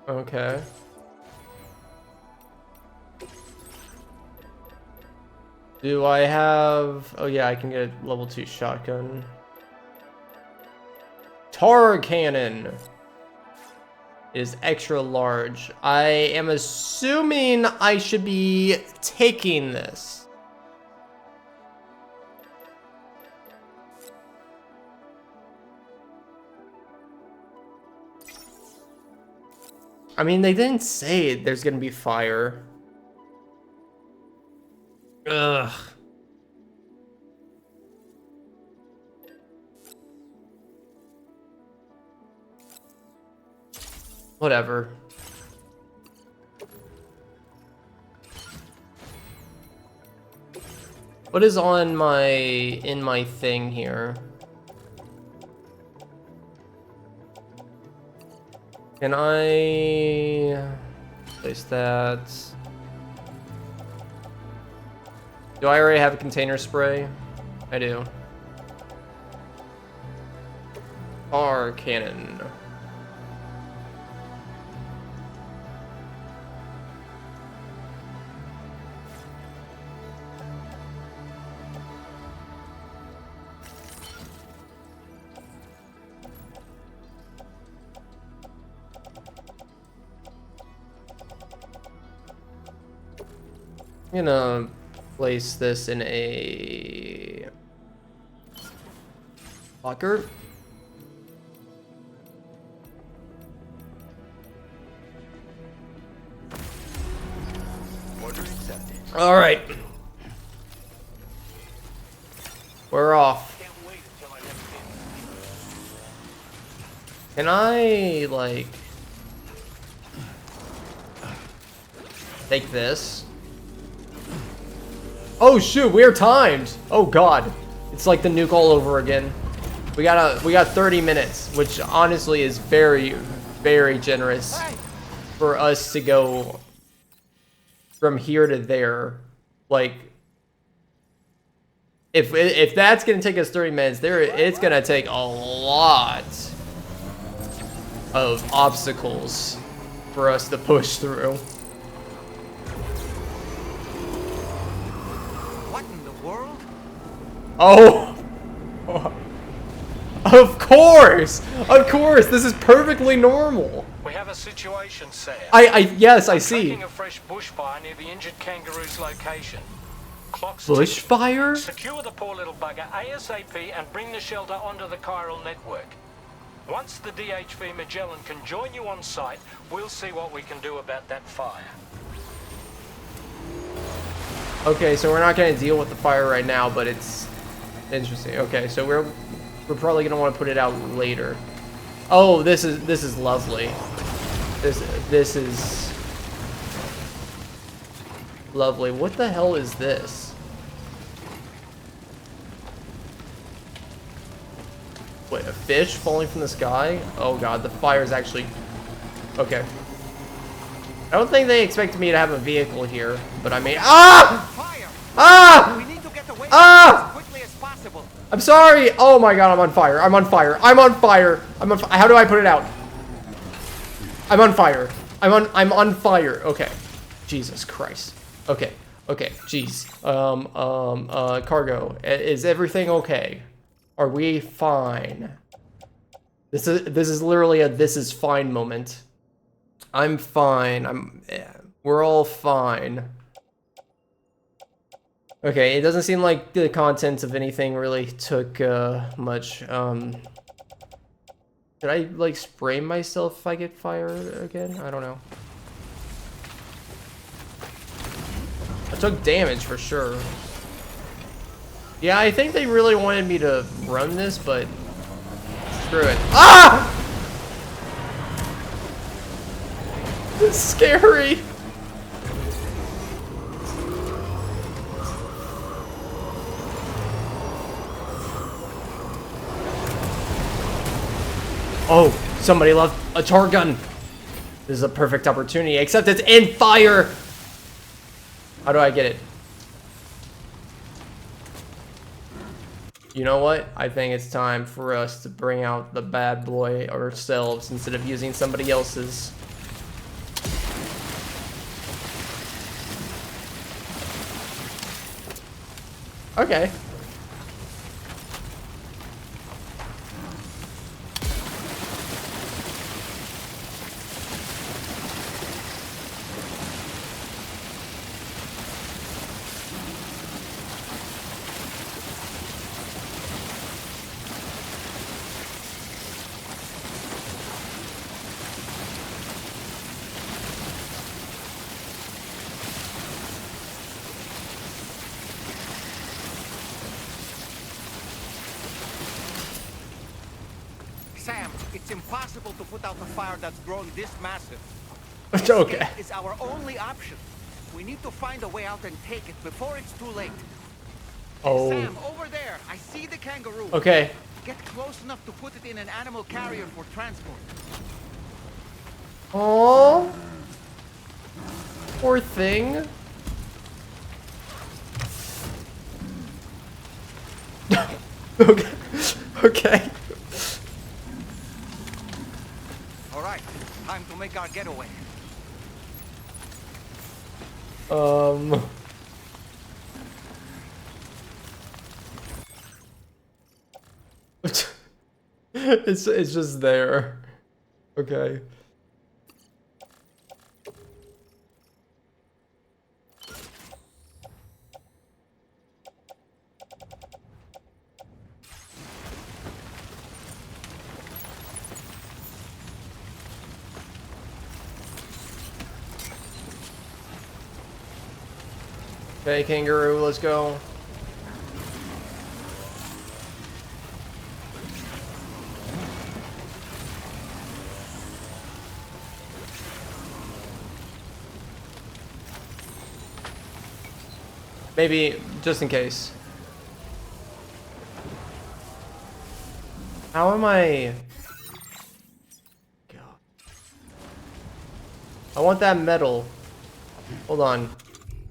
Okay. Do I have... Oh yeah, I can get a level 2 shotgun. Tar cannon is extra large. I am assuming I should be taking this. I mean, they didn't say there's gonna be fire. Ugh. Whatever. What is on in my thing here? Can I place that? Do I already have a container spray? I do. Tar cannon. I'm gonna place this in a locker. Order accepted. All right. We're off. Can I, like, take this? Oh shoot, we are timed. Oh god. It's like the nuke all over again. We got 30 minutes, which honestly is very, very generous for us to go from here to there. Like, if that's gonna take us 30 minutes, it's gonna take a lot of obstacles for us to push through. What in the world? Oh! Of course! Of course! This is perfectly normal! We have a situation, Sam. Yes, I see. Tracking a fresh bushfire near the injured kangaroo's location. Clock's Bushfire? Secure the poor little bugger ASAP and bring the shelter onto the chiral network. Once the DHV Magellan can join you on site, we'll see what we can do about that fire. Okay, so we're not gonna deal with the fire right now, but it's interesting. Okay, so we're probably gonna want to put it out later. Oh, this is lovely. This is lovely. What the hell is this? Wait, a fish falling from the sky? Oh god, the fire is actually... Okay. I don't think they expected me to have a vehicle here, but I mean... Ah! Ah! We need to get away Ah! as quickly as possible. I'm sorry! Oh my god, I'm on fire. I'm on fire. I'm on fire. I'm on fire. How do I put it out? I'm on fire. I'm on fire. Okay. Jesus Christ. Okay. Okay. Jeez. Cargo. Is everything okay? Are we fine? This is literally a this is fine moment. I'm fine. We're all fine. Okay, it doesn't seem like the content of anything really took much. Did I like spray myself if I get fire again? I don't know. I took damage for sure. Yeah, I think they really wanted me to run this, but screw it. Ah! It's scary. Oh, somebody left a tar gun. This is a perfect opportunity, except it's in fire. How do I get it? You know what? I think it's time for us to bring out the bad boy ourselves instead of using somebody else's. Okay. Sam, it's impossible to put out a fire that's grown this massive. Okay. Escape is our only option. We need to find a way out and take it before it's too late. Oh. Sam, over there. I see the kangaroo. Okay. Get close enough to put it in an animal carrier for transport. Oh. Poor thing. Okay. Okay. All right, time to make our getaway. It's just there. Okay. Okay, kangaroo, let's go. Maybe, just in case. How am I... God. I want that metal. Hold on.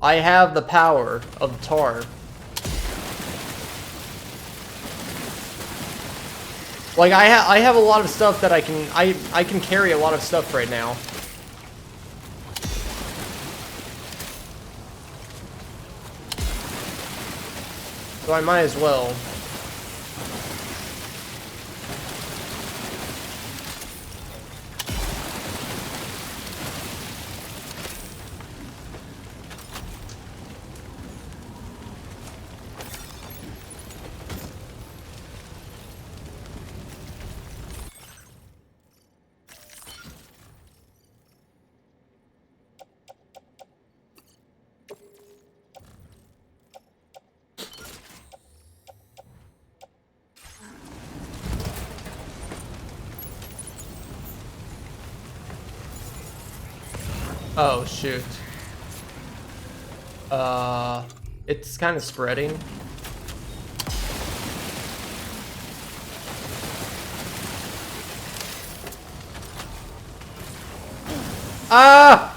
I have the power of tar. Like, I have a lot of stuff that I can carry a lot of stuff right now. So I might as well. Oh, shoot. It's kind of spreading. Ah!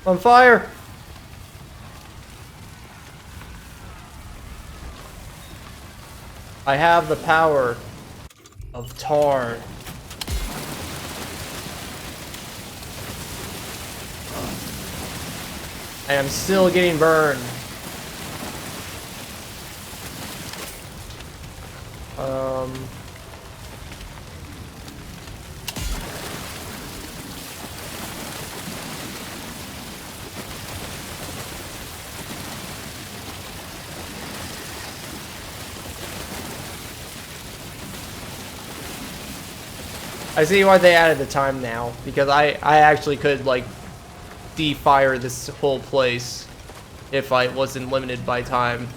On fire! I have the power of tar. I am still getting burned. I see why they added the time now, because I actually could, like, defire this whole place if I wasn't limited by time.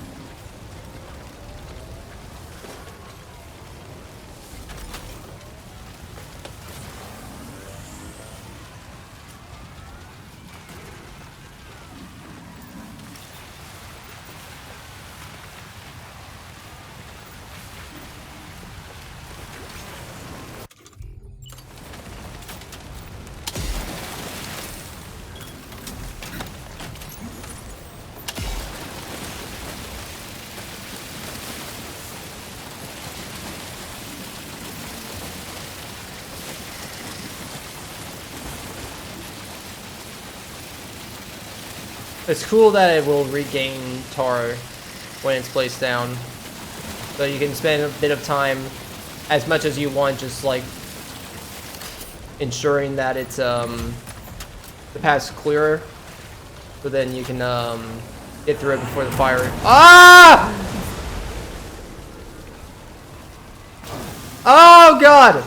It's cool that it will regain tar when it's placed down. So you can spend a bit of time, as much as you want, just like ensuring that it's the path's clearer, so then you can get through it before the fire. Ah! Oh god!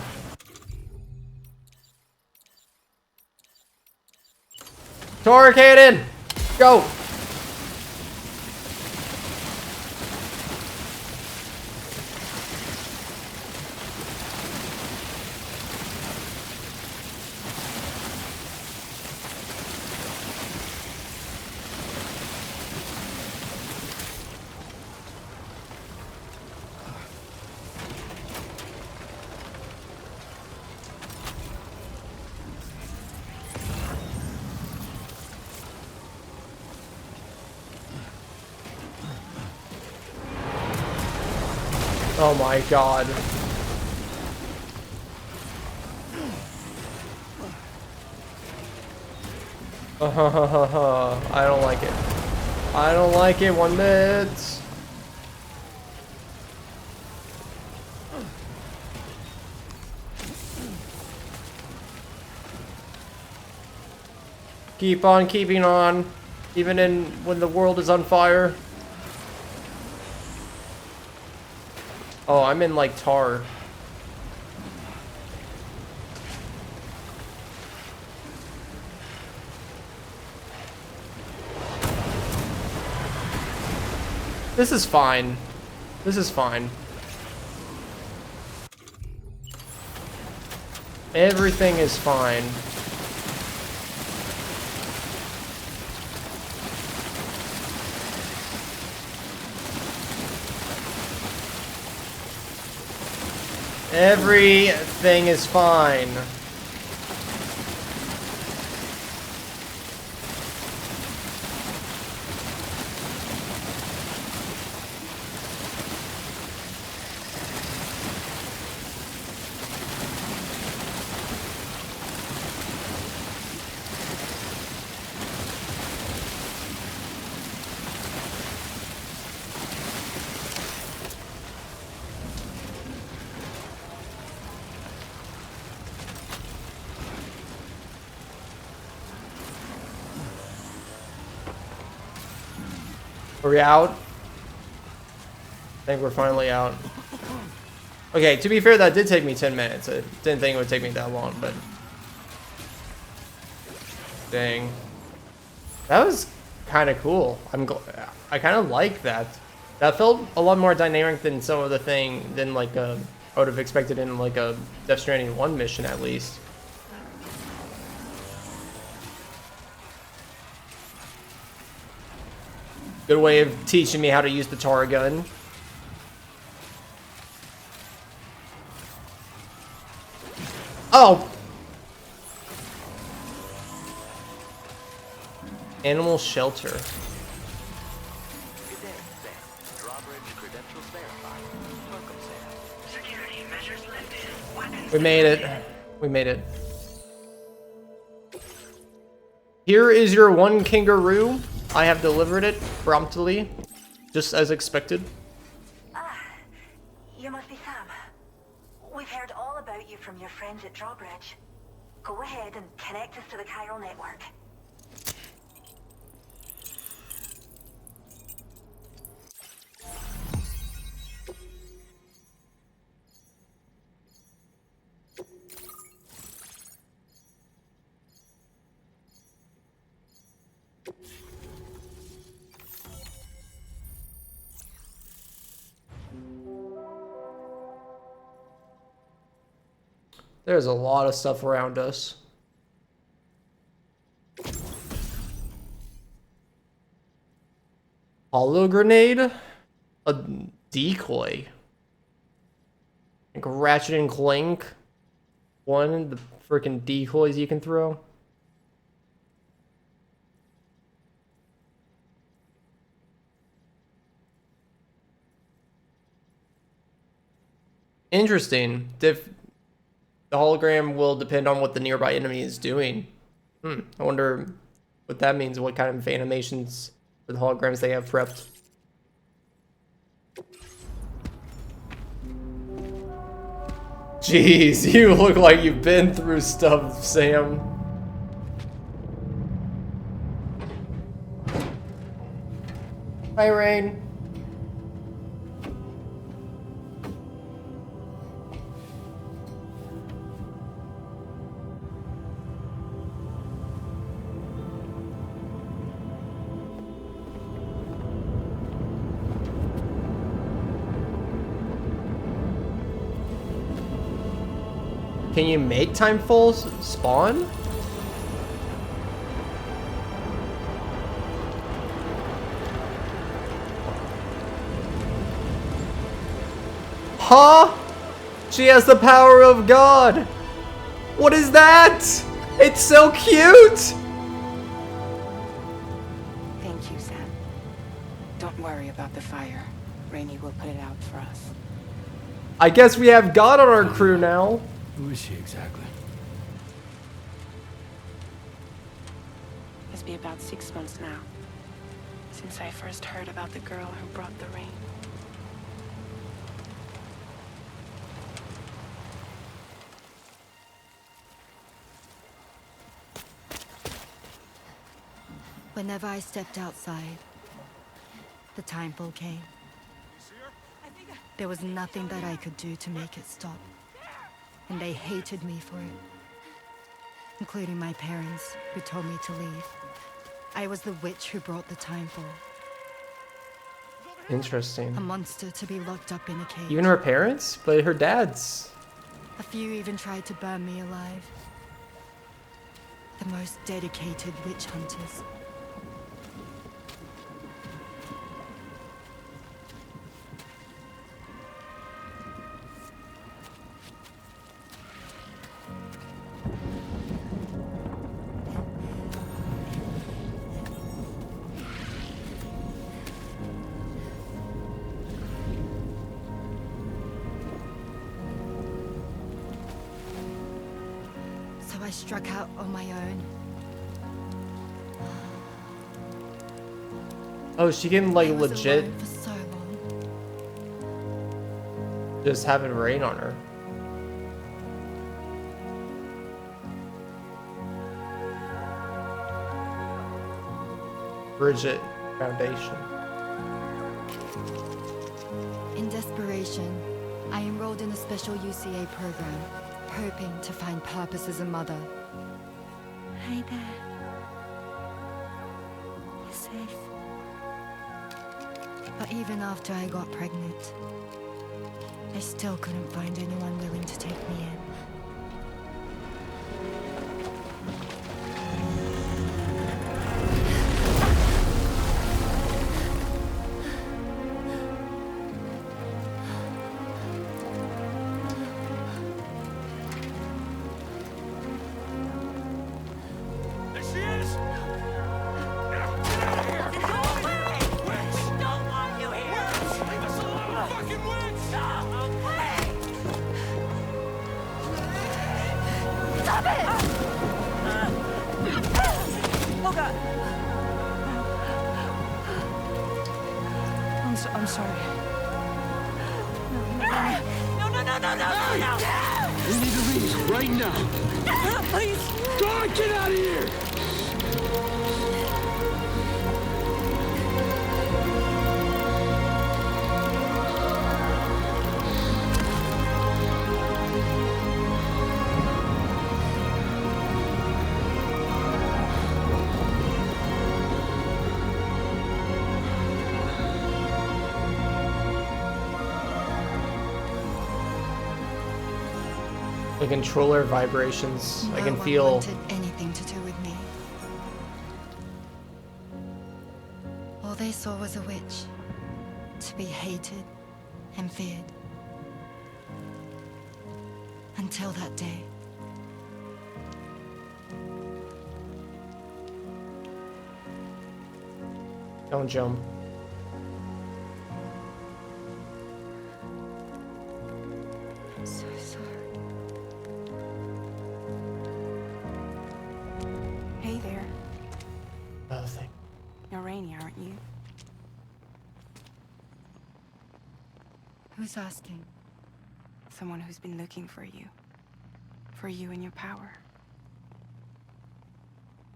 Torcated! Go! Oh my god. I don't like it. I don't like it one bit. Keep on keeping on, even in when the world is on fire. Oh, I'm in like tar. This is fine. This is fine. Everything is fine. Everything is fine. Are we out? I think we're finally out. Okay, to be fair, that did take me 10 minutes. I didn't think it would take me that long, but... Dang. That was kind of cool. I kind of like that. That felt a lot more dynamic than some of the than like I would have expected in like a Death Stranding 1 mission at least. Good way of teaching me how to use the tar gun. Oh! Animal shelter. We made it. We made it. Here is your one kangaroo. I have delivered it promptly, just as expected. You must be Sam. We've heard all about you from your friends at Drawbridge. Go ahead and connect us to the chiral network. There's a lot of stuff around us. Hollow grenade? A decoy. Like Ratchet and Clank. One, the freaking decoys you can throw. Interesting. The hologram will depend on what the nearby enemy is doing. I wonder what that means, what kind of animations for the holograms they have prepped. Jeez, you look like you've been through stuff, Sam. Hi, Rain. Can you make Timefuls spawn? Huh? She has the power of God. What is that? It's so cute. Thank you, Sam. Don't worry about the fire. Rainey will put it out for us. I guess we have God on our crew now. Who is she exactly? It's been about 6 months now, since I first heard about the girl who brought the rain. Whenever I stepped outside, the Timefall came. There was nothing that I could do to make it stop. And they hated me for it. Including my parents, who told me to leave. I was the witch who brought the Timefall. Interesting. A monster to be locked up in a cage. Even her parents? But her dad's. A few even tried to burn me alive. The most dedicated witch hunters. I struck out on my own. Oh, she can like I was legit alone for so long. just have it rain on her. Bridget Foundation. In desperation, I enrolled in a special UCA program, hoping to find purpose as a mother. Hi there. You're safe. But even after I got pregnant, I still couldn't find anyone willing to take me in. I'm sorry. No. We need to leave right now. Please. God, get out of here! The controller vibrations. I can No one feel. wanted anything to do with me. All they saw was a witch, to be hated and feared. Until that day. Don't jump. I'm so sorry. Hey there. Nothing. You're Rainy, aren't you? Who's asking? Someone who's been looking for you. For you and your power.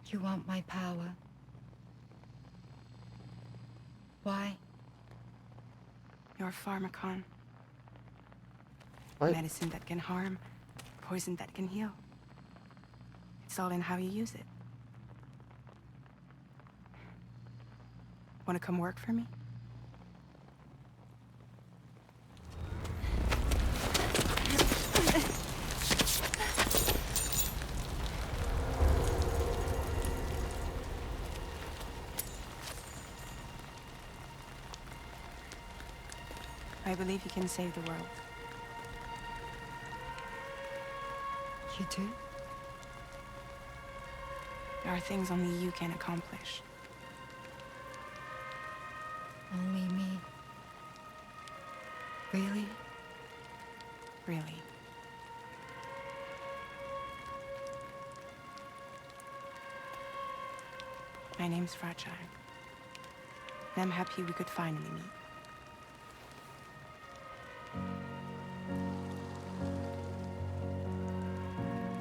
You want my power? Why? You're a pharmacon. What? Medicine that can harm, poison that can heal. It's all in how you use it. Want to come work for me? I believe you can save the world. You do? There are things only you can accomplish. Only me. Really? Really. My name's Fragile. And I'm happy we could finally meet.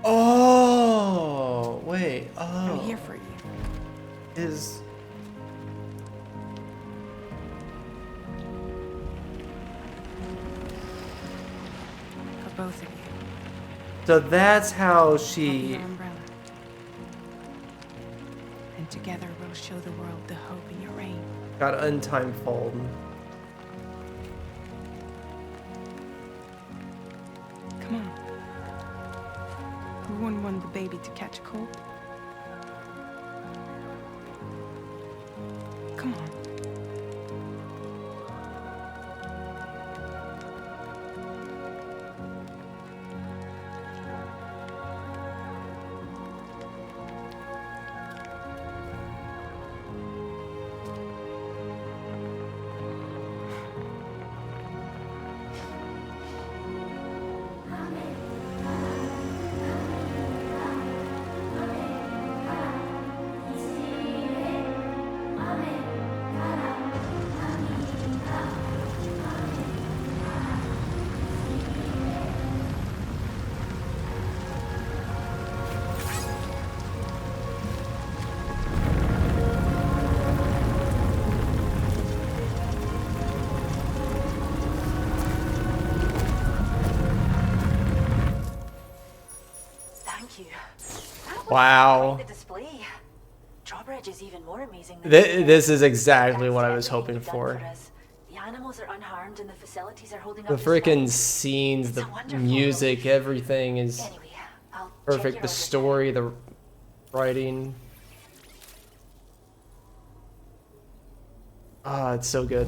Oh, wait. Oh. I'm here for you. Is For both of you. so that's how I'll be she. your umbrella. And together we'll show the world the hope in your reign. Got untimed fold. Come on. Who wouldn't want the baby to catch a cold? Come on. Thank you. Wow. Quite the display. Drawbridge is even more amazing than This is exactly what I was hoping for. The animals are unharmed and the facilities are holding The up freaking scenes, the music, everything is perfect. The story, the writing. Ah, it's so good.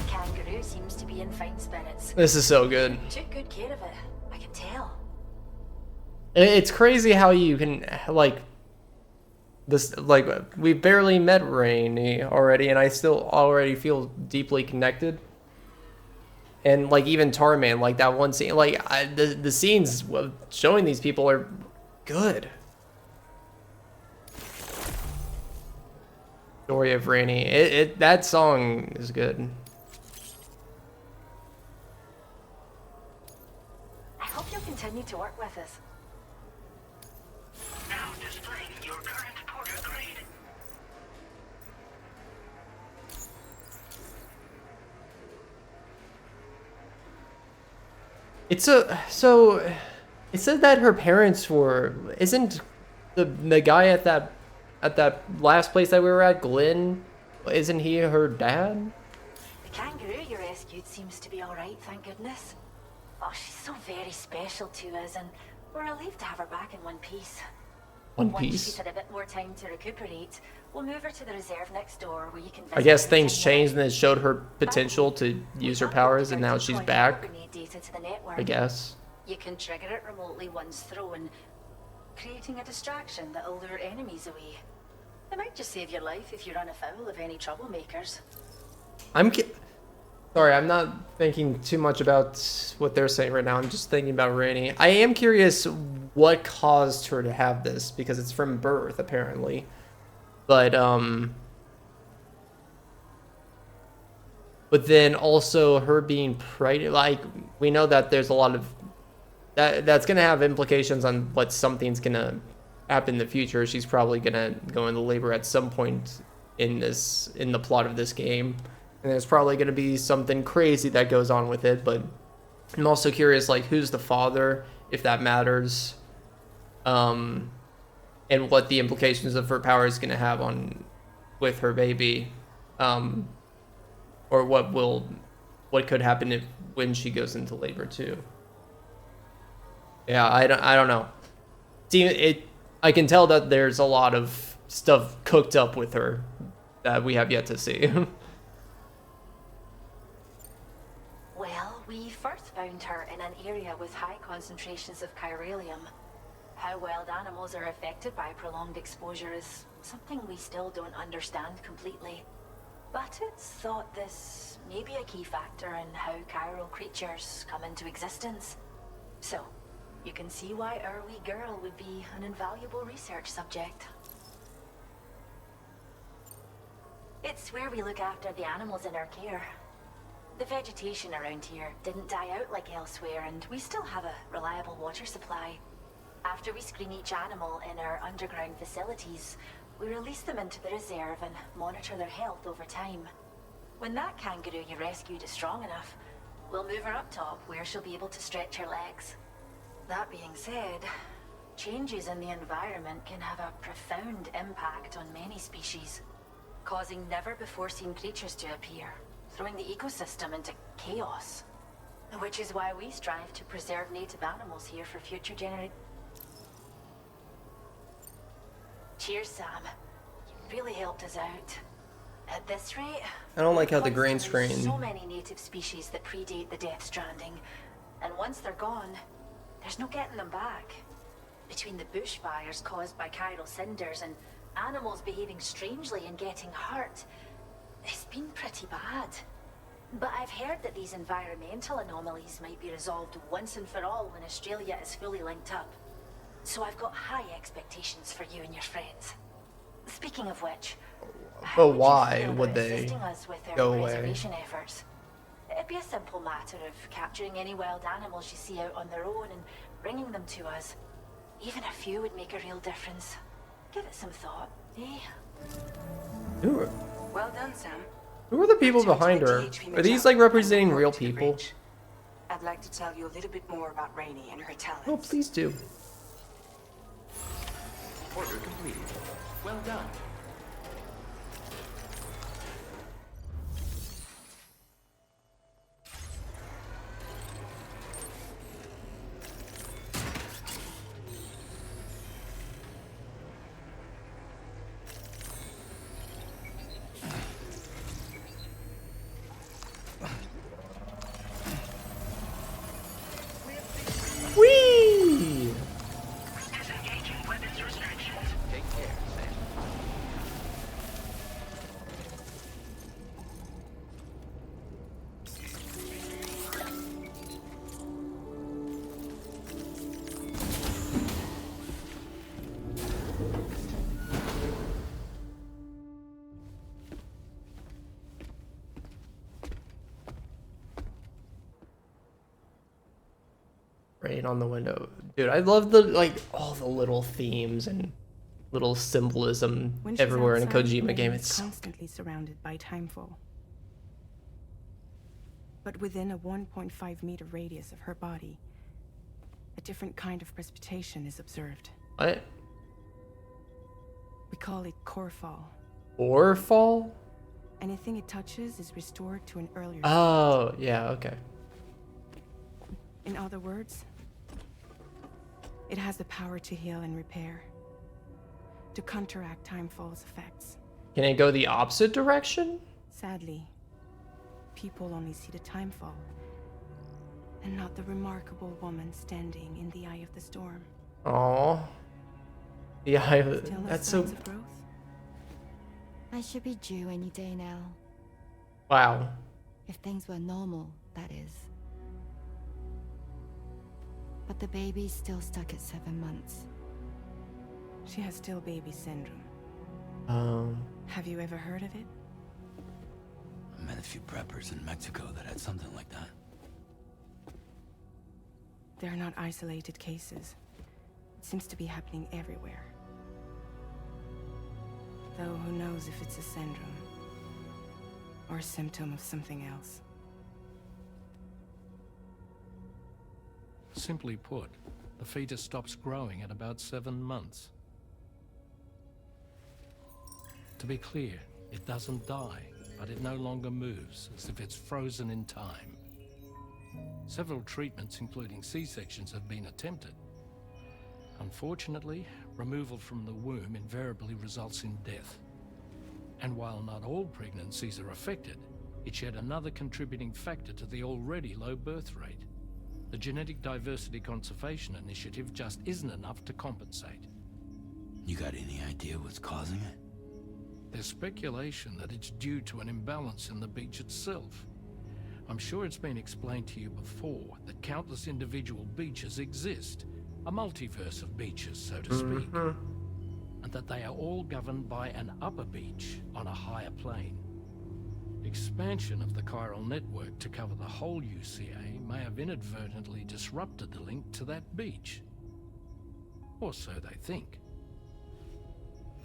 Kangaroo seems to be in fine spirits. This is so good. Took good care of it. I can tell. It's crazy how you can like this. Like we barely met Rainey already, and I still already feel deeply connected. And like even Tarman, like that one scene, like the scenes showing these people are good. Story of Rainey, that song is good. I hope you'll continue to work with us. Now displaying your current porter grade. It's so it said that her parents were isn't the guy at that last place that we were at, Glenn, isn't he her dad? The kangaroo you rescued seems to be alright, thank goodness. Oh, she's so very special to us, and we're relieved to have her back in one piece. One Once Piece? she's had a bit more time to recuperate, we'll move her to the reserve next door where you can visit I guess her things continually. changed and it showed her potential to use her powers, and now she's Deploy back. grenade data to the network. I guess. You can trigger it remotely once thrown, creating a distraction that'll lure enemies away. It might just save your life if you run afoul of any troublemakers. Sorry, I'm not thinking too much about what they're saying right now. I'm just thinking about Rainey. I am curious what caused her to have this, because it's from birth, apparently. But, but then also her being pregnant. Like, we know that there's a lot of that's gonna have implications on what something's gonna happen in the future. She's probably gonna go into labor at some point in the plot of this game, and there's probably gonna be something crazy that goes on with it. But I'm also curious, like, who's the father, if that matters, and what the implications of her power is gonna have on with her baby, or what could happen when she goes into labor too. Yeah, I don't know. See, I can tell that there's a lot of stuff cooked up with her that we have yet to see. Well, we first found her in an area with high concentrations of chiralium. How wild animals are affected by prolonged exposure is something we still don't understand completely. But it's thought this may be a key factor in how chiral creatures come into existence. So, you can see why our wee girl would be an invaluable research subject. It's where we look after the animals in our care. The vegetation around here didn't die out like elsewhere, and we still have a reliable water supply. After we screen each animal in our underground facilities, we release them into the reserve and monitor their health over time. When that kangaroo you rescued is strong enough, we'll move her up top where she'll be able to stretch her legs. That being said, changes in the environment can have a profound impact on many species, causing never-before-seen creatures to appear, throwing the ecosystem into chaos. Which is why we strive to preserve native animals here for future generations. Cheers, Sam. You really helped us out. At this rate, I don't like how the green there's screen. so many native species that predate the Death Stranding, and once they're gone, there's no getting them back. Between the bushfires caused by chiral cinders and animals behaving strangely and getting hurt, it's been pretty bad. But I've heard that these environmental anomalies might be resolved once and for all when Australia is fully linked up. So I've got high expectations for you and your friends. Speaking of which, But why would they assisting us with our go away? preservation efforts? It'd be a simple matter of capturing any wild animals you see out on their own and bringing them to us. Even a few would make a real difference. Give it some thought, eh? Well done, Sam. Who are the people behind her? Are these like representing real people? I'd like to tell you a little bit more about Rainey and her talents. Oh, please do. Order completed. Well done. Whee! Take care, Sam. Rain on the window. Dude, I love the, like, all the little themes and little symbolism When she's everywhere in a outside, Kojima Rain game. is It's constantly surrounded by timefall. But within a 1.5 meter radius of her body, a different kind of precipitation is observed. what? We call it core fall. Or fall? Anything it touches is restored to an earlier Oh, yeah, okay. In other words, it has the power to heal and repair, to counteract timefall's effects. Can it go the opposite direction? Sadly, people only see the timefall, and not the remarkable woman standing in the eye of the storm. Aw. The eye of Still no that's so signs of growth? I should be due any day now. wow. If things were normal, that is. But the baby's still stuck at 7 months. She has still baby syndrome. Um Have you ever heard of it? met a few preppers in Mexico that had something like that. They're not isolated cases. It seems to be happening everywhere. Though who knows if it's a syndrome or a symptom of something else. Simply put, the fetus stops growing at about 7 months. To be clear, it doesn't die, but it no longer moves, as if it's frozen in time. Several treatments, including C-sections, have been attempted. Unfortunately, removal from the womb invariably results in death. And while not all pregnancies are affected, it's yet another contributing factor to the already low birth rate. The Genetic Diversity Conservation Initiative just isn't enough to compensate. You got any idea what's causing it? There's speculation that it's due to an imbalance in the beach itself. I'm sure it's been explained to you before that countless individual beaches exist, a multiverse of beaches, so to speak, and that they are all governed by an upper beach on a higher plane. Expansion of the chiral network to cover the whole UCA may have inadvertently disrupted the link to that beach. Or so they think.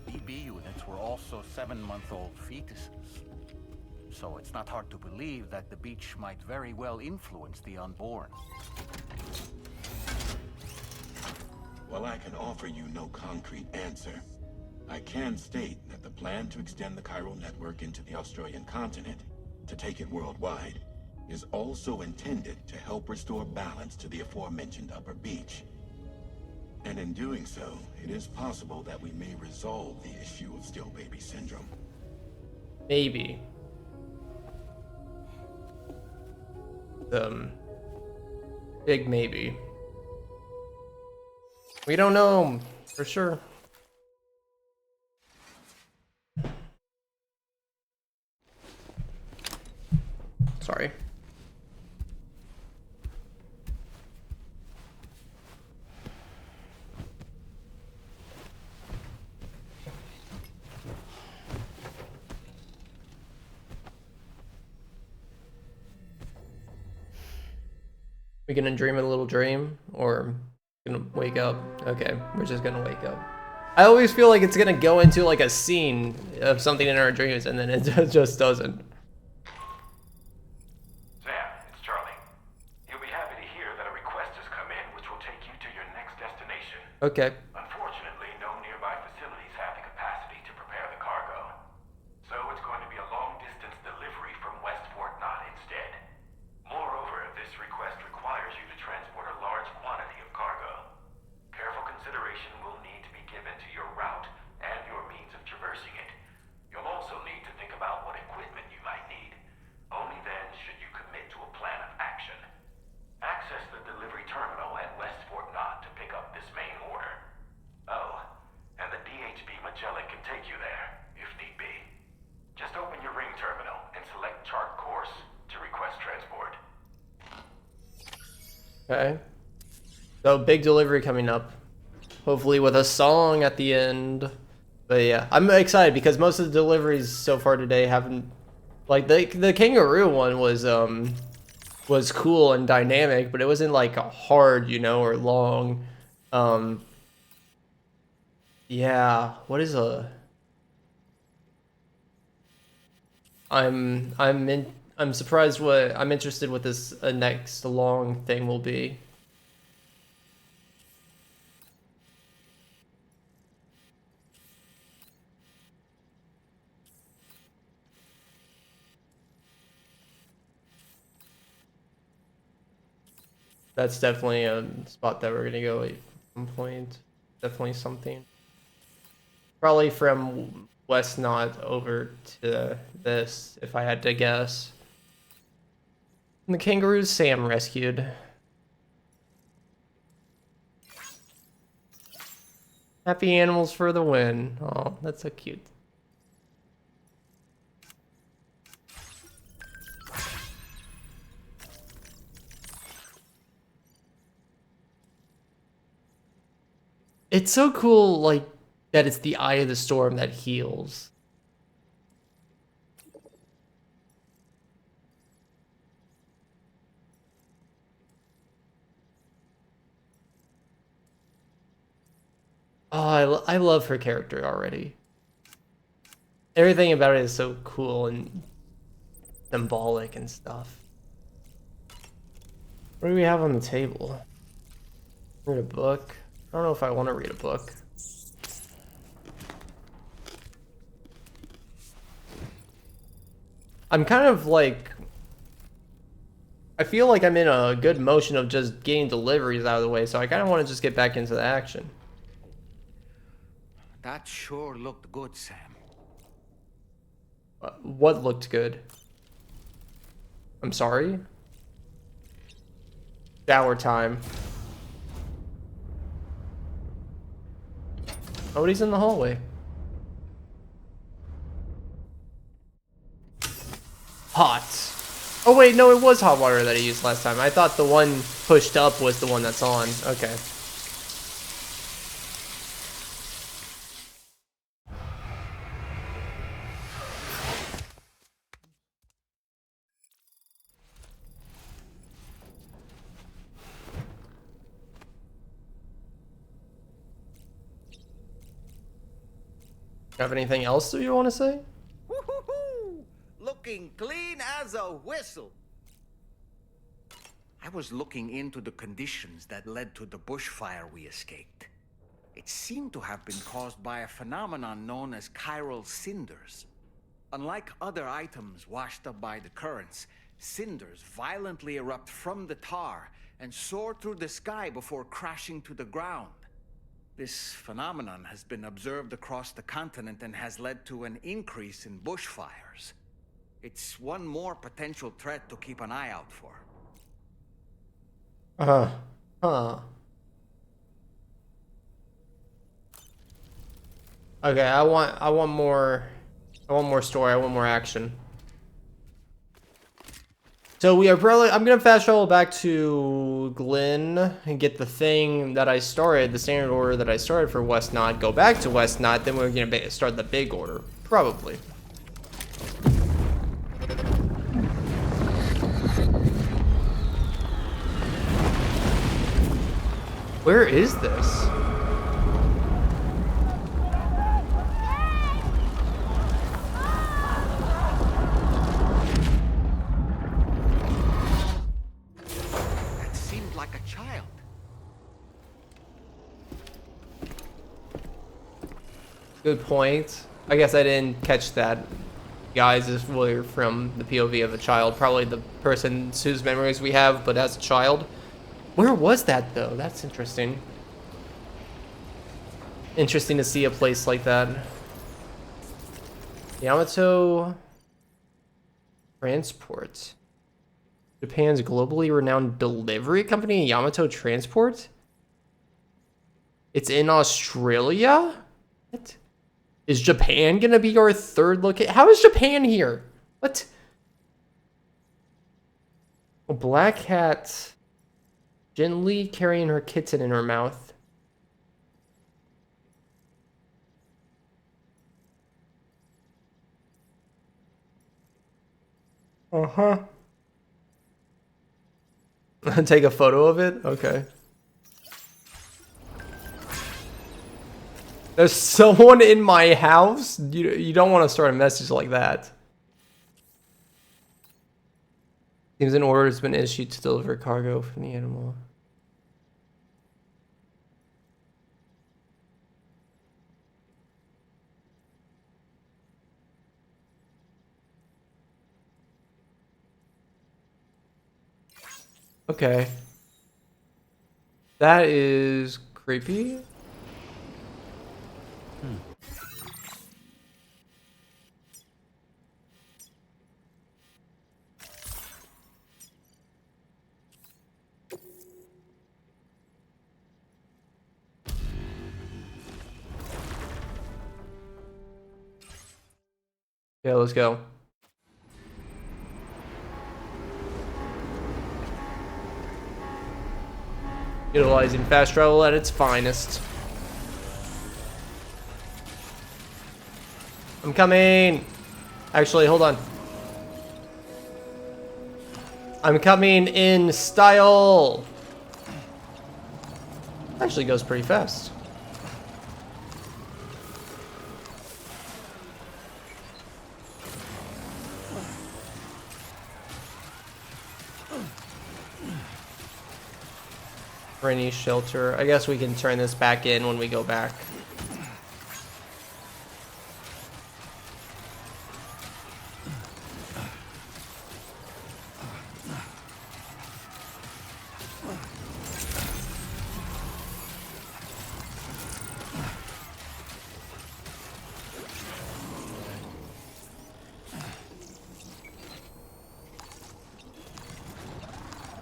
BB units were also 7-month-old fetuses. So it's not hard to believe that the beach might very well influence the unborn. While I can offer you no concrete answer, I can state that the plan to extend the chiral network into the Australian continent, to take it worldwide, is also intended to help restore balance to the aforementioned upper beach. And in doing so, it is possible that we may resolve the issue of still baby syndrome. Maybe. Big maybe. We don't know for sure. Sorry. We gonna dream a little dream, or gonna wake up? Okay, we're just gonna wake up. I always feel like it's gonna go into like a scene of something in our dreams, and then it just doesn't. Sam, it's Charlie. You'll be happy to hear that a request has come in which will take you to your next destination. Okay. Unfortunately, no nearby facilities have the capacity to prepare the cargo. So it's going to be a long-distance delivery from West Fort Knott instead. Moreover, this request requires you to transport a large quantity of cargo. Careful consideration will need to be given to your route and your means of traversing it. You'll also need to think about what equipment you might need. Only then should you commit to a plan of action. Access the delivery terminal at West Fort Knott to pick up this main order. Oh, and the DHB Magellan can take you there, if need be. Just open your ring terminal and select chart course to request transport. Okay. So big delivery coming up. Hopefully with a song at the end. But yeah, I'm excited because most of the deliveries so far today haven't, like the kangaroo one was cool and dynamic, but it wasn't like hard, you know, or long. Yeah, what is a I'm surprised what I'm interested what this next long thing will be. That's definitely a spot that we're gonna go at some point. Definitely something. Probably from West Knot over to this, if I had to guess. And the kangaroos Sam rescued. Happy animals for the win. Oh, that's so cute. It's so cool, like, that it's the eye of the storm that heals. Oh, I love her character already. Everything about it is so cool and symbolic and stuff. What do we have on the table? Read a book. I don't know if I want to read a book. I'm kind of like... I feel like I'm in a good motion of just getting deliveries out of the way, so I kind of want to just get back into the action. That sure looked good, Sam. What looked good? I'm sorry? Shower time. Nobody's in the hallway. Hot. Oh wait, no, it was hot water that I used last time. I thought the one pushed up was the one that's on. Okay. Have anything else that you want to say? Woo-hoo-hoo! Looking clean as a whistle. I was looking into the conditions that led to the bushfire we escaped. It seemed to have been caused by a phenomenon known as chiral cinders. Unlike other items washed up by the currents, cinders violently erupt from the tar and soar through the sky before crashing to the ground. This phenomenon has been observed across the continent and has led to an increase in bushfires. It's one more potential threat to keep an eye out for. Okay, I want more story, I want more action. So I'm gonna fast travel back to Glen and get the thing that I started, the standard order that I started for West Knot, go back to West Knot, then we're gonna start the big order. Probably. Where is this? That seemed like a child. Good point. I guess I didn't catch that. Guys, is really from the POV of a child. Probably the person whose memories we have, but as a child. Where was that, though? That's interesting. Interesting to see a place like that. Yamato Transport. Japan's globally renowned delivery company, Yamato Transport? It's in Australia? What? Is Japan gonna be our third location? How is Japan here? What? A black cat gently carrying her kitten in her mouth. Uh-huh. Take a photo of it? Okay. There's someone in my house? You don't want to start a message like that. Seems an order has been issued to deliver cargo from the animal. Okay. That is creepy. Yeah, let's go. Utilizing fast travel at its finest. I'm coming. Actually, hold on. I'm coming in style. Actually goes pretty fast. For any shelter. I guess we can turn this back in when we go back.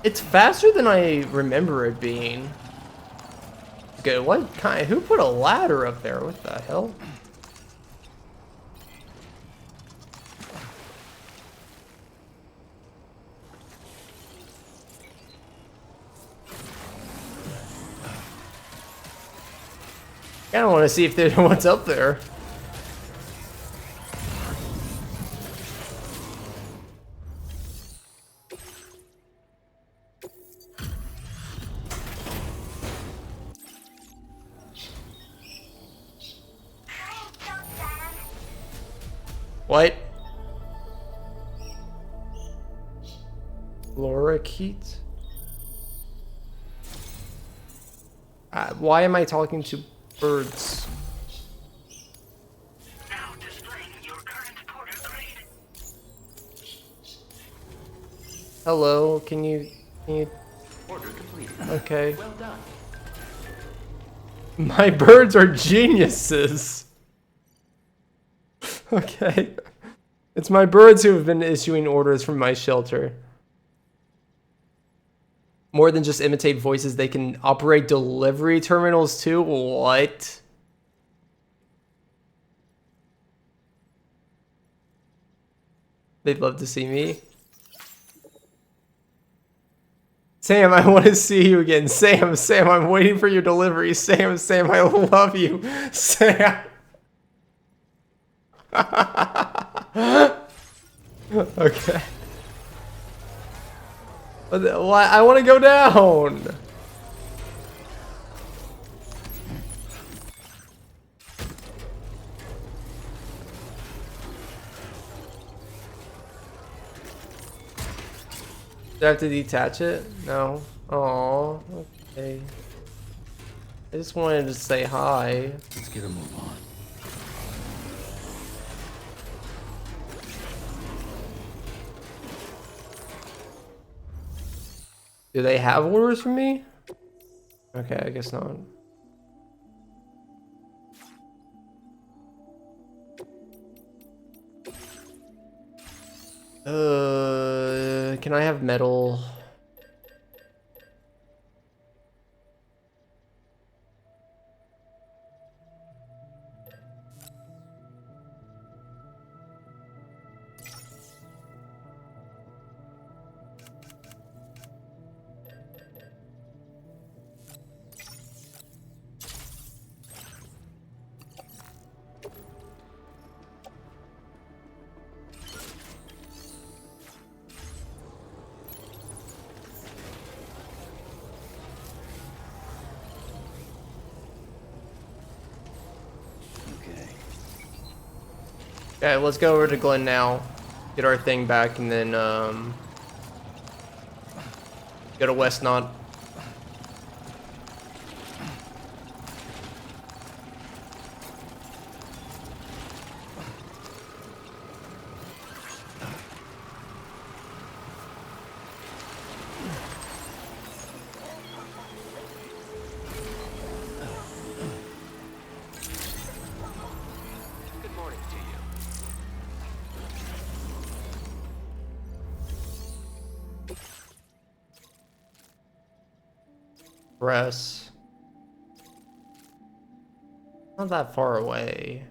It's faster than I remember it being. Good. What kind? Who put a ladder up there? What the hell? I don't want to see if there's what's up there. What? Lorikeet? Why am I talking to birds? Now displaying your current porter grade. Hello, can you Order completed. okay. Well done. My birds are geniuses. Okay. It's my birds who have been issuing orders from my shelter. More than just imitate voices, they can operate delivery terminals too? What? They'd love to see me. Sam, I want to see you again. Sam, I'm waiting for your delivery. Sam, I love you. Sam. Okay. Why? I want to go down. Do I have to detach it? No. Oh, okay. I just wanted to say hi. Let's get a move on. Do they have orders from me? Okay, I guess not. Can I have metal? Okay, let's go over to Glen now. Get our thing back and then go to West Knot. Good morning to you. Press. Not that far away.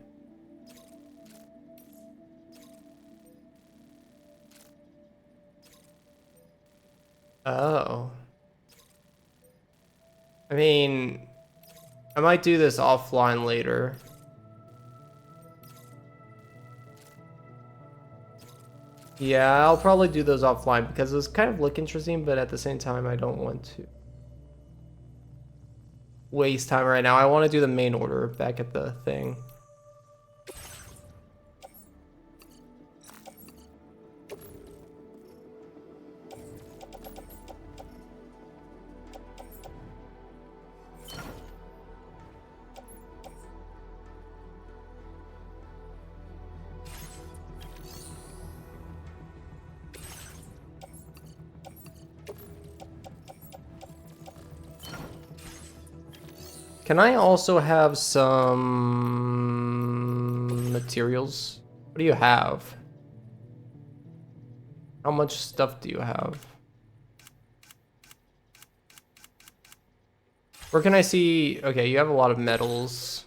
Oh. I mean, I might do this offline later. Yeah, I'll probably do those offline because those kind of look interesting, but at the same time, I don't want to waste time right now. I want to do the main order back at the thing. Can I also have some materials? What do you have? How much stuff do you have? Where can I see? Okay, you have a lot of metals.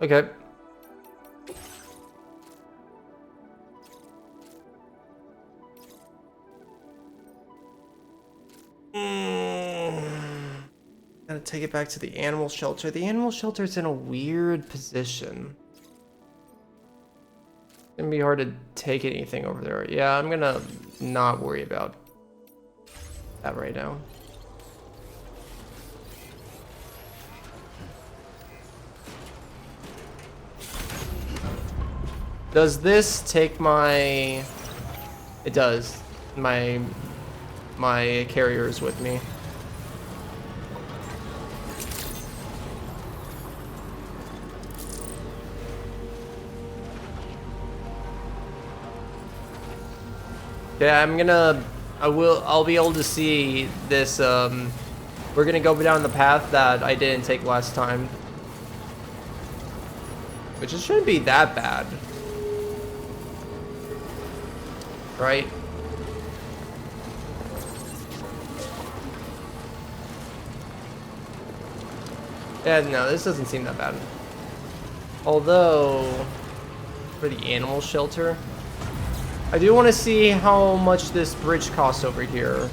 Okay. Gotta take it back to the animal shelter. The animal shelter's in a weird position. It's gonna be hard to take anything over there. Yeah, I'm gonna not worry about that right now. Does this take my... It does. My carriers with me. Yeah, I'll be able to see this, we're gonna go down the path that I didn't take last time. Which it shouldn't be that bad. Right? Yeah, no, this doesn't seem that bad. Although, for the animal shelter, I do want to see how much this bridge costs over here.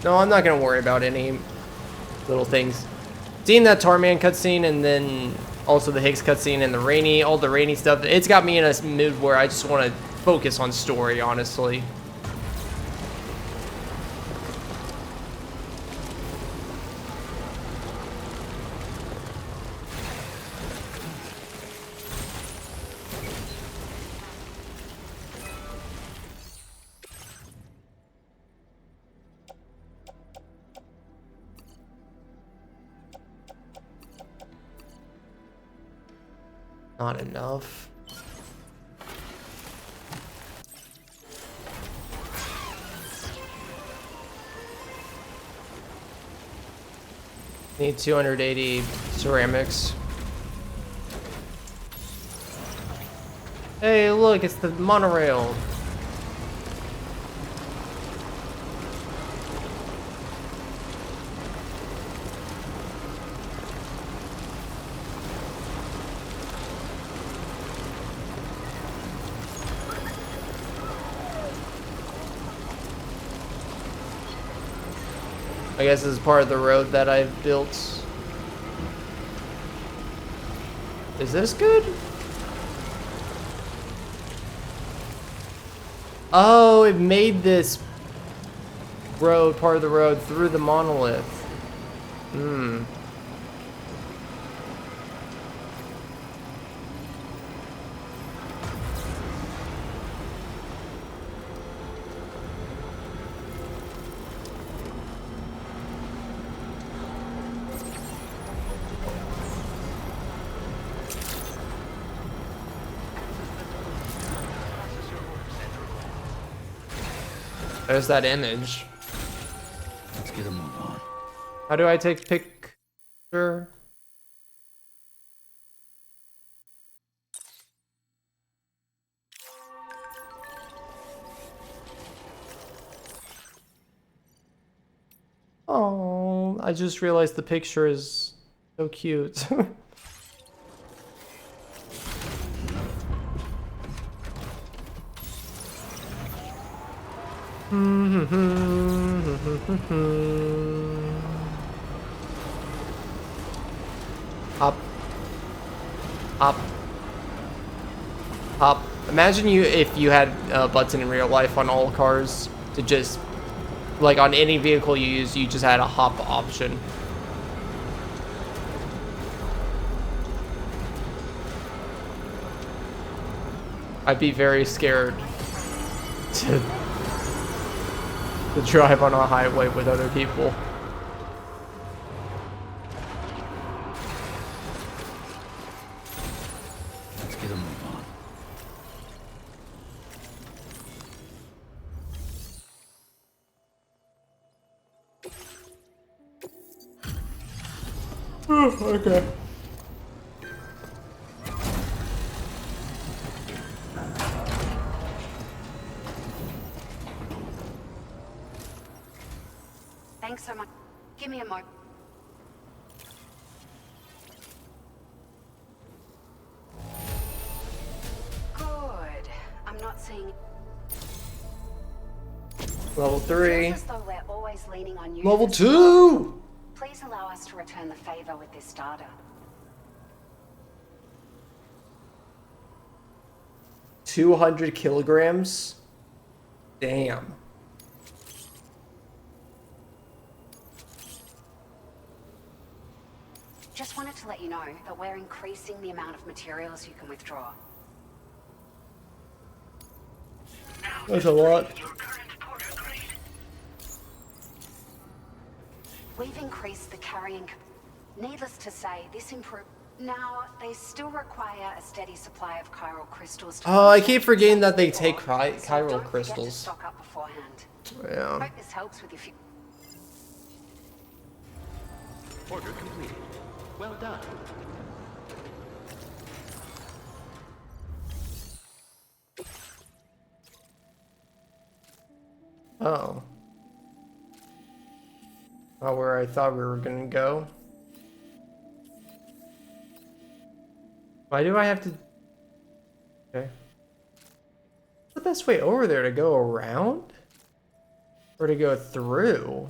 No, I'm not going to worry about any little things. Seeing that Tarman cutscene and then also the Higgs cutscene and all the rainy stuff, it's got me in a mood where I just want to focus on story, honestly. Not enough. Need 280 ceramics. Hey, look, it's the monorail. I guess this is part of the road that I've built. Is this good? Oh, it made this road part of the road through the monolith. Hmm. There's that image. Let's get a move on. How do I take picture? Oh, I just realized the picture is so cute. Hop. Hop. Hop. Imagine if you had a button in real life on all cars to just, like on any vehicle you use, you just had a hop option. I'd be very scared to drive on a highway with other people. Let's get a move on. Okay. Thanks so much. Give me a moment. Good. I'm not seeing. Level 3. Feels as though we're always leaning on you. Level 2. Please allow us to return the favor with this data. 200 kilograms. Damn. Just wanted to let you know that we're increasing the amount of materials you can withdraw. That's a lot. We've increased the carrying. Needless to say, this improved. Now, they still require a steady supply of chiral crystals. Oh, I keep forgetting that they take chiral Don't forget to crystals. stock up beforehand. Yeah. Hope this helps with your Order completed. Well done. Oh. Not where I thought we were gonna go. Why do I have to... Okay. What's the best way over there? To go around? Or to go through?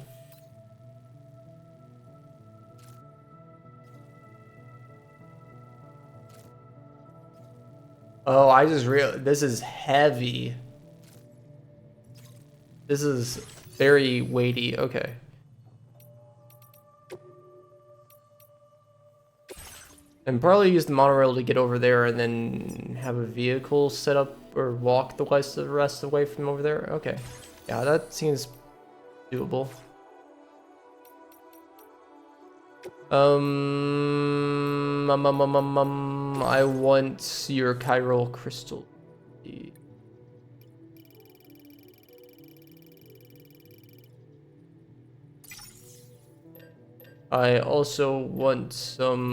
Oh, I just realized this is heavy. This is very weighty. Okay. And probably use the monorail to get over there and then have a vehicle set up or walk the rest away from over there. Okay. Yeah, that seems doable. I want your chiral crystal. I also want some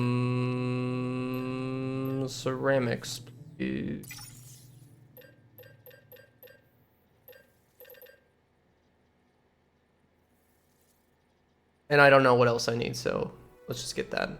ceramics, please. And I don't know what else I need, so let's just get that.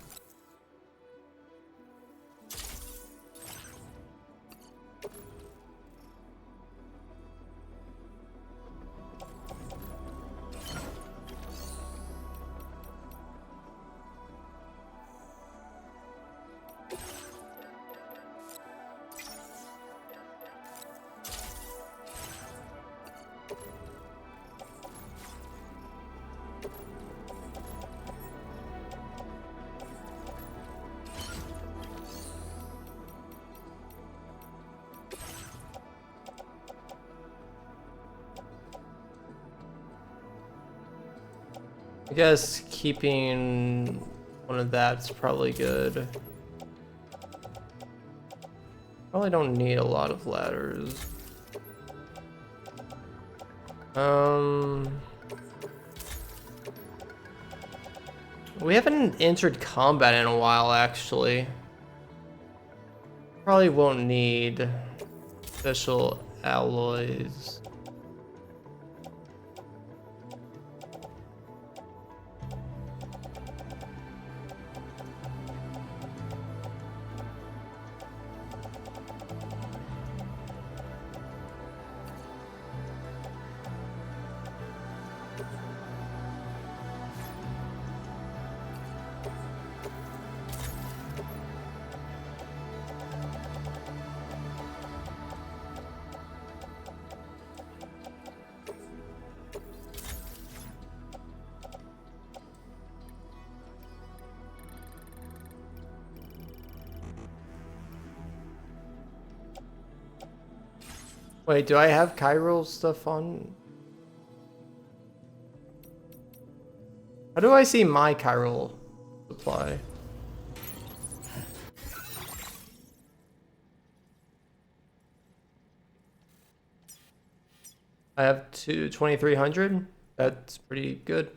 I guess keeping one of that's probably good. Probably don't need a lot of ladders. We haven't entered combat in a while, actually. Probably won't need special alloys. Wait, do I have chiral stuff on? How do I see my chiral supply? I have 2,300. That's pretty good.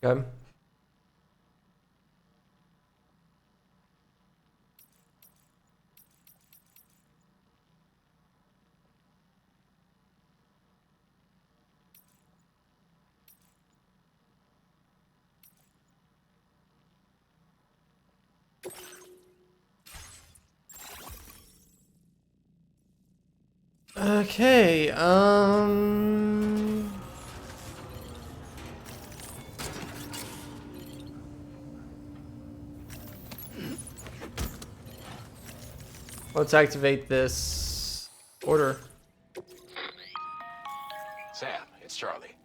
Okay. Okay, let's activate this order. Sam, it's Charlie.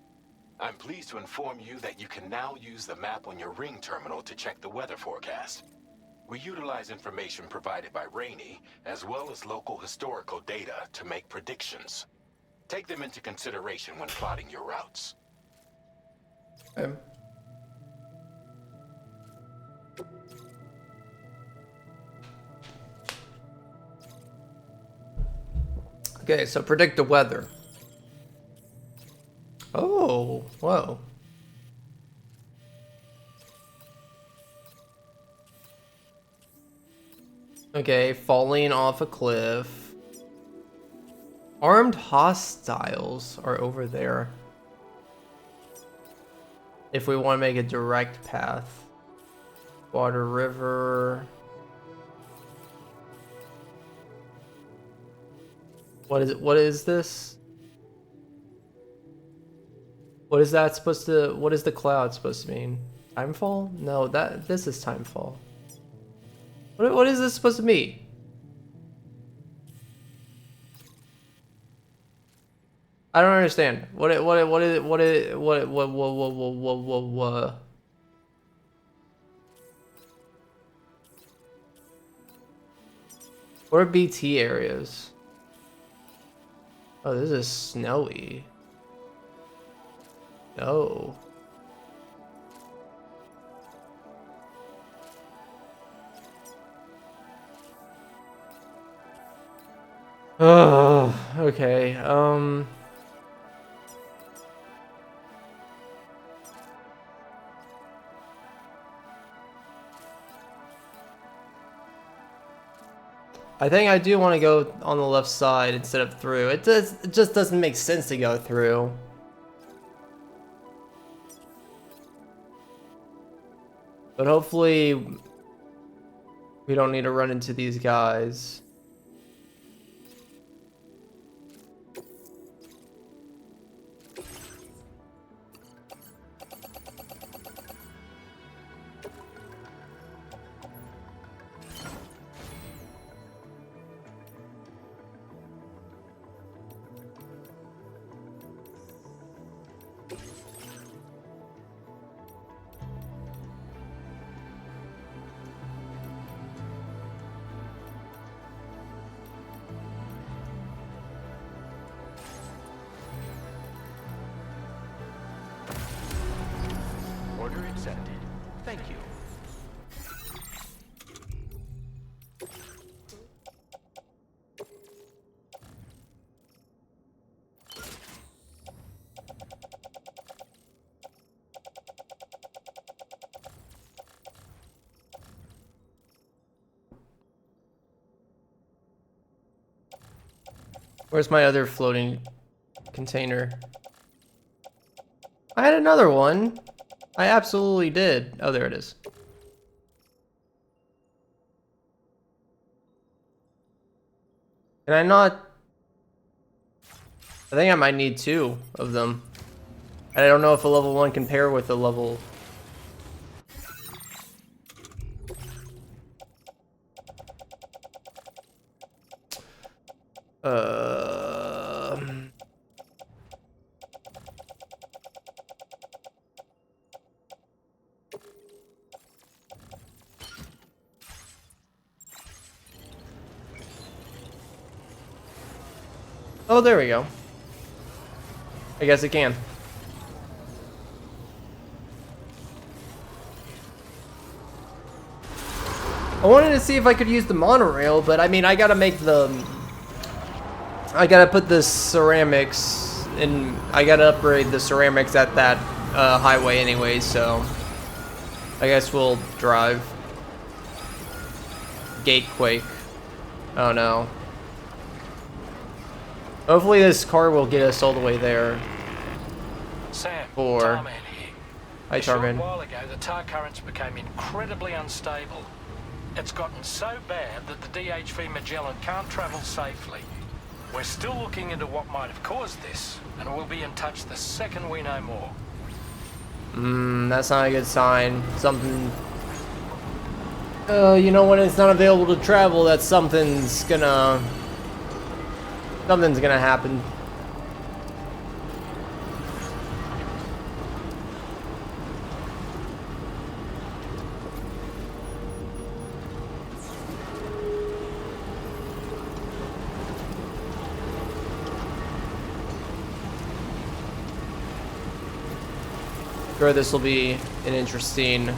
I'm pleased to inform you that you can now use the map on your ring terminal to check the weather forecast. We utilize information provided by Rainey, as well as local historical data to make predictions. Take them into consideration when plotting your routes. Okay, so predict the weather. Oh, whoa. Okay, falling off a cliff. Armed hostiles are over there. If we want to make a direct path. Water river. What is it? What is this? What is that supposed to, what is the cloud supposed to mean? Timefall? No, this is timefall. What is this supposed to mean? I don't understand. What are BT areas? Oh, this is snowy. No. Oh, okay. I think I do want to go on the left side instead of through. It just doesn't make sense to go through. But hopefully we don't need to run into these guys. Order accepted. Thank you. Where's my other floating container? I had another one. I absolutely did. Oh, there it is. Can I not? I think I might need 2 of them. I don't know if a level 1 can pair with a level... Oh, there we go. I guess it can. I wanted to see if I could use the monorail, but I mean, I gotta make the... I gotta put the ceramics in... I gotta upgrade the ceramics at that highway anyway, so... I guess we'll drive. Gatequake. Oh no. Hopefully this car will get us all the way there. Sam, Or... Tarman here. Hi, A short Tarman. while ago, the tar currents became incredibly unstable. It's gotten so bad that the DHV Magellan can't travel safely. We're still looking into what might have caused this, and we'll be in touch the second we know more. That's not a good sign. Something... you know, when it's not available to travel, that something's gonna happen. Sure, this will be an interesting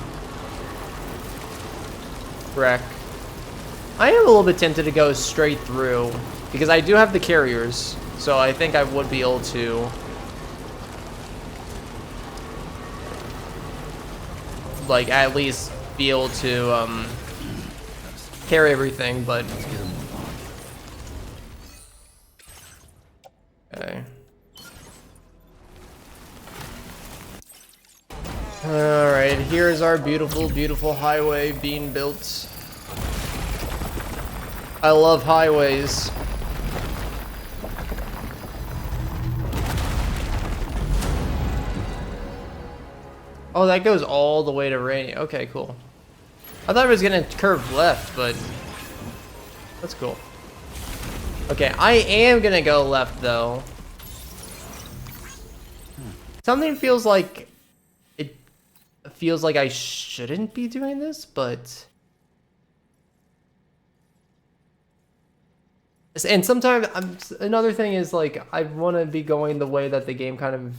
wreck. I am a little bit tempted to go straight through because I do have the carriers, so I think I would be able to like at least be able to carry everything, but okay. Alright, here's our beautiful, beautiful highway being built. I love highways. Oh, that goes all the way to Rainy. Okay, cool. I thought it was gonna curve left, but that's cool. Okay, I am gonna go left though. Something feels like I shouldn't be doing this, but and sometimes another thing is like I want to be going the way that the game kind of,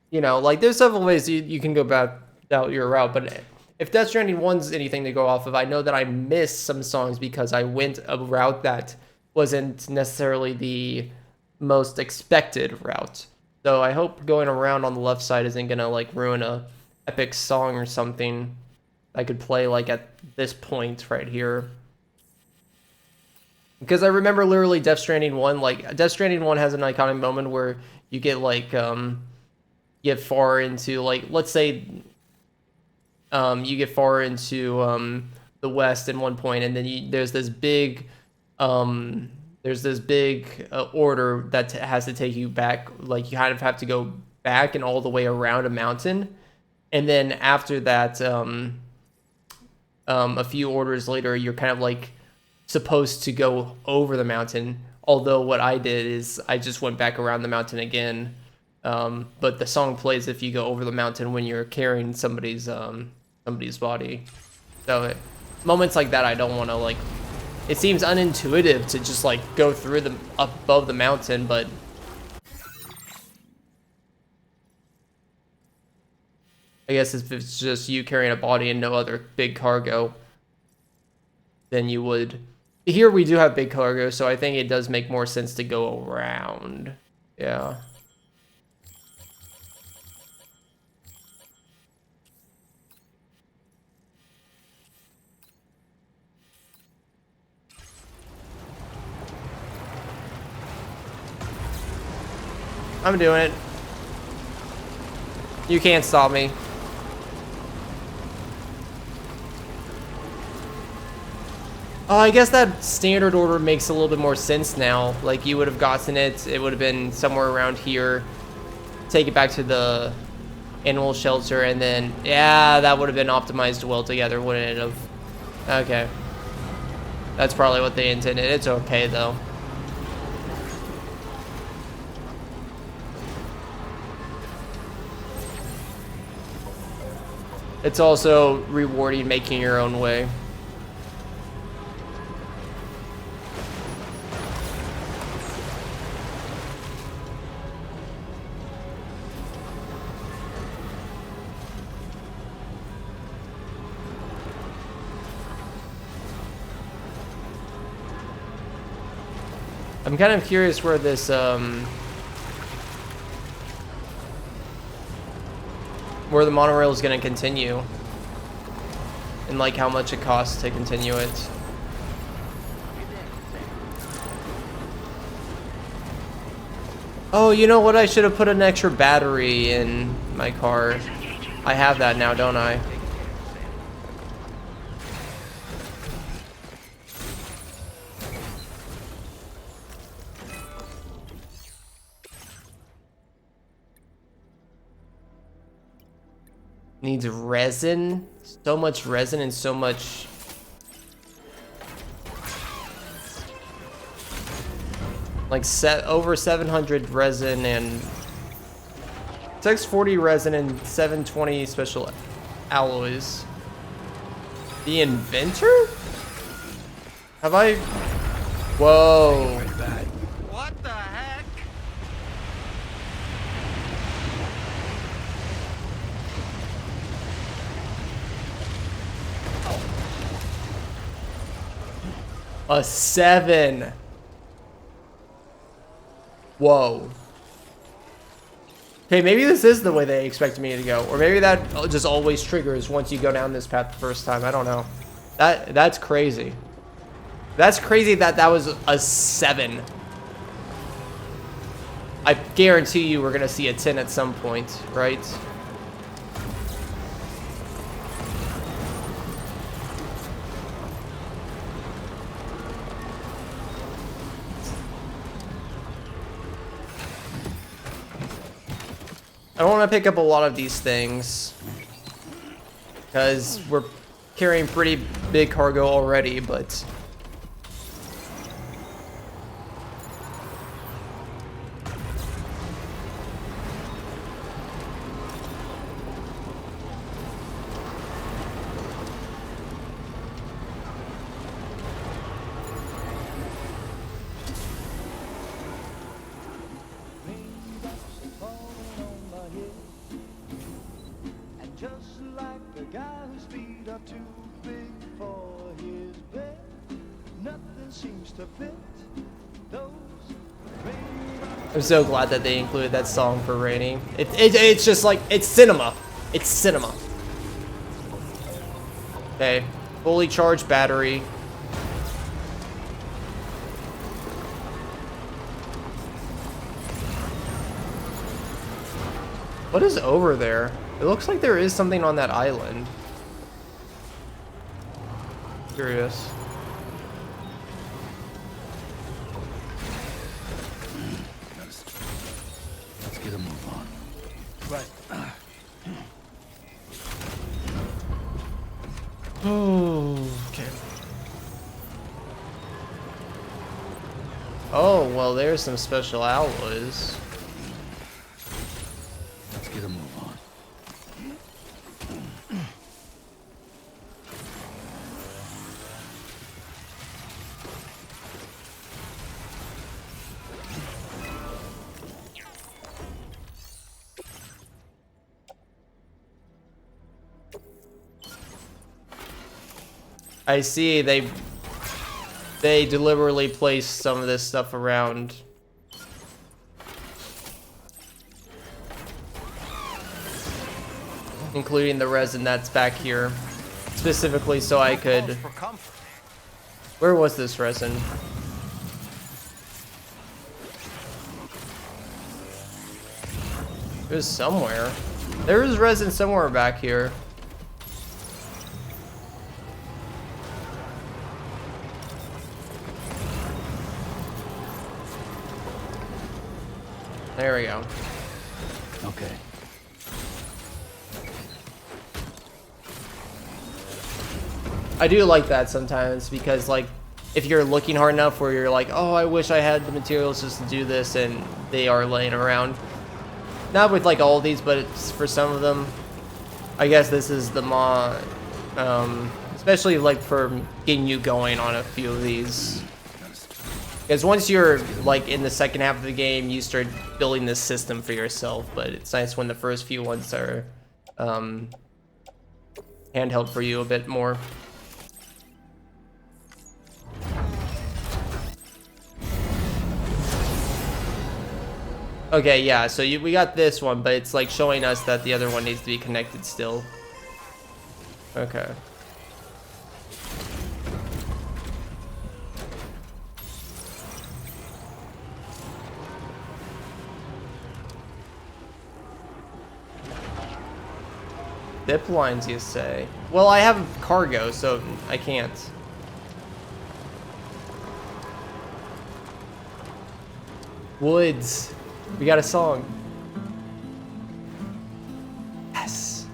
you know, like there's several ways you can go about your route, but if Death Stranding 1's anything to go off of, I know that I missed some songs because I went a route that wasn't necessarily the most expected route. So I hope going around on the left side isn't gonna like ruin a epic song or something I could play like at this point right here. Because I remember literally Death Stranding 1, like Death Stranding 1 has an iconic moment where you get like get far into like, let's say you get far into the west at one point, and then there's this big order that has to take you back, like you kind of have to go back and all the way around a mountain. And then after that, a few orders later, you're kind of like supposed to go over the mountain. Although what I did is I just went back around the mountain again. But the song plays if you go over the mountain when you're carrying somebody's body. So moments like that, I don't want to like. It seems unintuitive to just like go through them above the mountain, but. I guess if it's just you carrying a body and no other big cargo, then you would. Here we do have big cargo, so I think it does make more sense to go around. Yeah. I'm doing it. You can't stop me. Oh, I guess that standard order makes a little bit more sense now. Like, you would have gotten it, it would have been somewhere around here. Take it back to the animal shelter, and then, yeah, that would have been optimized well together, wouldn't it have? Okay. That's probably what they intended. It's okay, though. It's also rewarding making your own way. I'm kind of curious where this, where the monorail is going to continue. And, like, how much it costs to continue it. Oh, you know what? I should have put an extra battery in my car. I have that now, don't I? Needs resin. So much resin and so much. Like over 700 resin and 640 resin and 720 special alloys. The inventor? Have I? Whoa. What the heck? A 7. Whoa. Okay, maybe this is the way they expected me to go. Or maybe that just always triggers once you go down this path the first time. I don't know. That's crazy. That's crazy that was a 7. I guarantee you we're going to see a 10 at some point, right? I don't want to pick up a lot of these things because we're carrying pretty big cargo already, but I'm so glad that they included that song for Rainy. It's just like, it's cinema. It's cinema. Okay, fully charged battery. What is over there? It looks like there is something on that island. Curious. Let's get a move on. Right. Oh, okay. Oh, well, there's some special alloys. Let's get a move on. I see they deliberately placed some of this stuff around. Including the resin that's back here. Specifically so I could... Where was this resin? There's somewhere. There is resin somewhere back here. There we go. Okay. I do like that sometimes because, like, if you're looking hard enough where you're like, oh, I wish I had the materials just to do this, and they are laying around. Not with, like, all of these, but it's for some of them. I guess this is the mod, especially, like, for getting you going on a few of these. Because once you're, like, in the second half of the game, you start building this system for yourself, but it's nice when the first few ones are handheld for you a bit more. Okay, yeah, so we got this one, but it's like showing us that the other one needs to be connected still. Okay. Zip lines, you say? Well, I have cargo, so I can't. Woods. We got a song. Yes.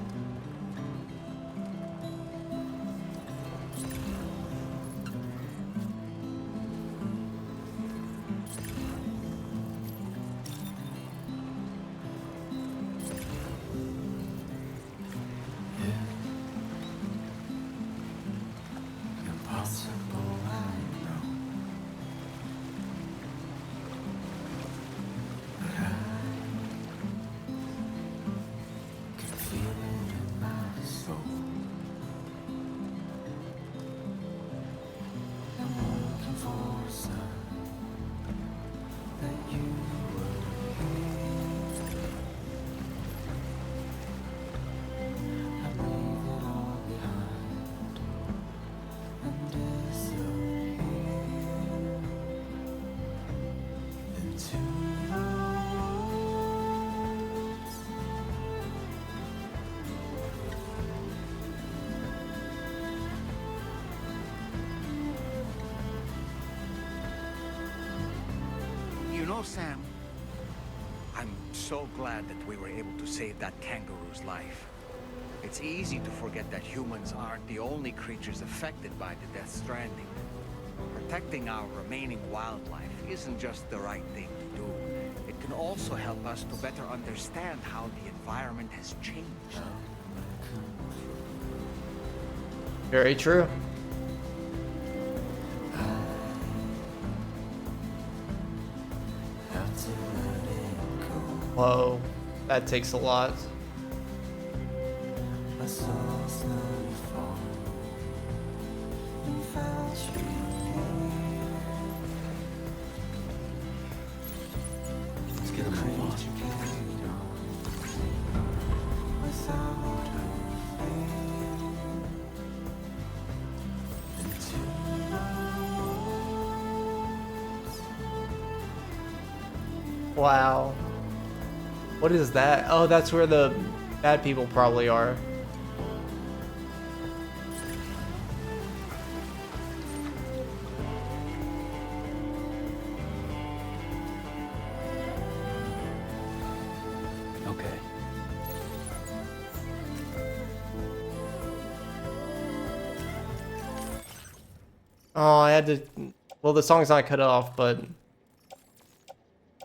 You know, Sam, I'm so glad that we were able to save that kangaroo's life. It's easy to forget that humans aren't the only creatures affected by the Death Stranding. Protecting our remaining wildlife isn't just the right thing to do. It can also help us to better understand how the environment has changed. Very true. Whoa, that takes a lot. Let's get a move on. Wow. What is that? Oh, that's where the bad people probably are. Okay. Oh, I had to... Well, the song's not cut off, but...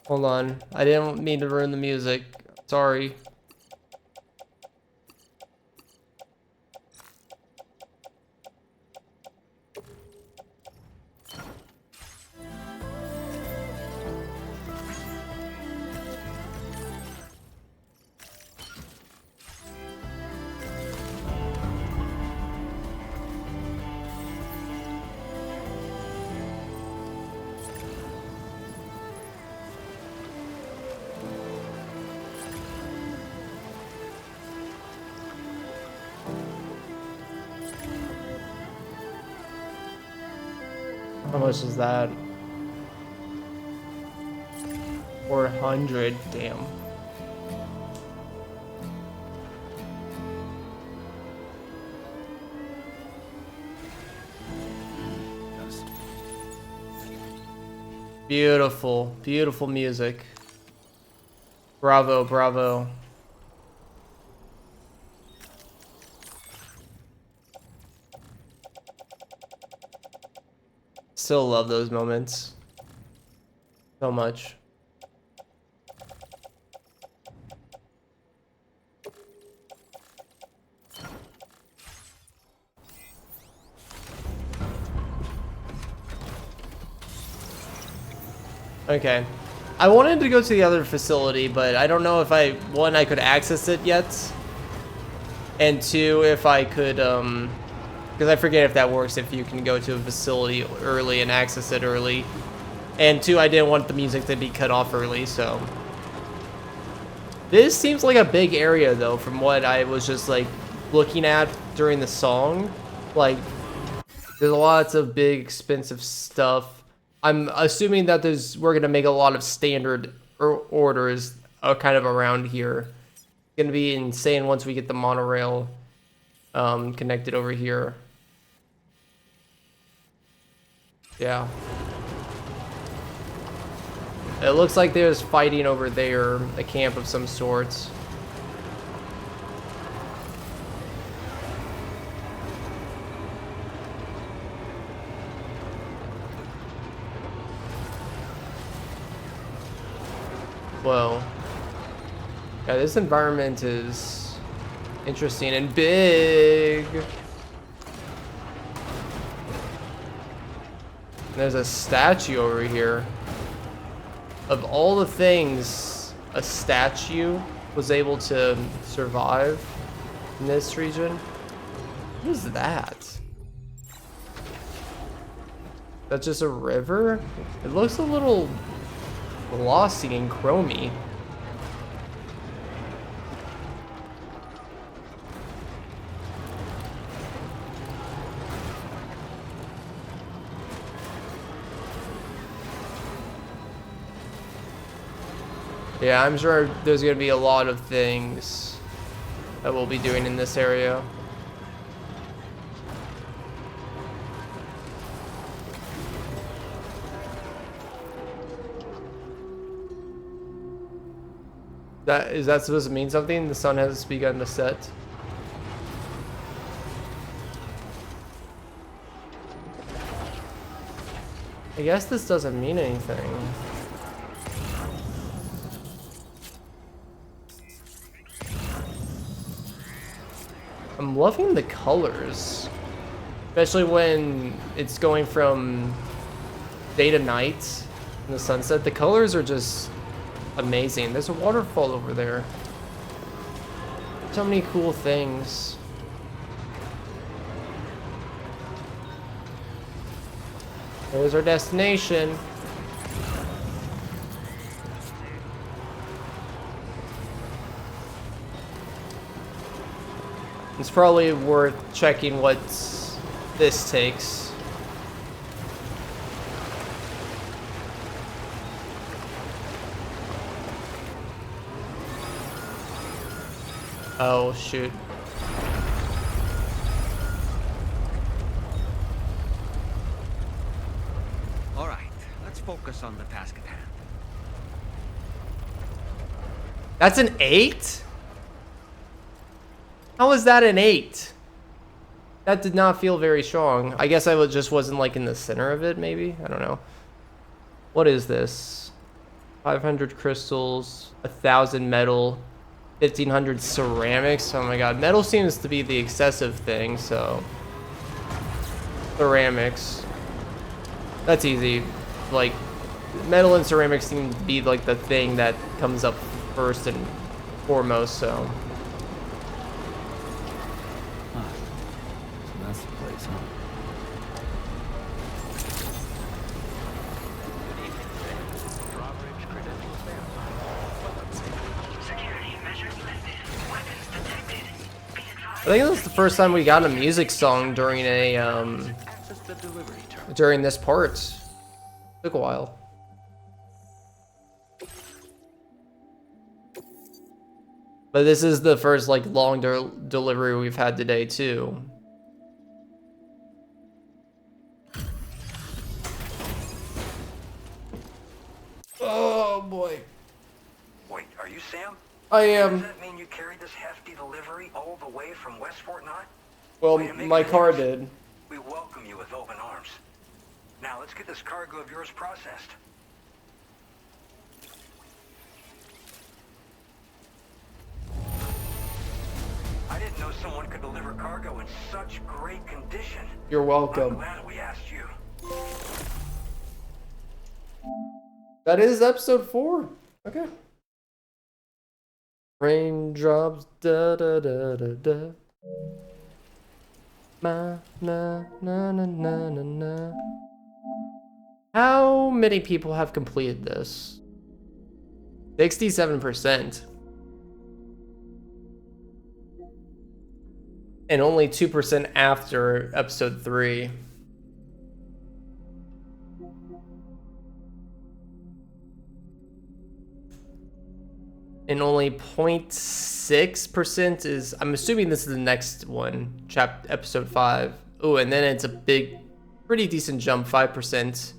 Hold on. I didn't mean to ruin the music. Sorry. How much is that? 400, damn. Beautiful, beautiful music. Bravo, bravo. Still love those moments so much. Okay. I wanted to go to the other facility, but I don't know if I could access it yet. And two, if I could, because I forget if that works, if you can go to a facility early and access it early. And two, I didn't want the music to be cut off early, so. This seems like a big area, though, from what I was just, like, looking at during the song. Like, there's lots of big, expensive stuff. I'm assuming that we're gonna make a lot of standard orders kind of around here. It's gonna be insane once we get the monorail connected over here. Yeah. It looks like there's fighting over there, a camp of some sorts. Whoa. Yeah, this environment is interesting and big. There's a statue over here. Of all the things a statue was able to survive in this region, what is that? That's just a river? It looks a little glossy and chromy. Yeah, I'm sure there's gonna be a lot of things that we'll be doing in this area. Is that supposed to mean something? The sun has begun to set. I guess this doesn't mean anything. I'm loving the colors, especially when it's going from day to night in the sunset. The colors are just amazing. There's a waterfall over there. So many cool things. There's our destination. It's probably worth checking what this takes. Oh, shoot. All right, let's focus on the task at hand. That's an 8? How is that an 8? That did not feel very strong. I guess I just wasn't like in the center of it, maybe? I don't know. What is this? 500 crystals, 1,000 metal, 1,500 ceramics. Oh my god, metal seems to be the excessive thing, so. Ceramics. That's easy. Like, metal and ceramics seem to be like the thing that comes up first and foremost, so. That's the place, huh? I think this is the first time we got a music song during during this part. Took a while. But this is the first like long delivery we've had today too. I am. Does that mean you carried this hefty delivery all the way from Westport Knot? Well, my car did. We welcome you with open arms. Now let's get this cargo of yours processed. I didn't know someone could deliver cargo in such great condition. You're welcome. I'm glad we asked you. That is episode 4. Okay. Raindrops, da da da da da. Ma na na na na na na. How many people have completed this? 67%. And only 2% after episode 3. And only 0.6% is, I'm assuming this is the next one, episode 5. Oh, and then it's a big, pretty decent jump, 5%.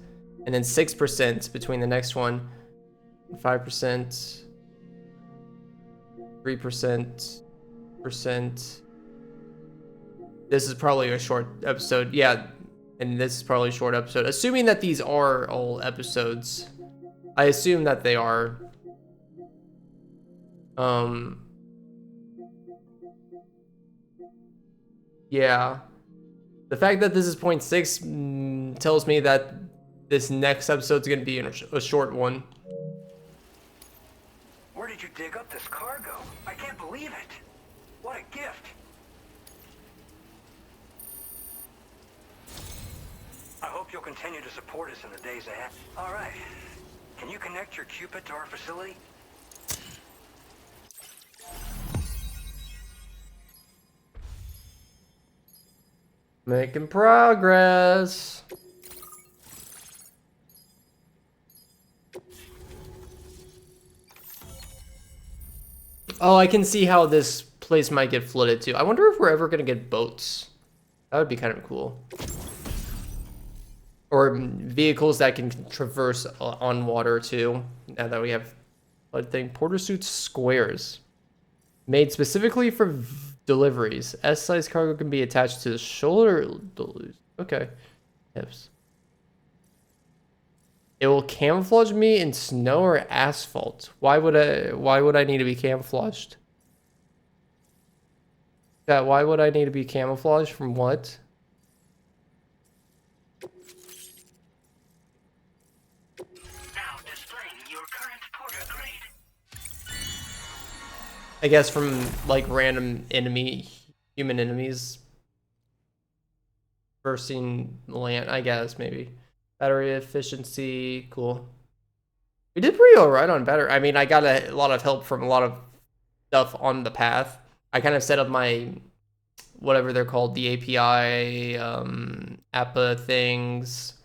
And then 6% between the next one. 5%, 3%, percent. This is probably a short episode. Yeah, and this is probably a short episode. Assuming that these are all episodes. I assume that they are. Yeah. The fact that this is 0.6 tells me that this next episode's gonna be a short one. Where did you dig up this cargo? I can't believe it. What a gift. I hope you'll continue to support us in the days ahead. All right. Can you connect your Cupid to our facility? Making progress. Oh, I can see how this place might get flooded too. I wonder if we're ever gonna get boats. That would be kind of cool. Or vehicles that can traverse on water too. Now that we have flood thing. Porter suit squares. Made specifically for deliveries. S-size cargo can be attached to the shoulder. Okay. Hips. It will camouflage me in snow or asphalt. Why would I need to be camouflaged? Why would I need to be camouflaged from what? Now displaying your current Porter grade. I guess from like random human enemies. Versing land, I guess, maybe. Battery efficiency, cool. We did pretty alright on battery. I mean, I got a lot of help from a lot of stuff on the path. I kind of set up my, whatever they're called, the API, APA things,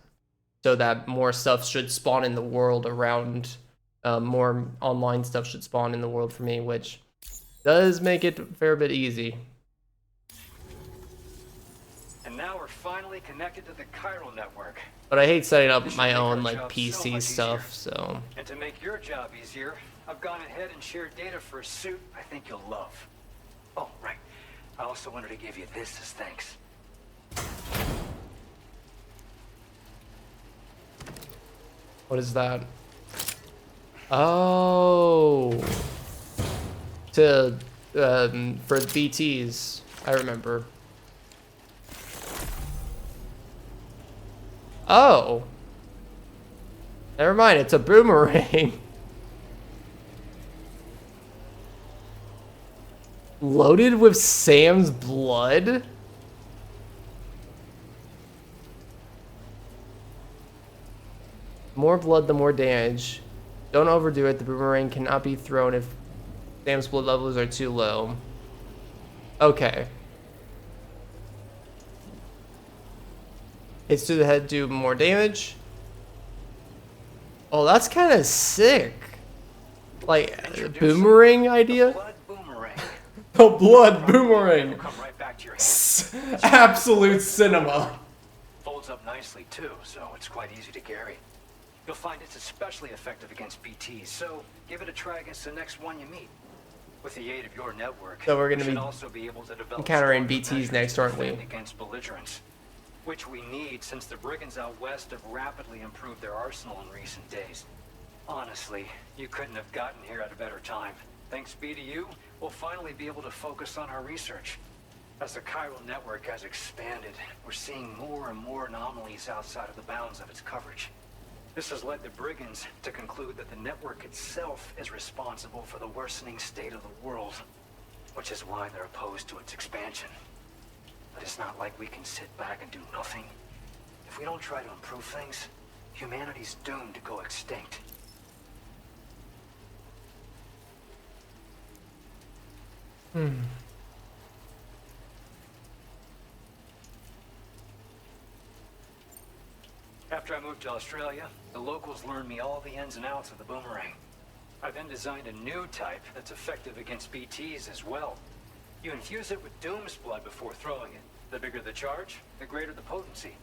so that more stuff should spawn in the world around, more online stuff should spawn in the world for me, which does make it a fair bit easy. And now we're finally connected to the chiral network. But I hate setting up my own like PC stuff, so. And to make your job easier, I've gone ahead and shared data for a suit I think you'll love. Oh, right. I also wanted to give you this as thanks. What is that? Oh. For BTs, I remember. Oh. Never mind, it's a boomerang. Loaded with Sam's blood? More blood, the more damage. Don't overdo it. The boomerang cannot be thrown if Sam's blood levels are too low. Okay. Hits to the head do more damage. Oh, that's kind of sick. Like, boomerang idea? The blood boomerang. Absolute cinema. Folds up nicely too, so it's quite easy to carry. You'll find it's especially effective against BTs, so give it a try against the next one you meet. With the aid of your network, So we're we gonna should be also be able to develop encountering stronger BTs measures next, to aren't we? defend against belligerents, which we need since the brigands out west have rapidly improved their arsenal in recent days. Honestly, you couldn't have gotten here at a better time. Thanks be to you, we'll finally be able to focus on our research. As the chiral network has expanded, we're seeing more and more anomalies outside of the bounds of its coverage. This has led the brigands to conclude that the network itself is responsible for the worsening state of the world, which is why they're opposed to its expansion. But it's not like we can sit back and do nothing. If we don't try to improve things, humanity's doomed to go extinct. After I moved to Australia, the locals learned me all the ins and outs of the boomerang. I then designed a new type that's effective against BTs as well. You infuse it with Doom's blood before throwing it. The bigger the charge, the greater the potency.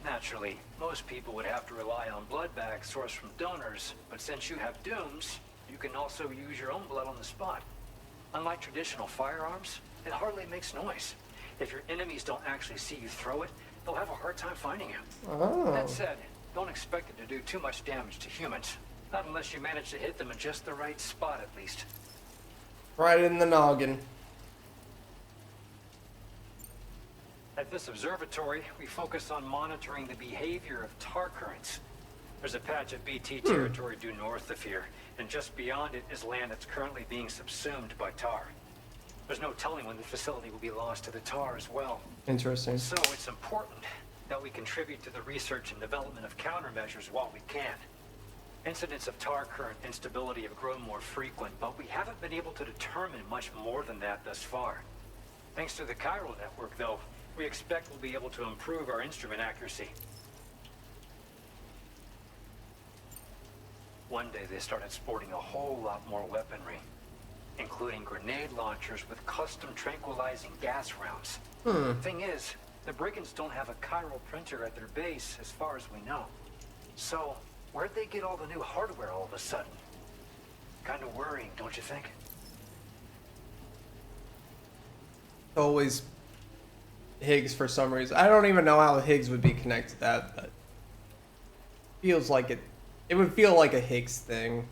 Naturally, most people would have to rely on blood bags sourced from donors, but since you have Doom's, you can also use your own blood on the spot. Unlike traditional firearms, it hardly makes noise. If your enemies don't actually see you throw it, they'll have a hard time finding you. Oh. That said, don't expect it to do too much damage to humans. Not unless you manage to hit them in just the right spot, at least. Right in the noggin. At this observatory, we focus on monitoring the behavior of tar currents. There's a patch of BT territory due north of here, and just beyond it is land that's currently being subsumed by tar. There's no telling when the facility will be lost to the tar as well. Interesting. So it's important that we contribute to the research and development of countermeasures while we can. Incidents of tar current instability have grown more frequent, but we haven't been able to determine much more than that thus far. Thanks to the chiral network, though, we expect we'll be able to improve our instrument accuracy. One day they started sporting a whole lot more weaponry, including grenade launchers with custom tranquilizing gas rounds. Thing is, the brigands don't have a chiral printer at their base as far as we know. So, where'd they get all the new hardware all of a sudden? Kind of worrying, don't you think? Always Higgs for some reason. I don't even know how Higgs would be connected to that, but feels like it would feel like a Higgs thing.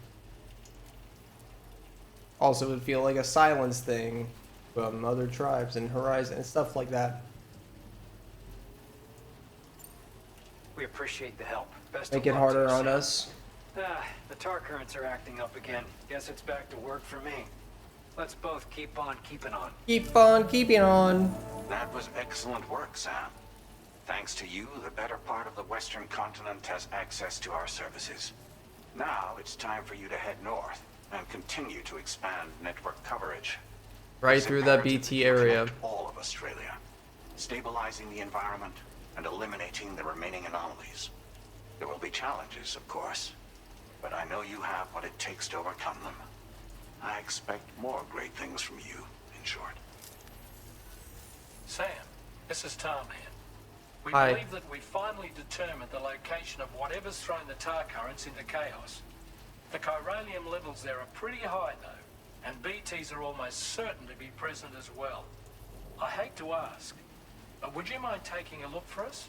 Also, it would feel like a Silence thing from other tribes and Horizon and stuff like that. We appreciate the help. Best Make of it luck harder to you, on Sam. us. The tar currents are acting up again. Guess it's back to work for me. Let's both keep on keeping on. Keep on keeping on. That was excellent work, Sam. Thanks to you, the better part of the Western continent has access to our services. Now it's time for you to head north and continue to expand network coverage. Right It's through that imperative BT that you area. connect all of Australia, stabilizing the environment and eliminating the remaining anomalies. There will be challenges, of course, but I know you have what it takes to overcome them. I expect more great things from you, in short. Sam, this is Tom here. We Hi. believe that we finally determined the location of whatever's thrown the tar currents into chaos. The chiralium levels there are pretty high, though, and BTs are almost certain to be present as well. I hate to ask, but would you mind taking a look for us?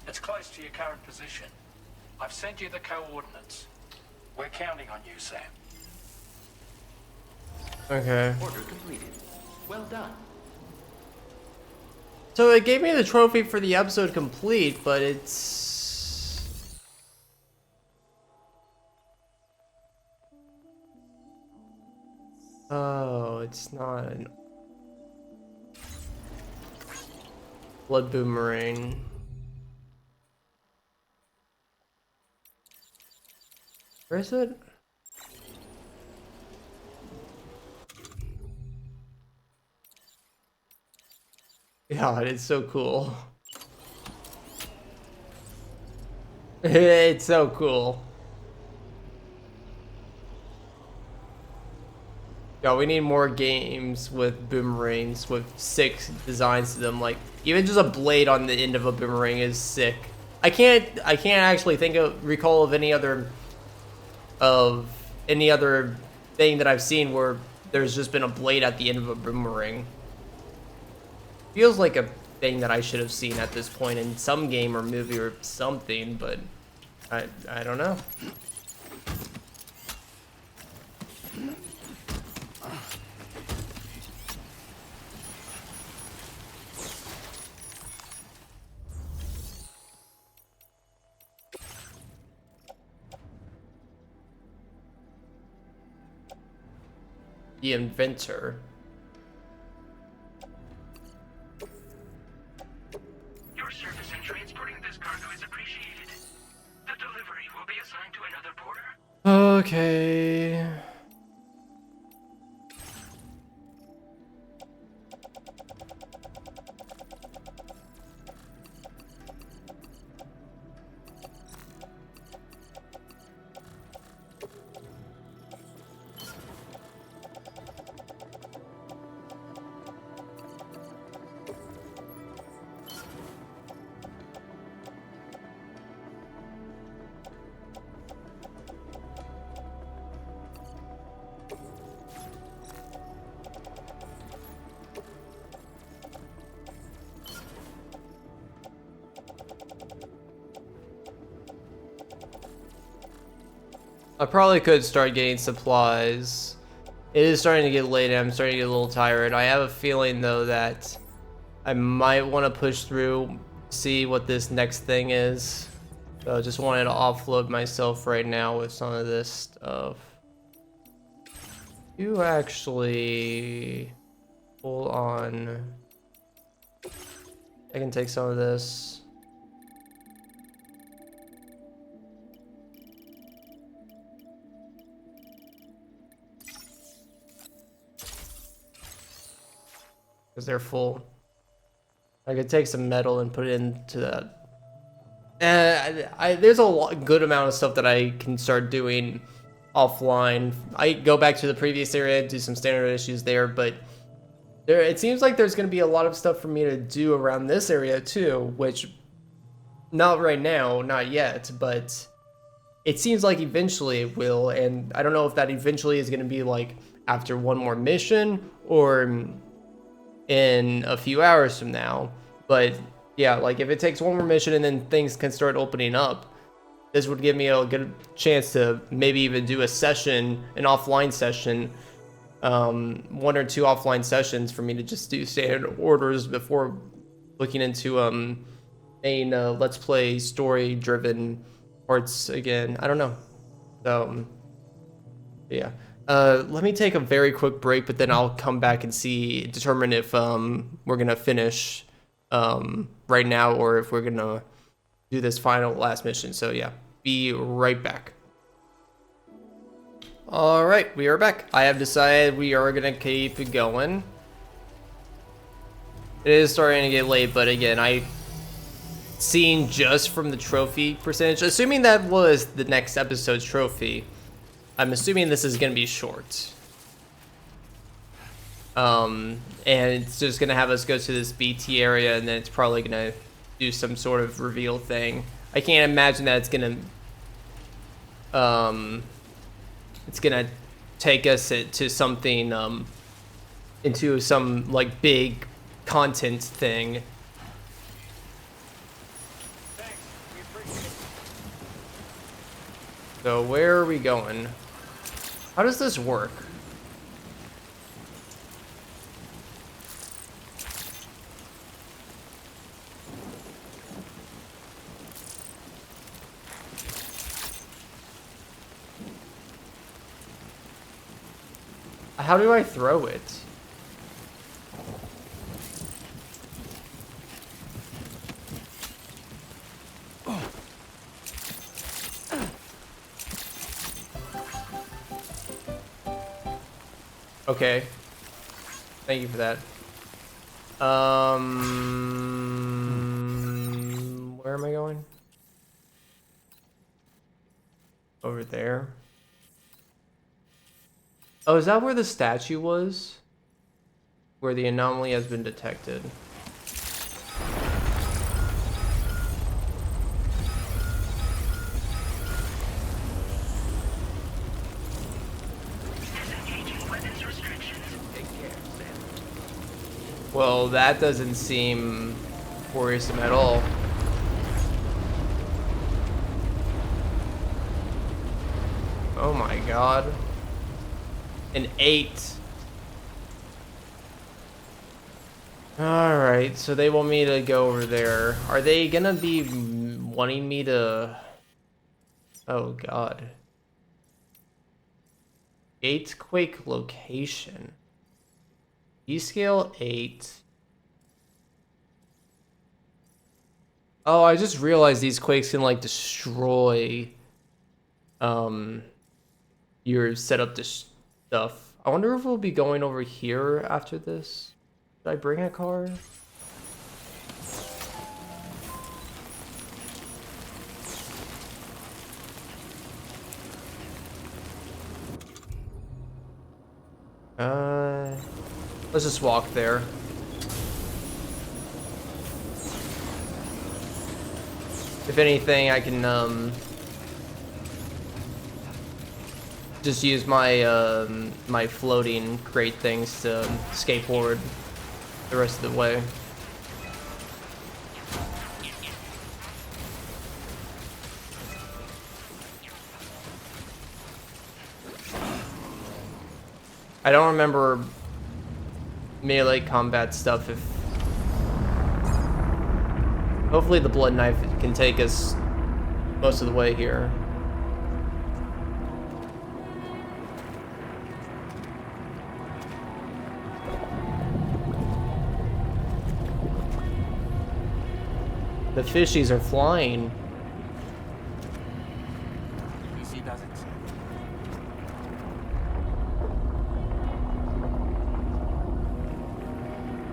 It's close to your current position. I've sent you the coordinates. We're counting on you, Sam. Okay. Order completed. Well done. So it gave me the trophy for the episode complete, but it's... Oh, it's not an... Blood boomerang. Where is it? God, it's so cool. It's so cool. Yeah, we need more games with boomerangs with sick designs to them. Like even just a blade on the end of a boomerang is sick. I can't actually recall of any other thing that I've seen where there's just been a blade at the end of a boomerang. Feels like a thing that I should have seen at this point in some game or movie or something, but I don't know. The inventor. Your service in transporting this cargo is appreciated. The delivery will be assigned to another porter. Okay. I probably could start getting supplies. It is starting to get late and I'm starting to get a little tired. I have a feeling though that I might want to push through, see what this next thing is. So I just wanted to offload myself right now with some of this stuff. You actually hold on. I can take some of this. Because they're full. I could take some metal and put it into that. There's a good amount of stuff that I can start doing offline. I go back to the previous area, do some standard issues there, but it seems like there's going to be a lot of stuff for me to do around this area too, which not right now, not yet, but it seems like eventually it will, and I don't know if that eventually is going to be like after one more mission or in a few hours from now. But yeah, like if it takes one more mission and then things can start opening up, this would give me a good chance to maybe even do a session, an offline session, 1 or 2 offline sessions for me to just do standard orders before looking into main let's play story driven parts again. I don't know. So yeah. Let me take a very quick break, but then I'll come back and determine if we're gonna finish right now or if we're gonna do this last mission. So yeah, be right back. All right, we are back. I have decided we are gonna keep going. It is starting to get late, but again, I seen just from the trophy percentage, assuming that was the next episode's trophy. I'm assuming this is going to be short. And it's just going to have us go to this BT area, and then it's probably going to do some sort of reveal thing. I can't imagine that it's going to take us to something, into some like big content thing. So where are we going? How does this work? How do I throw it? Okay. Thank you for that. Where am I going? Over there. Oh, is that where the statue was? Where the anomaly has been detected. Disengaging weapons restriction. Well, that doesn't seem worrisome at all. Oh my god. An 8. Alright, so they want me to go over there. Are they gonna be wanting me to... Oh god. 8 quake location. E-scale 8. Oh, I just realized these quakes can like destroy your setup to stuff. I wonder if we'll be going over here after this. Did I bring a car? Let's just walk there. If anything, I can just use my my floating crate things to skateboard the rest of the way. I don't remember melee combat stuff. If hopefully the blood knife can take us most of the way here. The fishies are flying. PC does it.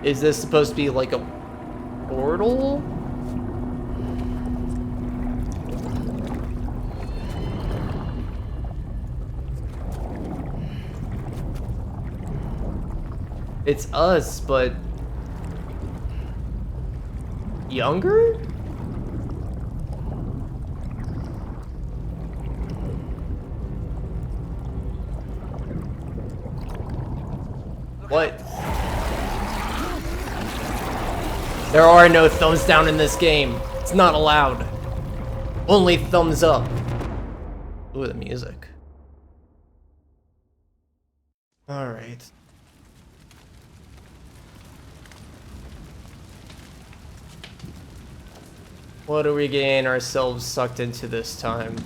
Is this supposed to be like a portal? It's us, but younger? What? There are no thumbs down in this game. It's not allowed. Only thumbs up. Ooh, the music. All right. What are we getting ourselves sucked into this time?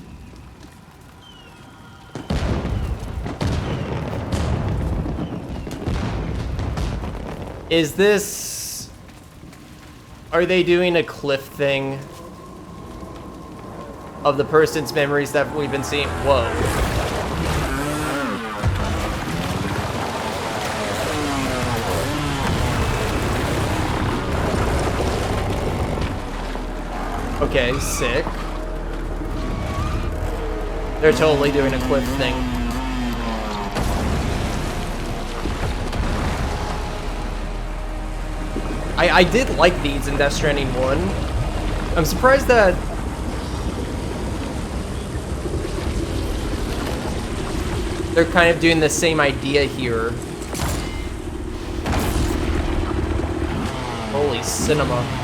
Is this... Are they doing a cliff thing? Of the person's memories that we've been seeing? Whoa. Okay, sick. They're totally doing a cliff thing. I did like these in Death Stranding 1. I'm surprised that... they're kind of doing the same idea here. Holy cinema.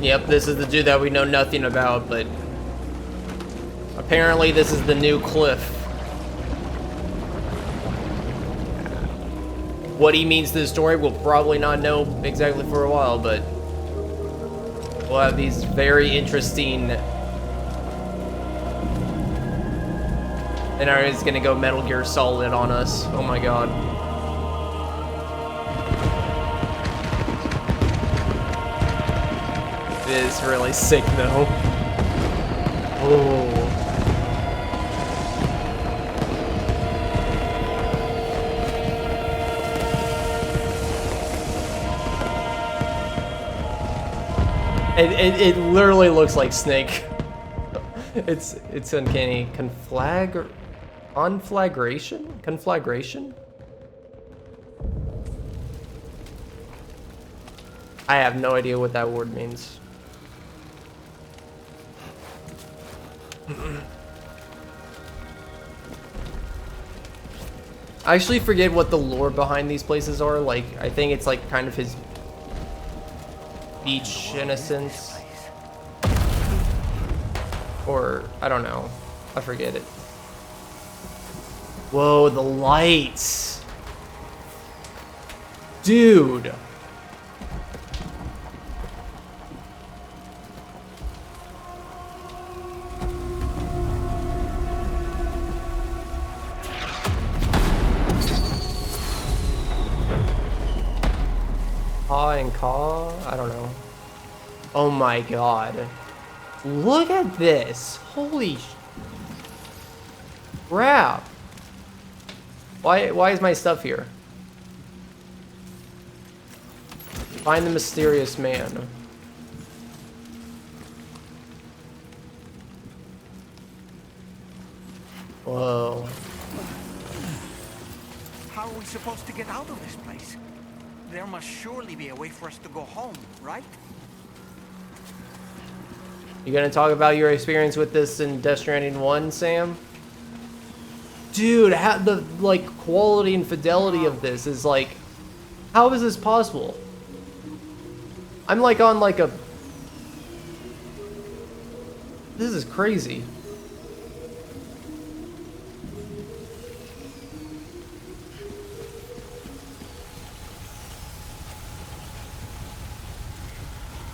Yep, this is the dude that we know nothing about, but apparently this is the new Cliff. What he means to the story, we'll probably not know exactly for a while, but we'll have these very interesting... And now he's gonna go Metal Gear Solid on us. Oh my god. It is really sick though. Oh. It literally looks like Snake. It's uncanny. Conflagration? Conflagration? I have no idea what that word means. I actually forget what the lore behind these places are. Like, I think it's like kind of his beach innocence. Or, I don't know. I forget it. Whoa, the lights. Dude. Ha and Ka? I don't know. Oh my god. Look at this. Holy crap. Why is my stuff here? Find the mysterious man. Whoa. How are we supposed to get out of this place? There must surely be a way for us to go home, right? You gonna talk about your experience with this in Death Stranding 1, Sam? Dude, the like quality and fidelity of this is like, how is this possible? I'm like on like a, this is crazy.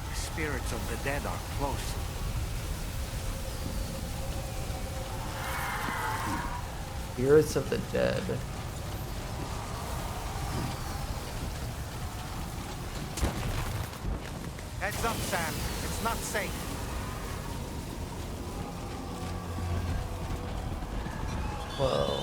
The spirits of the dead are close. Spirits of the dead. Heads up, Sam. It's not safe. Whoa.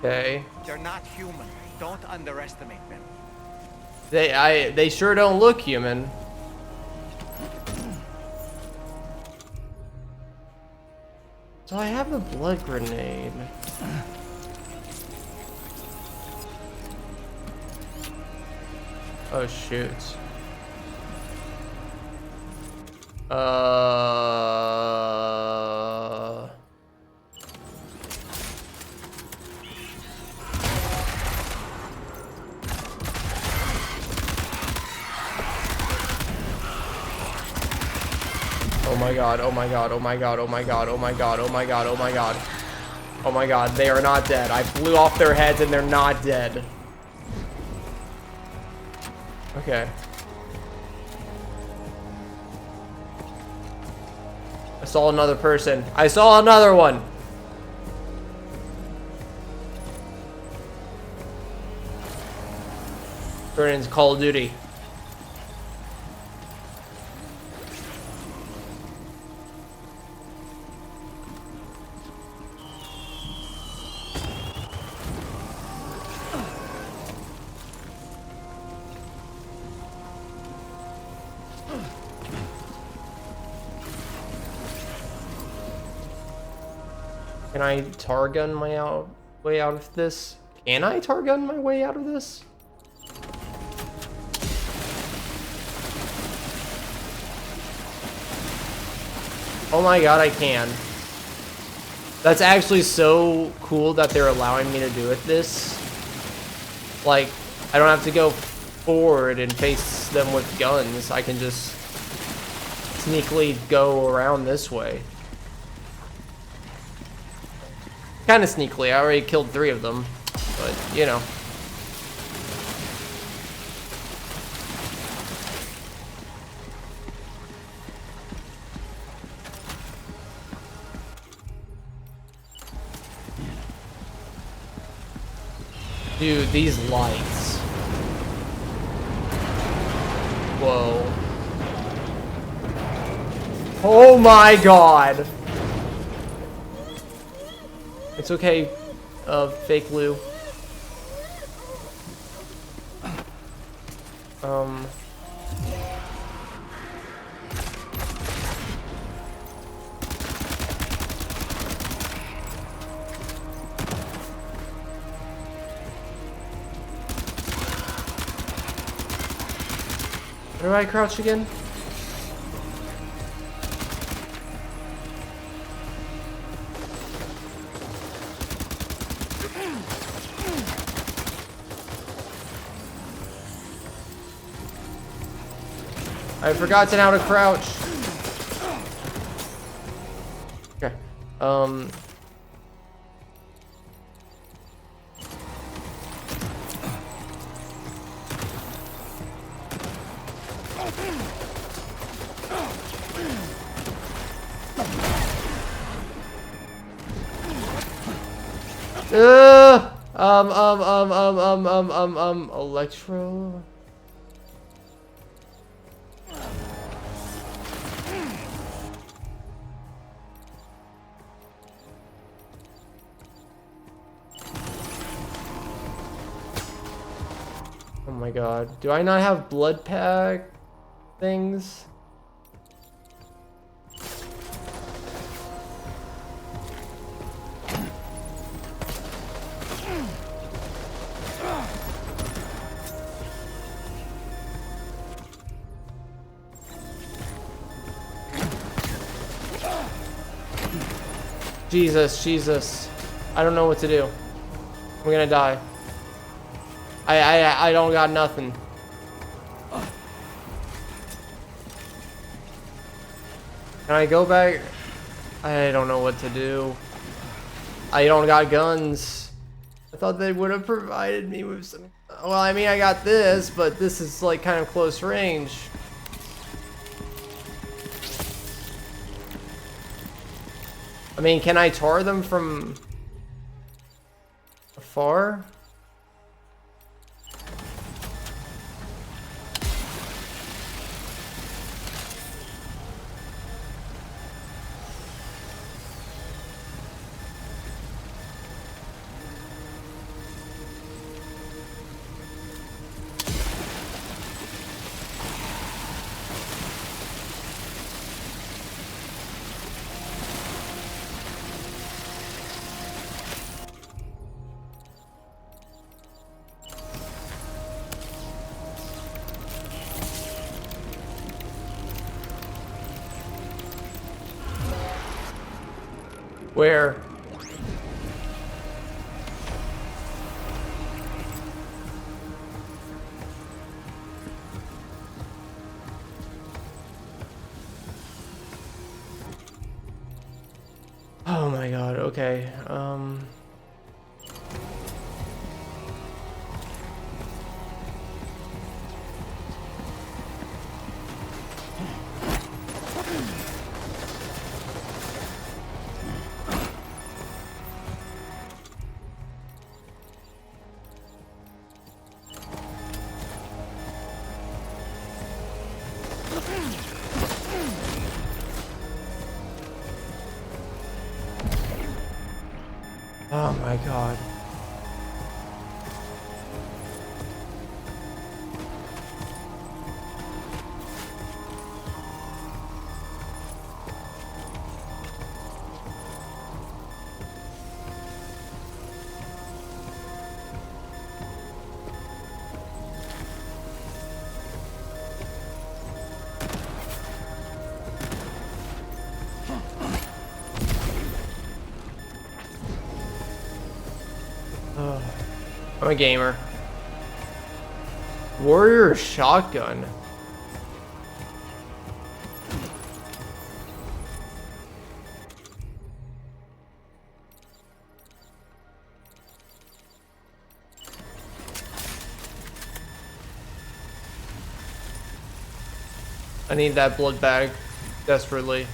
Okay. They're not human. Don't underestimate them. They sure don't look human. So I have a blood grenade. Oh shoot. Oh my god, oh my god, oh my god, oh my god, oh my god, oh my god, oh my god. Oh my god, they are not dead. I blew off their heads and they're not dead. Okay. I saw another person. I saw another one. Turn into Call of Duty. Can I Targun my way out of this? Can I Targun my way out of this? Oh my god, I can. That's actually so cool that they're allowing me to do it this. Like, I don't have to go forward and face them with guns. I can just sneakily go around this way. Kind of sneakily. I already killed 3 of them, but you know. Dude, these lights. Whoa. Oh my god. It's okay, fake Lou. Where do I crouch again? I've forgotten how to crouch. Okay. Electro. Oh my god. Do I not have blood pack things? Jesus. I don't know what to do. I'm gonna die. I don't got nothing. Can I go back? I don't know what to do. I don't got guns. I thought they would have provided me with some. Well, I mean, I got this, but this is like kind of close range. I mean, can I tar them from afar? Where? Oh my god, okay. Oh my god. I'm a gamer. Warrior shotgun. I need that blood bag desperately.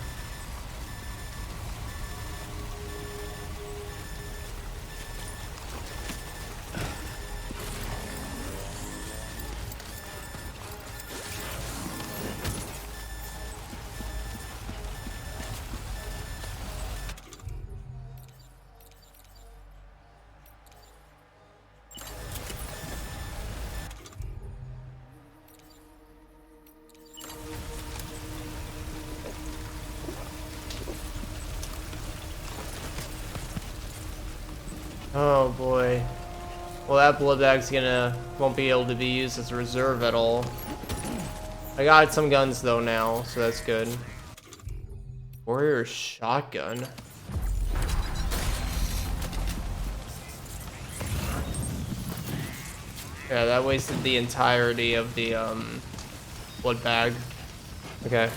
Oh boy. Well, that blood bag's won't be able to be used as a reserve at all. I got some guns though now, so that's good. Warrior shotgun. Yeah, that wasted the entirety of the blood bag. Okay.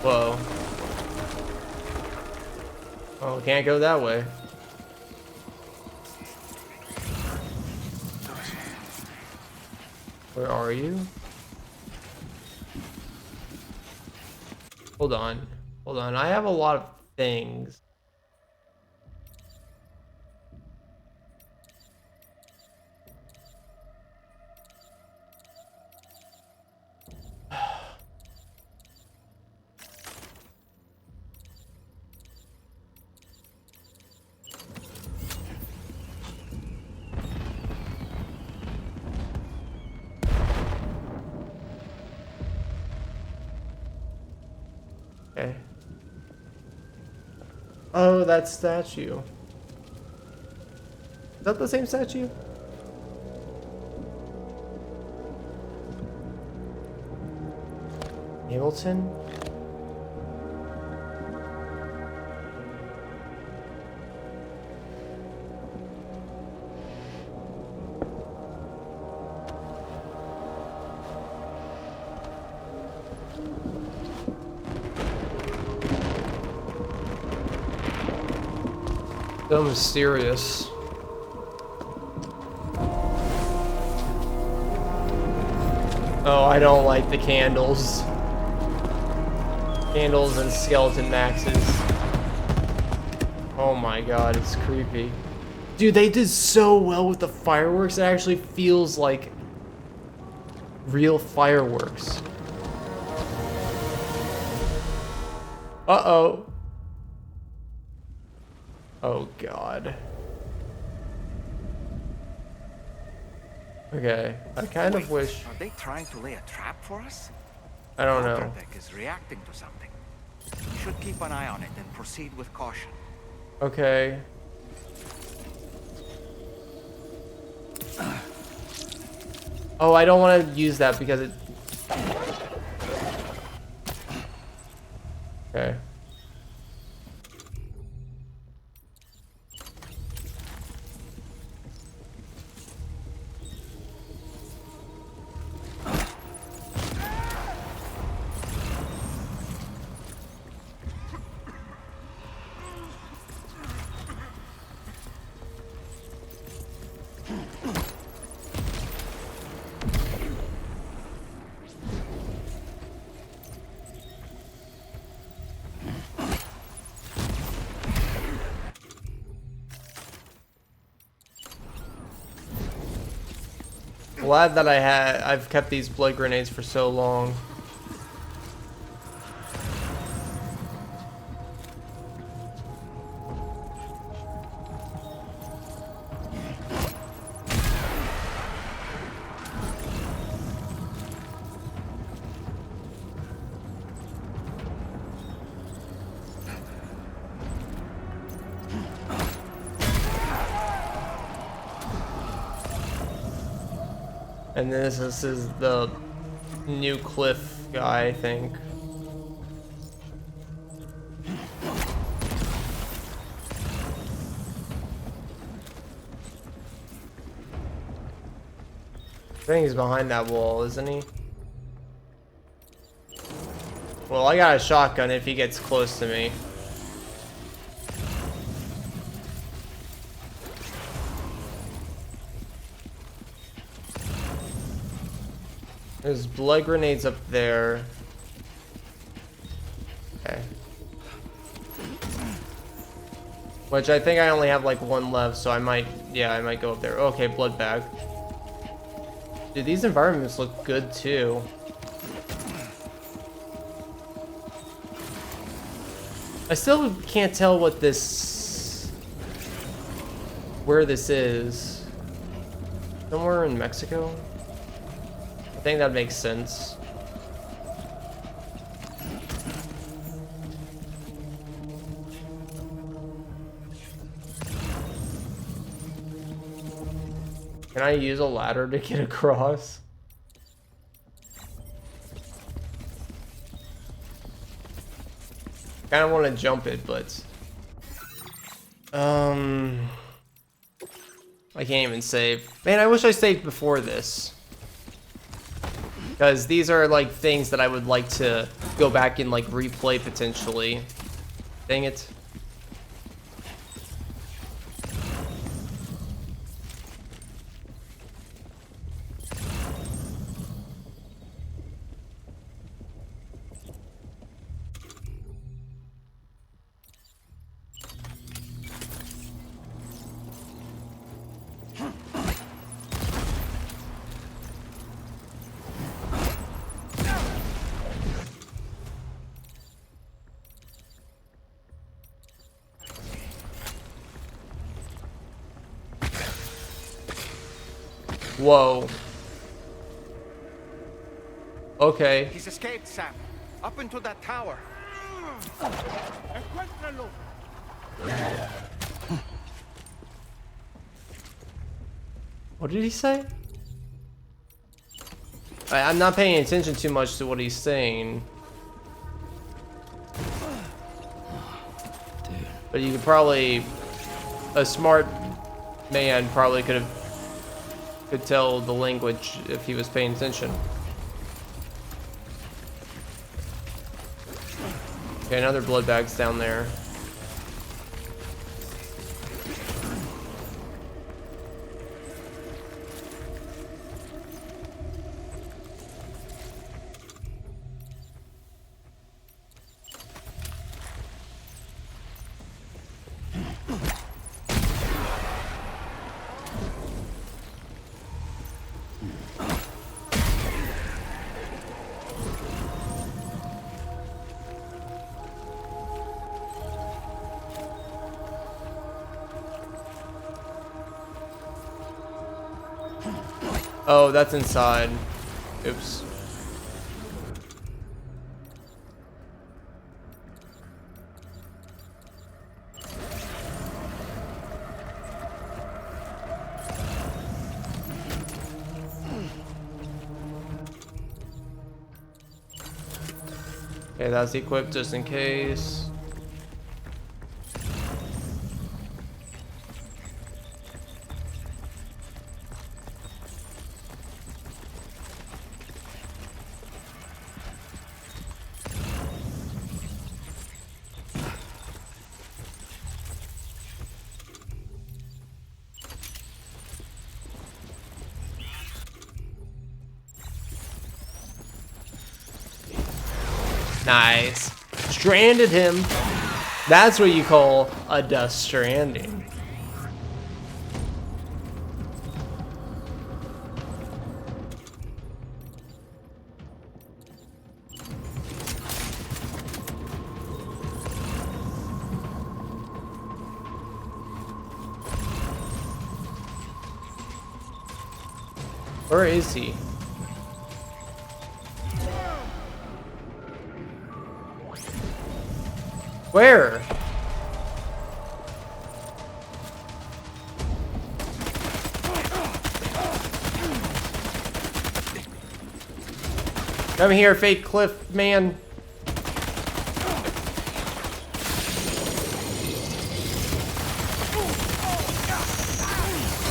Whoa. Oh, can't go that way. Where are you? Hold on. Hold on. I have a lot of things. Okay. Oh, that statue. Is that the same statue? Hamilton? So mysterious. Oh, I don't like the candles. Candles and skeleton maxes. Oh my god, it's creepy. Dude, they did so well with the fireworks. It actually feels like real fireworks. Uh-oh. Oh god. Okay, I kind of wish... Are they trying to lay a trap for us? I don't know. Deck is reacting to something. We should keep an eye on it and proceed with caution. Okay. Oh, I don't want to use that because it... Okay. Glad that I've kept these blood grenades for so long. And this is the new cliff guy, I think. I think he's behind that wall, isn't he? Well, I got a shotgun if he gets close to me. There's blood grenades up there. Okay. Which I think I only have like one left, so I might go up there. Okay, blood bag. Dude, these environments look good too. I still can't tell what where this is. Somewhere in Mexico? I think that makes sense. Can I use a ladder to get across? Kinda wanna jump it, but I can't even save. Man, I wish I saved before this. Because these are like things that I would like to go back and like replay potentially. Dang it. Whoa. Okay. He's escaped, Sam. Up into that tower. What did he say? I'm not paying attention too much to what he's saying. Dude. But you could probably, a smart man probably could tell the language if he was paying attention. Okay, another blood bag's down there. Oh, that's inside. Oops. Okay, that's equipped just in case. Nice. Stranded him. That's what you call a Death Stranding. Where is he? Where? Come here, fake cliff man.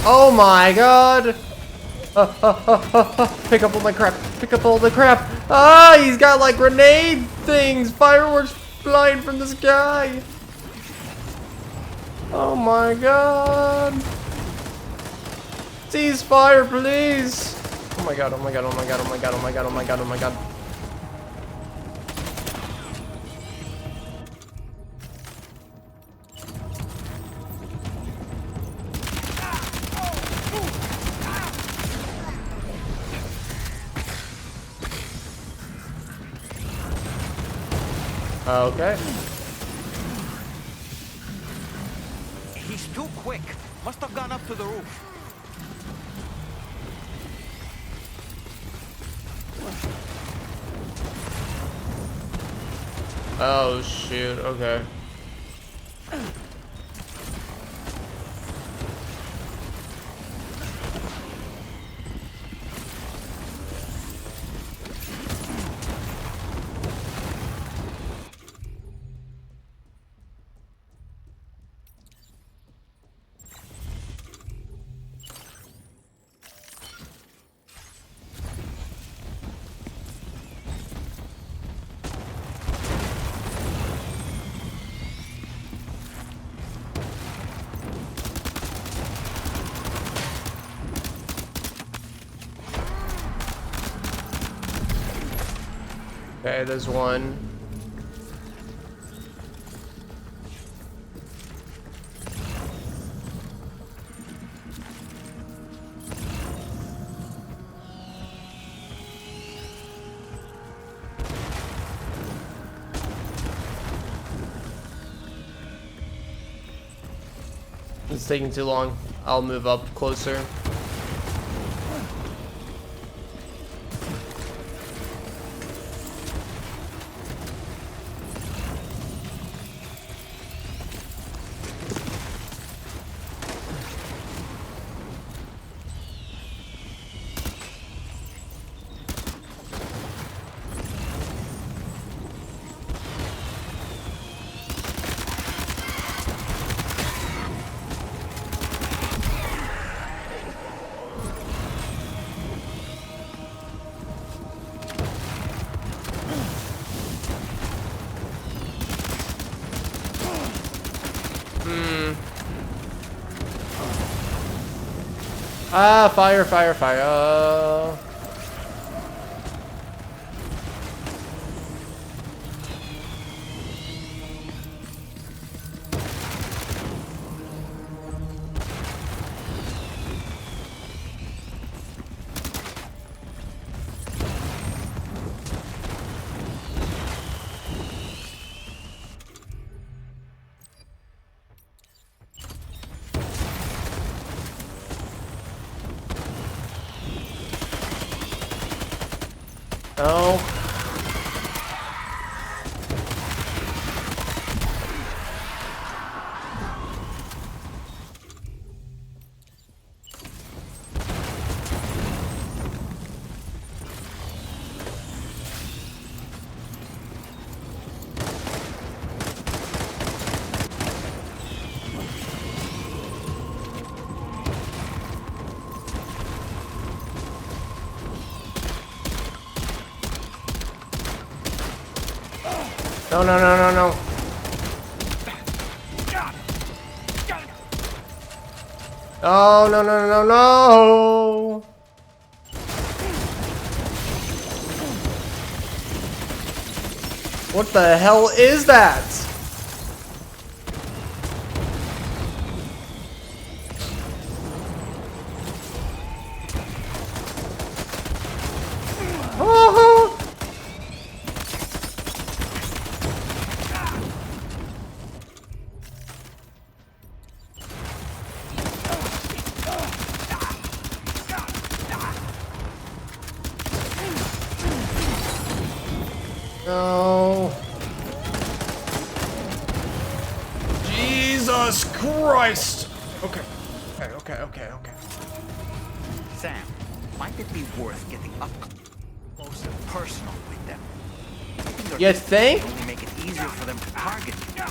Oh my god! Pick up all my crap. Pick up all the crap. Ah, he's got like grenade things, fireworks flying from the sky. Oh my god. Ceasefire, please. Oh my god, oh my god, oh my god, oh my god, oh my god, oh my god, oh my god. Okay. He's too quick. Must have gone up to the roof. Oh shoot, okay. Okay, there's one. It's taking too long. I'll move up closer. Ah, fire, fire, fire. No. No, no, no, no, no. Oh, no, no, no, no. What the hell is that? Oh. No. Jesus Christ. Okay. Okay. Sam, might it be worth getting up close and personal with them? You think? Only make it easier for them to target you.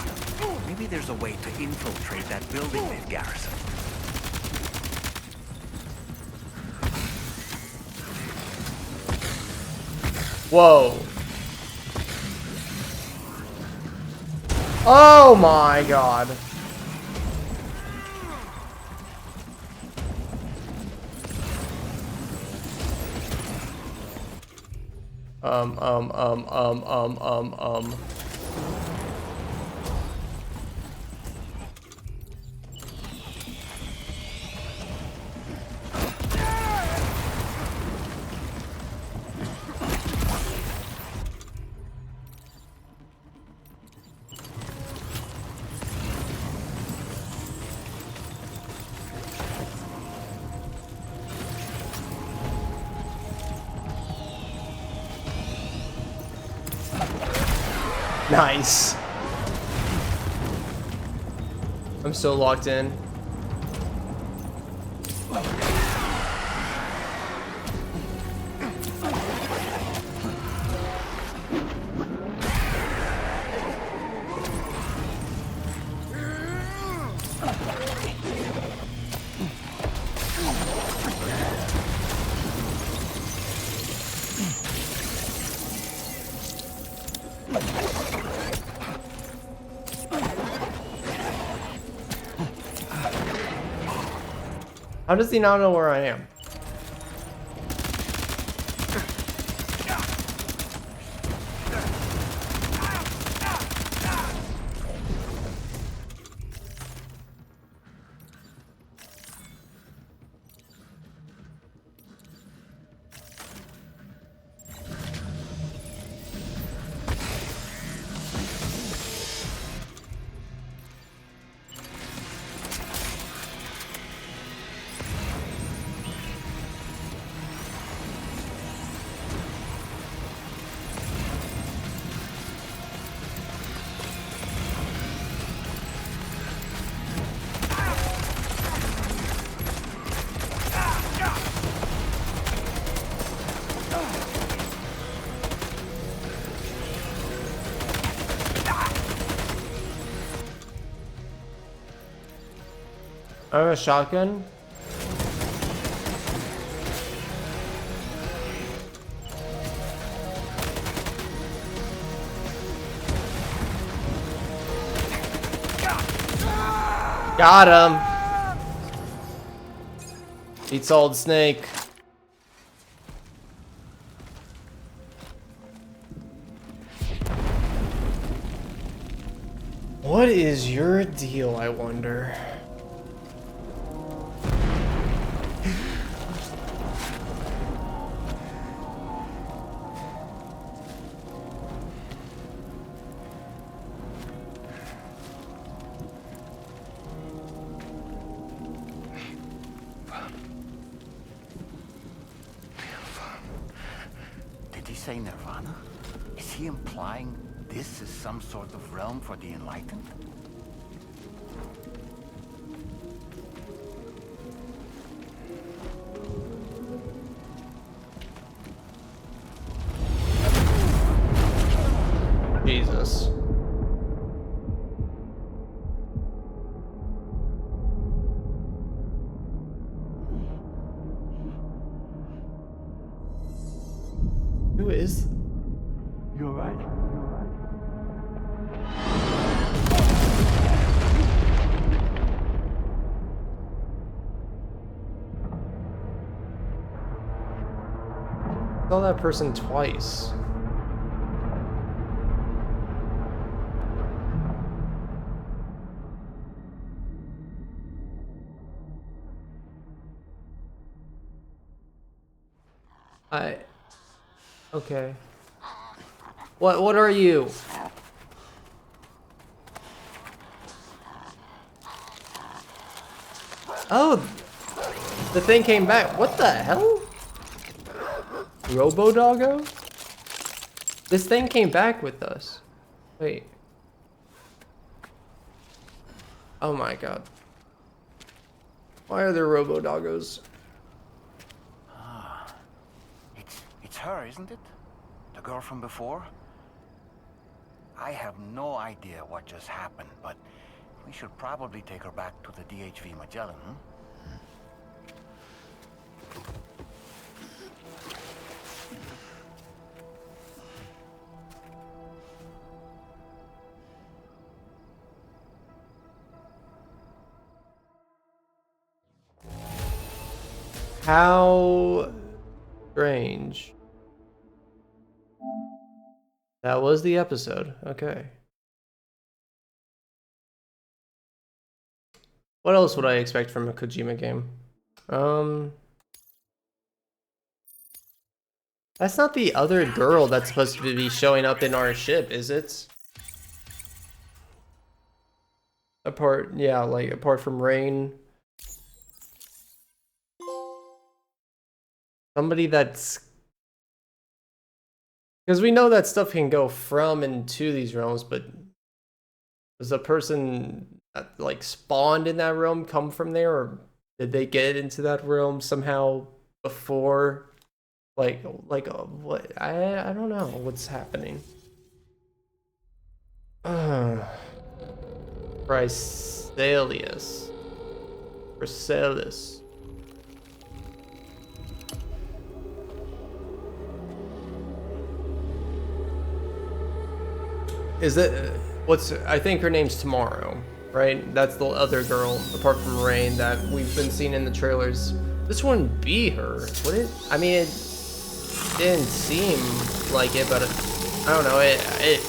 Maybe there's a way to infiltrate that building they've garrisoned. Whoa. Oh my god. Nice. I'm so locked in. How does he not know where I am? Oh, a shotgun? Got him! Eat Solid Snake. What is your deal, I wonder? Did he say Nirvana? Is he implying this is some sort of realm for the enlightened? Jesus. Who is? You're right. Saw that person twice. Okay. What are you? Oh, the thing came back. What the hell? Robo-doggo? This thing came back with us. Wait. Oh my god. Why are there Robo-doggos? It's her, isn't it? The girl from before? I have no idea what just happened, but we should probably take her back to the DHV Magellan, hmm? How strange. That was the episode. Okay. What else would I expect from a Kojima game? That's not the other girl that's supposed to be showing up in our ship, is it? Apart from Rain. Somebody that's... Because we know that stuff can go from and to these realms, but does the person that like spawned in that realm come from there, or did they get into that realm somehow before? What? I don't know what's happening. Chrysalius. Chrysalis. Is it I think her name's Tomorrow, right? That's the other girl, apart from Rain, that we've been seeing in the trailers. This wouldn't be her, would it? I mean, it didn't seem like it, but I don't know, it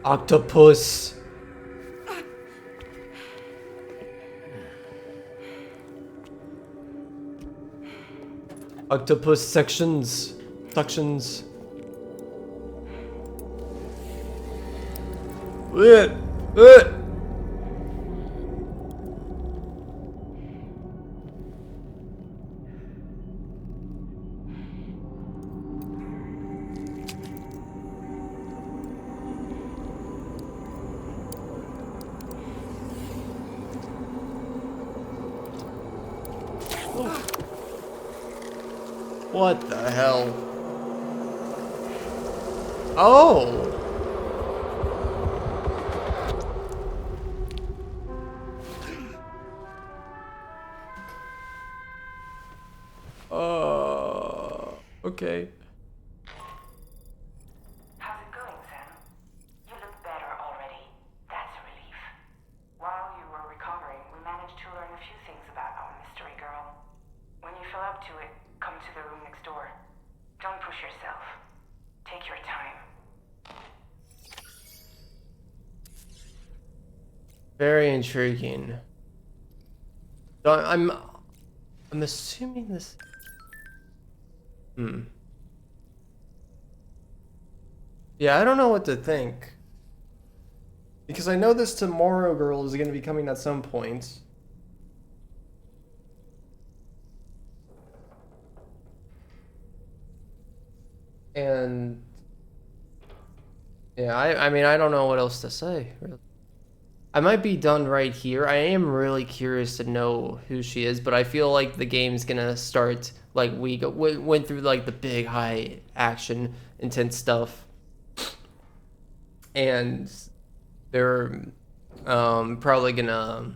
Octopus. Octopus sections. Suctions. What the hell? Oh! Okay. How's it going, Sam? You look better already. That's a relief. While you were recovering, we managed to learn a few things about our mystery girl. When you feel up to it, come to the room next door. Don't push yourself. Take your time. Very intriguing. So I'm assuming this. Yeah, I don't know what to think. Because I know this Tomorrow Girl is going to be coming at some point. And yeah, I mean, I don't know what else to say, really. I might be done right here. I am really curious to know who she is, but I feel like the game's gonna start, like, we went through, like, the big, high action, intense stuff. And they're probably gonna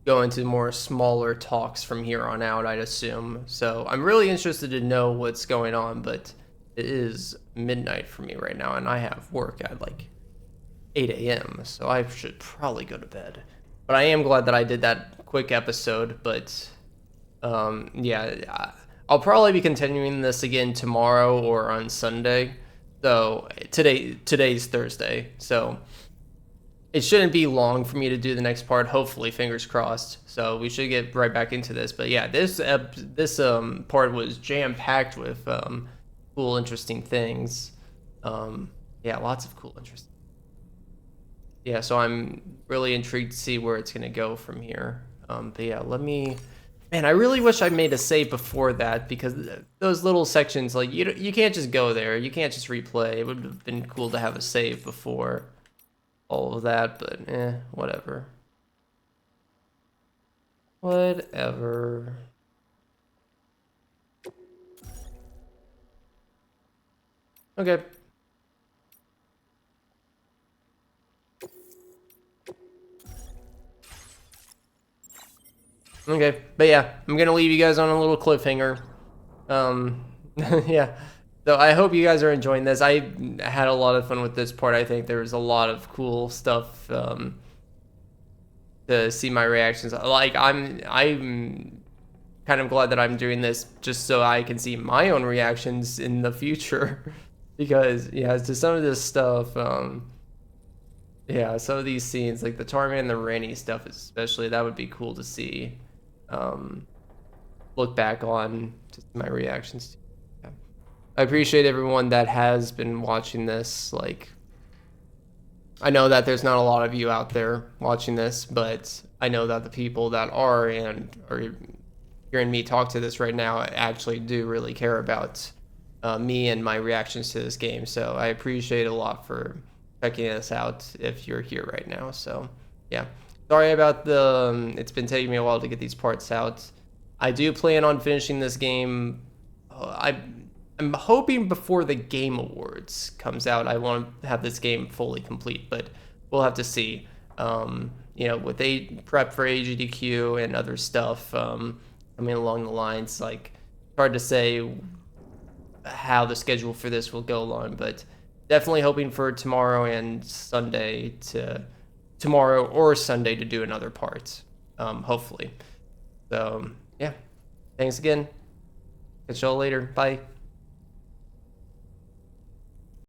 go into more smaller talks from here on out, I'd assume. So I'm really interested to know what's going on, but it is midnight for me right now, and I have work at like 8 a.m., so I should probably go to bed. But I am glad that I did that quick episode, but yeah, I'll probably be continuing this again tomorrow or on Sunday. So today's Thursday, so it shouldn't be long for me to do the next part, hopefully, fingers crossed. So we should get right back into this. But yeah, this part was jam-packed with cool, interesting things. Yeah, lots of cool, interesting. Yeah, so I'm really intrigued to see where it's going to go from here. But yeah, man, I really wish I made a save before that, because those little sections, like, you can't just go there. You can't just replay. It would have been cool to have a save before all of that, but whatever. Whatever. Okay. Okay, but yeah, I'm gonna leave you guys on a little cliffhanger. Yeah. So I hope you guys are enjoying this. I had a lot of fun with this part. I think there was a lot of cool stuff to see my reactions. Like, I'm kind of glad that I'm doing this just so I can see my own reactions in the future. Because yeah, to some of this stuff, yeah, some of these scenes, like the Tarman and the Rainy stuff especially, that would be cool to see. Look back on just my reactions. Yeah. I appreciate everyone that has been watching this. Like, I know that there's not a lot of you out there watching this, but I know that the people that are and are hearing me talk to this right now actually do really care about me and my reactions to this game. So I appreciate it a lot for checking this out if you're here right now. So yeah, sorry about it's been taking me a while to get these parts out. I do plan on finishing this game. I'm hoping before the Game Awards comes out. I want to have this game fully complete, but we'll have to see. You know, with prep for AGDQ and other stuff coming along the lines, like, it's hard to say how the schedule for this will go along, but definitely hoping for tomorrow or Sunday to do another part, hopefully. So yeah, thanks again. Catch y'all later. Bye.